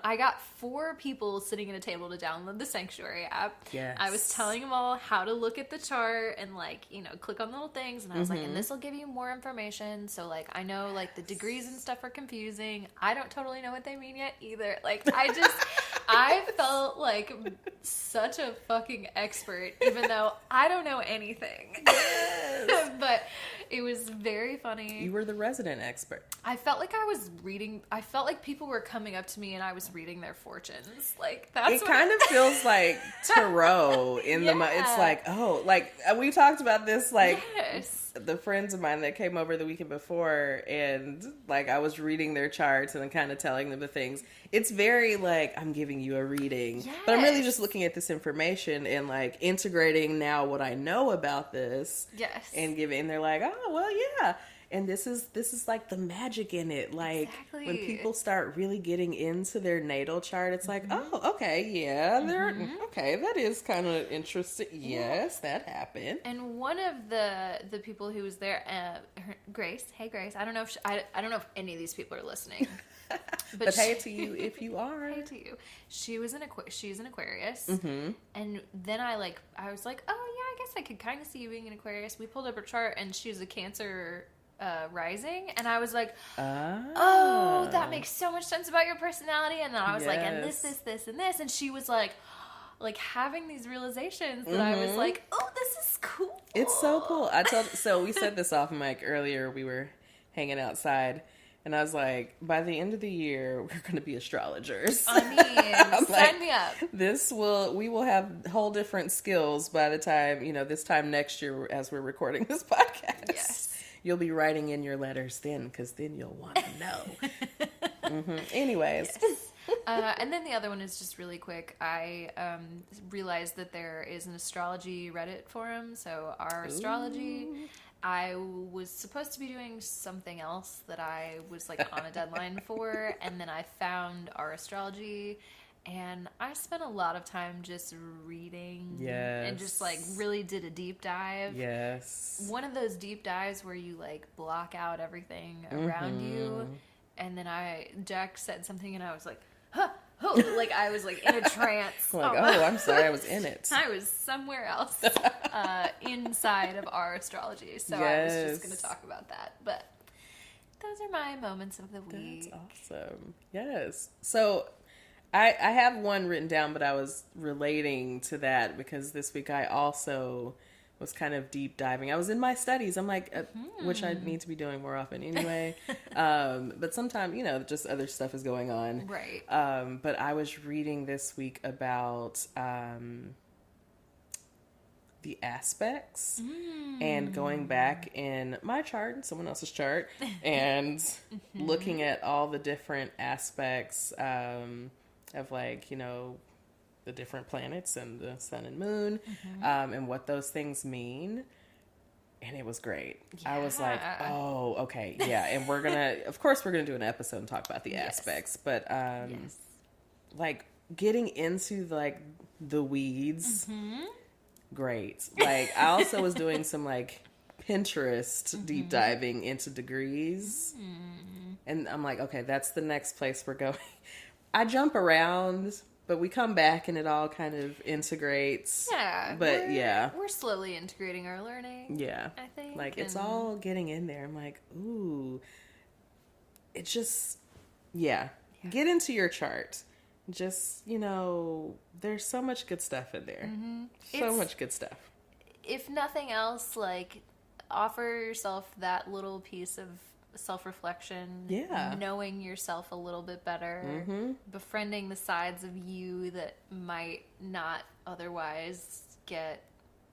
I got 4 people sitting at a table to download the Sanctuary app. Yes. I was telling them all how to look at the chart and like, click on little things. And I was like, and this will give you more information. So like, I know like the degrees and stuff are confusing. I don't totally know what they mean yet either. Like I felt like such a fucking expert, even though I don't know anything. Yes. But it was very funny. You were the resident expert. I felt like I was reading. I felt like people were coming up to me and I was reading their fortunes. Like that's. It kind of feels like tarot in the. It's like, oh, like we talked about this. Like the friends of mine that came over the weekend before, and like I was reading their charts and then kind of telling them the things. It's very like, I'm giving you a reading, but I'm really just looking at this information and like integrating now what I know about this. Yes. And giving, and they're like, oh, well, yeah. And this is like the magic in it. Like when people start really getting into their natal chart, it's like, oh, okay, yeah, okay, that is kind of interesting. Yes, that happened. And one of the people who was there, Grace. Hey, Grace. I don't know if I don't know if any of these people are listening. But hey to you if you are. Hey to you. She's an Aquarius. And then I was like, oh yeah, I guess I could kind of see you being an Aquarius. We pulled up her chart and she was a Cancer rising, and I was like, oh, that makes so much sense about your personality. And then I was like, and this, and this, and she was like having these realizations that I was like, oh, this is cool. It's so cool. So we said this off mic earlier. We were hanging outside, and I was like, by the end of the year, we're going to be astrologers. I mean, sign me up. We will have whole different skills by the time, this time next year as we're recording this podcast. Yes. you'll be writing in your letters then, because then you'll want to know. Anyways. Yes. And then the other one is just really quick. I realized that there is an astrology Reddit forum. So our astrology, I was supposed to be doing something else that I was like on a deadline for. And then I found our astrology. And I spent a lot of time just reading and just like really did a deep dive. Yes. One of those deep dives where you like block out everything around you. And then Jack said something and I was like, huh, oh, like I was like in a trance. Like, oh, I'm sorry, I was in it. I was somewhere else inside of our astrology. So I was just going to talk about that. But those are my moments of the week. That's awesome. Yes. So I have one written down, but I was relating to that because this week I also was kind of deep diving. I was in my studies. I'm like, which I need to be doing more often anyway. But sometimes, just other stuff is going on. Right. But I was reading this week about the aspects and going back in my chart and someone else's chart and looking at all the different aspects of like, the different planets and the sun and moon, and what those things mean. And it was great. Yeah. I was like, oh, okay. Yeah. And of course we're going to do an episode and talk about the aspects, but, like getting into like the weeds, great. Like I also was doing some like Pinterest deep diving into degrees. And I'm like, okay, that's the next place we're going. I jump around, but we come back and it all kind of integrates. Yeah. But we're slowly integrating our learning. Yeah. I think. Like it's all getting in there. I'm like, ooh. It's just, get into your chart. Just, there's so much good stuff in there. So much good stuff. If nothing else, like offer yourself that little piece of self-reflection, knowing yourself a little bit better, befriending the sides of you that might not otherwise get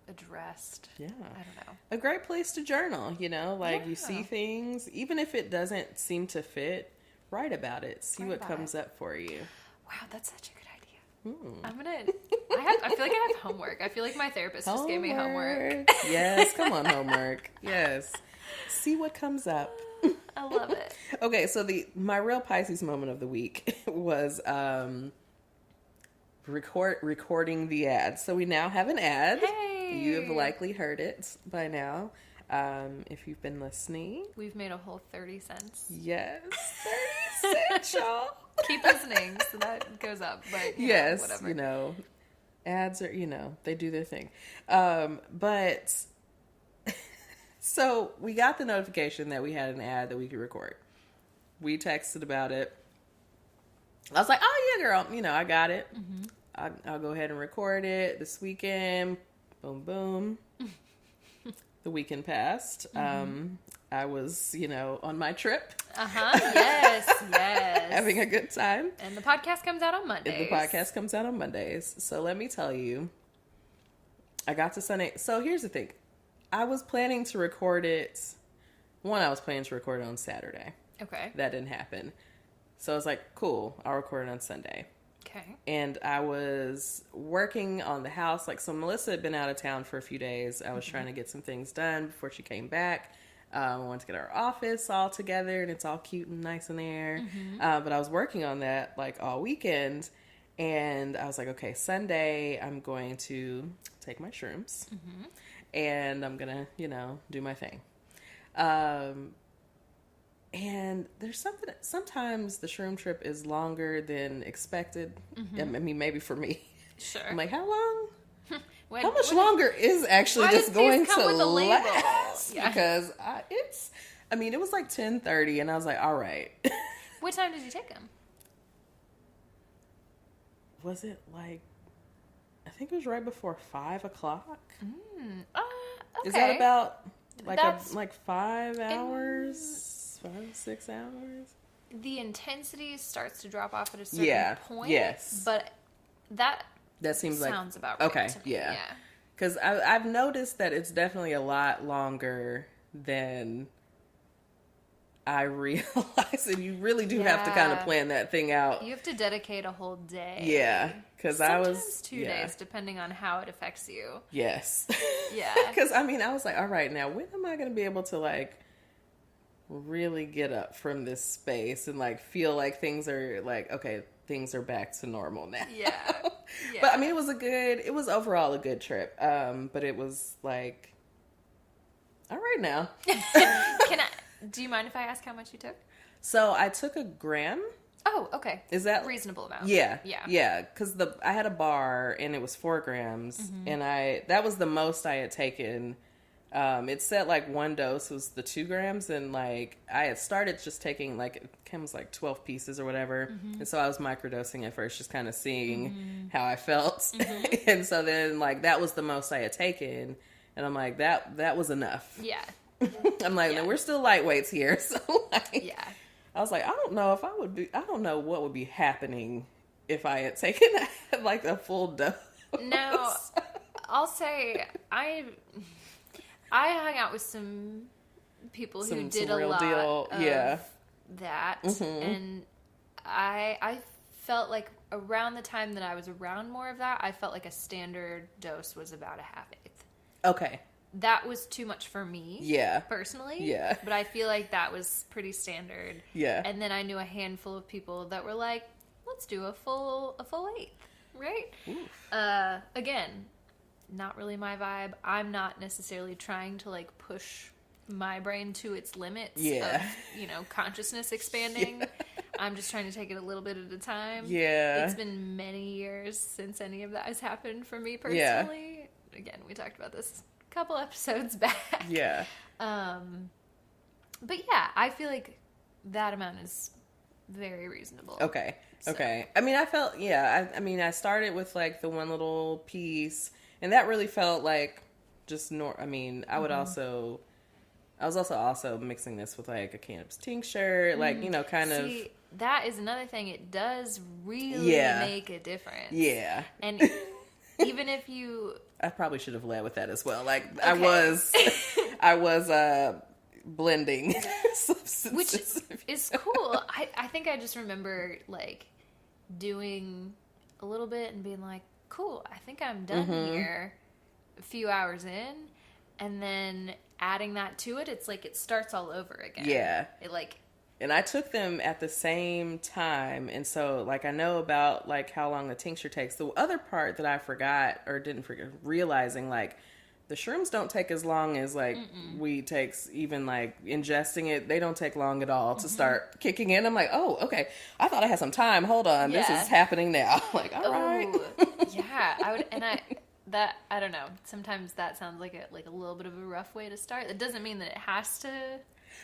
addressed. I don't know. A great place to journal, you see things, even if it doesn't seem to fit, write about it, see what comes up for you. Wow, that's such a good idea. I feel like I have homework. I feel like my therapist just gave me homework. Yes, come on, homework. Yes. See what comes up. I love it. Okay, so my real Pisces moment of the week was recording the ad. So we now have an ad. Hey! You have likely heard it by now. If you've been listening. We've made a whole 30 cents. Yes, 30 cents, y'all. Keep listening so that goes up. But yes, whatever. Ads are, they do their thing. But so we got the notification that we had an ad that we could record. We texted about it. I was like, oh yeah, girl, I got it. I'll go ahead and record it this weekend. Boom, boom. The weekend passed. I was, on my trip. Yes. Having a good time. And the podcast comes out on Mondays. So let me tell you, I got to Sunday. So here's the thing. I was planning to record it. I was planning to record it on Saturday. Okay. That didn't happen. So I was like, cool, I'll record it on Sunday. Okay. And I was working on the house. So Melissa had been out of town for a few days. I was trying to get some things done before she came back. I wanted to get our office all together and it's all cute and nice in there. But I was working on that all weekend. And I was like, okay, Sunday I'm going to take my shrooms. And I'm going to, do my thing. And there's something, sometimes the shroom trip is longer than expected. I mean, maybe for me. Sure. I'm like, how long? How much longer is actually this going to last? Yeah. Because it was like 10:30 and I was like, all right. What time did you take them? Was it I think it was right before 5 o'clock. Okay. Is that about 5 hours? 5, 6 hours? The intensity starts to drop off at a certain point. Yes. But that seems sounds about right. Okay. To me. Yeah. Because I've noticed that it's definitely a lot longer than I realized that you really do have to kind of plan that thing out. You have to dedicate a whole day. Yeah, because I was... Sometimes 2 days, depending on how it affects you. Yes. Yeah. Because, I mean, I was like, all right, now, when am I going to be able to, like, really get up from this space and, like, feel like things are, like, okay, things are back to normal now. Yeah. But, I mean, it was overall a good trip. But it was, like, all right now. Do you mind if I ask how much you took? So I took a gram. Oh, okay. Is that reasonable amount? Yeah. Because I had a bar and it was 4 grams, and that was the most I had taken. It said like one dose was the 2 grams, and like I had started just taking like it comes like 12 pieces or whatever, and so I was microdosing at first, just kind of seeing how I felt, and so then like that was the most I had taken, and I'm like that was enough. Yeah. I'm like, no, we're still lightweights here. So like, yeah. I was like, I don't know what would be happening if I had taken like a full dose. Now, I'll say I hung out with some people who did a lot of that. And I felt like around the time that I was around more of that, I felt like a standard dose was about a half eighth. Okay. That was too much for me. Yeah. Personally. Yeah. But I feel like that was pretty standard. Yeah. And then I knew a handful of people that were like, let's do a full eighth. Right? Oof. Again, not really my vibe. I'm not necessarily trying to like push my brain to its limits of, consciousness expanding. Yeah. I'm just trying to take it a little bit at a time. Yeah. It's been many years since any of that has happened for me personally. Yeah. Again, we talked about this couple episodes back. Yeah. But yeah, I feel like that amount is very reasonable. Okay. So. Okay. I mean, I felt, I started with like the one little piece, and that really felt like just I was also mixing this with like a cannabis tincture, like, kind of. See, that is another thing. It does really make a difference. Yeah. And even if you... I probably should have led with that as well. Like, okay. I was blending substances. Which is cool. I think I just remember, like, doing a little bit and being like, cool, I think I'm done here a few hours in. And then adding that to it, it's like it starts all over again. Yeah. And I took them at the same time. And so, like, I know about, like, how long the tincture takes. The other part that I forgot or didn't forget, realizing, like, the shrooms don't take as long as, like, weed takes, even, like, ingesting it. They don't take long at all to start kicking in. I'm like, oh, okay. I thought I had some time. Hold on. Yeah. This is happening now. Like, all right. Yeah. I don't know. Sometimes that sounds like a little bit of a rough way to start. That doesn't mean that it has to...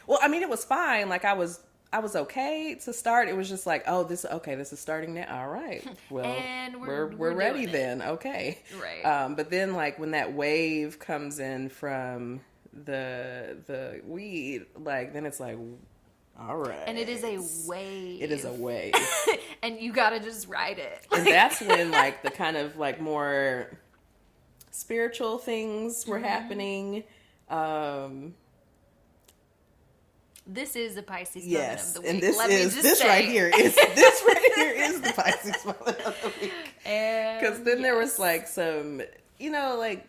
Well, I mean, it was fine. Like, I was okay to start. It was just like, oh, this is starting now. All right. Well, and we're ready then. Okay. Right. But then, like, when that wave comes in from the weed, like, then it's like, all right. And it is a wave. It is a wave. And you gotta just ride it. And that's when, like, the kind of, like, more spiritual things were happening. This is the Pisces moment of the week. And this right here is the Pisces moment of the week. Because then there was like some, like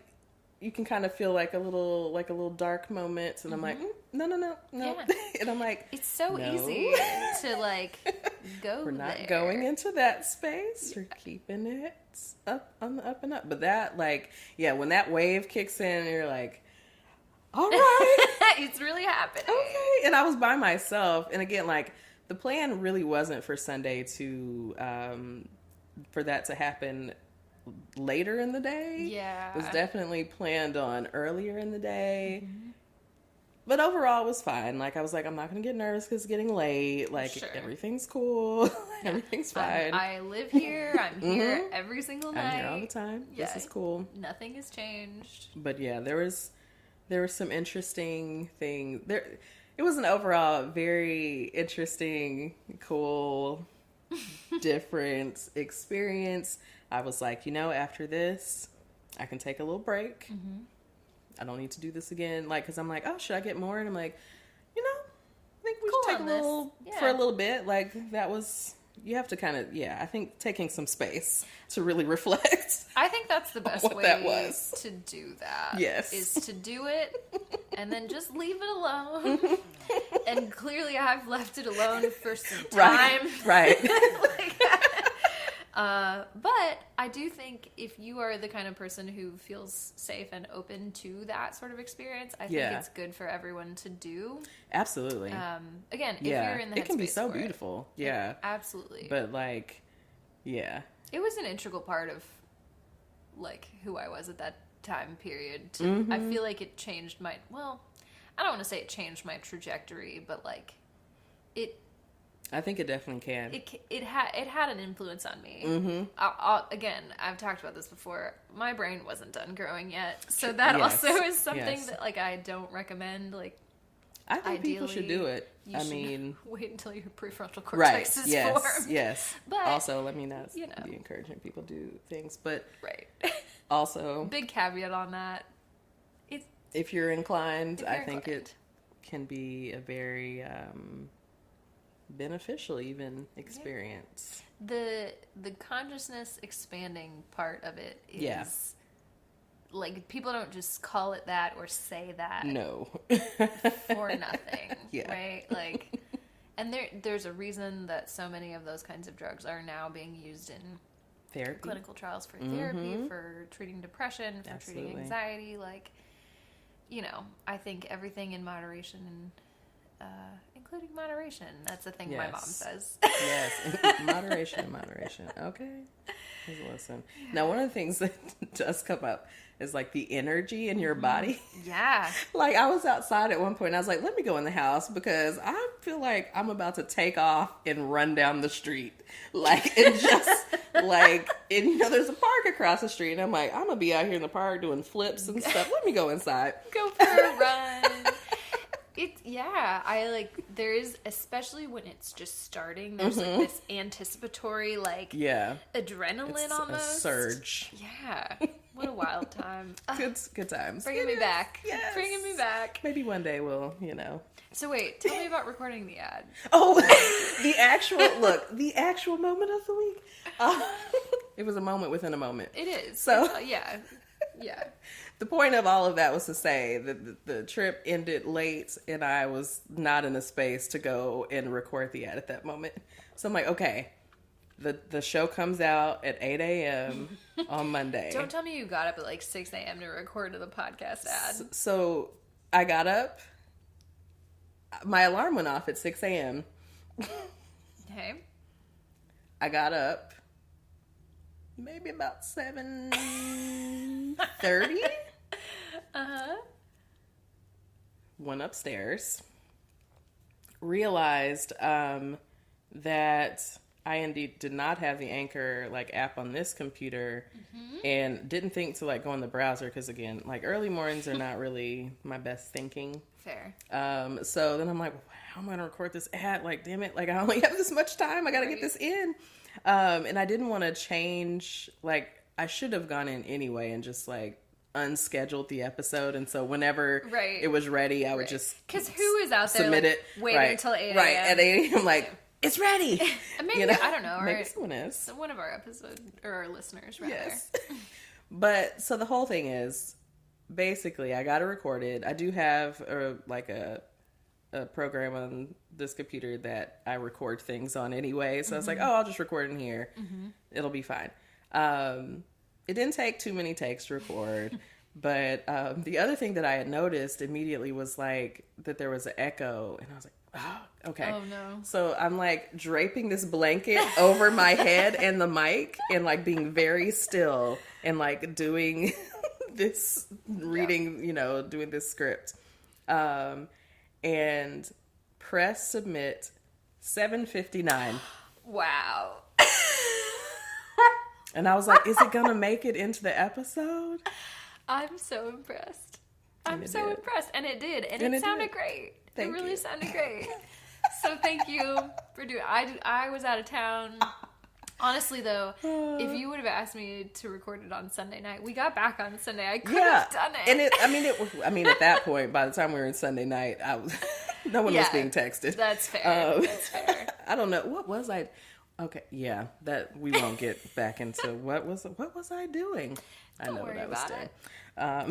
you can kind of feel like a little dark moments, and I'm like, no. Yeah. And I'm like, it's so easy to like go. We're not going into that space. We're keeping it up on the up and up. But that, like, when that wave kicks in, you're like, all right. It's really happening. Okay. And I was by myself. And again, like, the plan really wasn't for Sunday to, for that to happen later in the day. Yeah. It was definitely planned on earlier in the day. Mm-hmm. But overall, it was fine. Like, I was like, I'm not going to get nervous because it's getting late. Like, everything's cool. Everything's fine. I live here. I'm here every single night. I'm here all the time. Yeah. This is cool. Nothing has changed. But yeah, there were some interesting things. It was an overall very interesting, cool, different experience. I was like, after this, I can take a little break. I don't need to do this again. Like, because I'm like, oh, should I get more? And I'm like, I think we should take a little, for a little bit. Like, that was, you have to kind of, I think taking some space to really reflect. I think that's the best way that was. To do that. Yes. Is to do it and then just leave it alone. And clearly I've left it alone for some time. Right. But I do think if you are the kind of person who feels safe and open to that sort of experience, I think it's good for everyone to do. Absolutely. Again, if you're in the headspace, it can be so beautiful. Yeah. Absolutely. But like, yeah. It was an integral part of like who I was at that time period. To, I feel like it changed my, well, I don't want to say it changed my trajectory, but like it, I think it definitely can. It had an influence on me. Again, I've talked about this before. My brain wasn't done growing yet, so that also is something that like I don't recommend. Like, I think people should do it. I mean, wait until your prefrontal cortex is formed. Yes. But also, let me not be encouraging people to do things, but also big caveat on that. If you're inclined, I think it can be a very beneficial even experience. The consciousness expanding part of it is like people don't just call it that or say that for nothing. Right? Like, and there's a reason that so many of those kinds of drugs are now being used in therapy, clinical trials for therapy, for treating depression, for treating anxiety. Like, you know, I think everything in moderation and including moderation. That's a thing my mom says. Yes, moderation. Okay, listen. Now, one of the things that does come up is like the energy in your body. Yeah. Like, I was outside at one point and I was like, let me go in the house because I feel like I'm about to take off and run down the street. Like, and just like, and you know, there's a park across the street and I'm like, I'm gonna be out here in the park doing flips and stuff. Let me go inside. Go for a run. I like, there is, especially when it's just starting, there's like this anticipatory, like, adrenaline it's almost. A surge. Yeah. What a wild time. Good times. Bringing me back. Yes. Bringing me back. Maybe one day we'll, you know. So wait, tell me about recording the ad. Oh, the actual moment of the week. It was a moment within a moment. It is. So, yeah. The point of all of that was to say that the trip ended late and I was not in a space to go and record the ad at that moment. So I'm like, okay, the show comes out at 8 a.m. on Monday. Don't tell me you got up at like 6 a.m. to record the podcast ad. So I got up. My alarm went off at 6 a.m. Okay. I got up maybe about 7:30. Went upstairs. Realized that I indeed did not have the Anchor like app on this computer, and didn't think to like go in the browser because again, like early mornings are not really my best thinking. Fair. So then I'm like, how am I gonna record this ad? Like, damn it! Like I only have this much time. I gotta get this in. And I didn't want to change. Like I should have gone in anyway and just like unscheduled the episode, and so whenever it was ready, I would just because who is out there submit it waiting until 8 a.m. Right at 8 a.m. Like it's ready. And maybe I don't know. Maybe someone is one of our episode or our listeners rather. Yes. But so the whole thing is basically I got it recorded. I do have a program on this computer that I record things on anyway. So I was like, oh, I'll just record in here. It'll be fine. It didn't take too many takes to record. But the other thing that I had noticed immediately was like that there was an echo. And I was like, oh, okay. Oh, no. So I'm like draping this blanket over my head and the mic and like being very still and like doing this reading, you know, doing this script. And press submit 7:59. Wow. And I was like, is it gonna make it into the episode? I'm so impressed. I'm so impressed. And it did. And it sounded great. It really sounded great. So thank you for doing it. I was out of town. Honestly, though, if you would have asked me to record it on Sunday night, we got back on Sunday. I could have done it. And at that point, by the time we were in Sunday night, I was No one was being texted. That's fair. That's fair. I don't know. What was I? Okay, yeah, that we won't get back into what was I doing? Don't I know worry what I was about doing.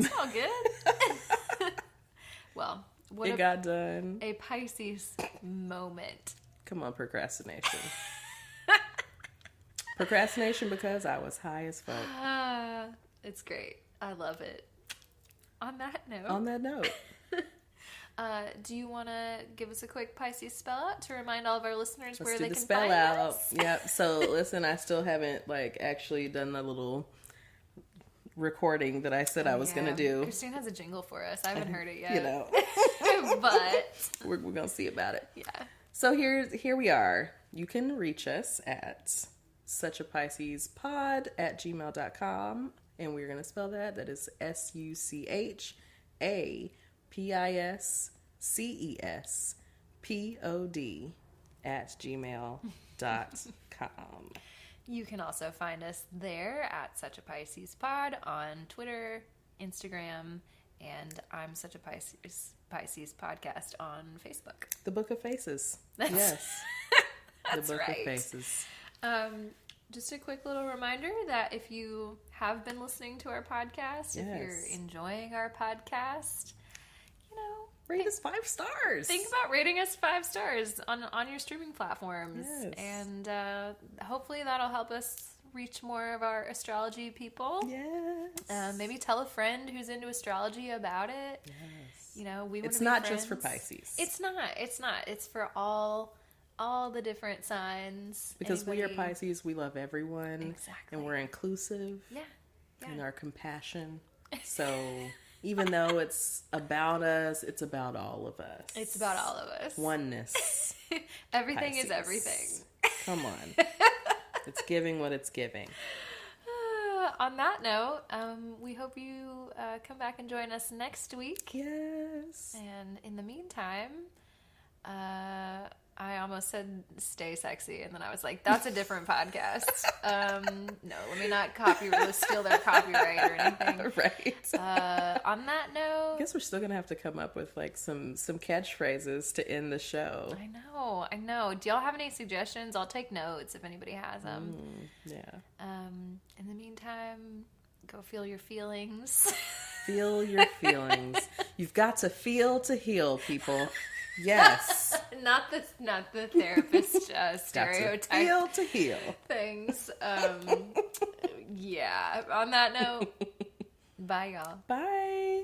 It's all good. Well, what it got done. A Pisces moment. Come on, procrastination. Procrastination because I was high as fuck. It's great. I love it. On that note. Do you want to give us a quick Pisces spell out to remind all of our listeners where they can find us? Yep. So listen, I still haven't actually done the little recording that I said I was going to do. Christine has a jingle for us. I haven't heard it yet. You know. But we're going to see about it. Yeah. So here we are. You can reach us at suchapiscespod@gmail.com, and we're going to spell that. That is SUCHAPISCESPOD@gmail.com. You can also find us there at Such a Pisces Pod on Twitter, Instagram, and I'm Such a Pisces Podcast on Facebook. The Book of Faces. Yes. That's the Book right. of Faces. Just a quick little reminder that if you have been listening to our podcast, if you're enjoying our podcast, rate us 5 stars. Think about rating us 5 stars on your streaming platforms. Yes. And hopefully that'll help us reach more of our astrology people. Yes. Maybe tell a friend who's into astrology about it. Yes. It's not friends. just for Pisces. It's not. It's for all the different signs. Because we are Pisces, we love everyone. Exactly. And we're inclusive. Yeah. In our compassion. So even though it's about us, it's about all of us. It's about all of us. Oneness. Everything Pisces. is everything. Come on. It's giving what it's giving. On that note, we hope you come back and join us next week. Yes. And in the meantime, I almost said stay sexy, and then I was like, that's a different podcast. No, let me not steal their copyright or anything. Right. On that note, I guess we're still going to have to come up with some catchphrases to end the show. I know. Do y'all have any suggestions? I'll take notes if anybody has them. Yeah. In the meantime, go feel your feelings. Feel your feelings. You've got to feel to heal, people. Yes. not the therapist stereotype. Got to feel to heal. Things. Yeah. On that note, bye y'all. Bye.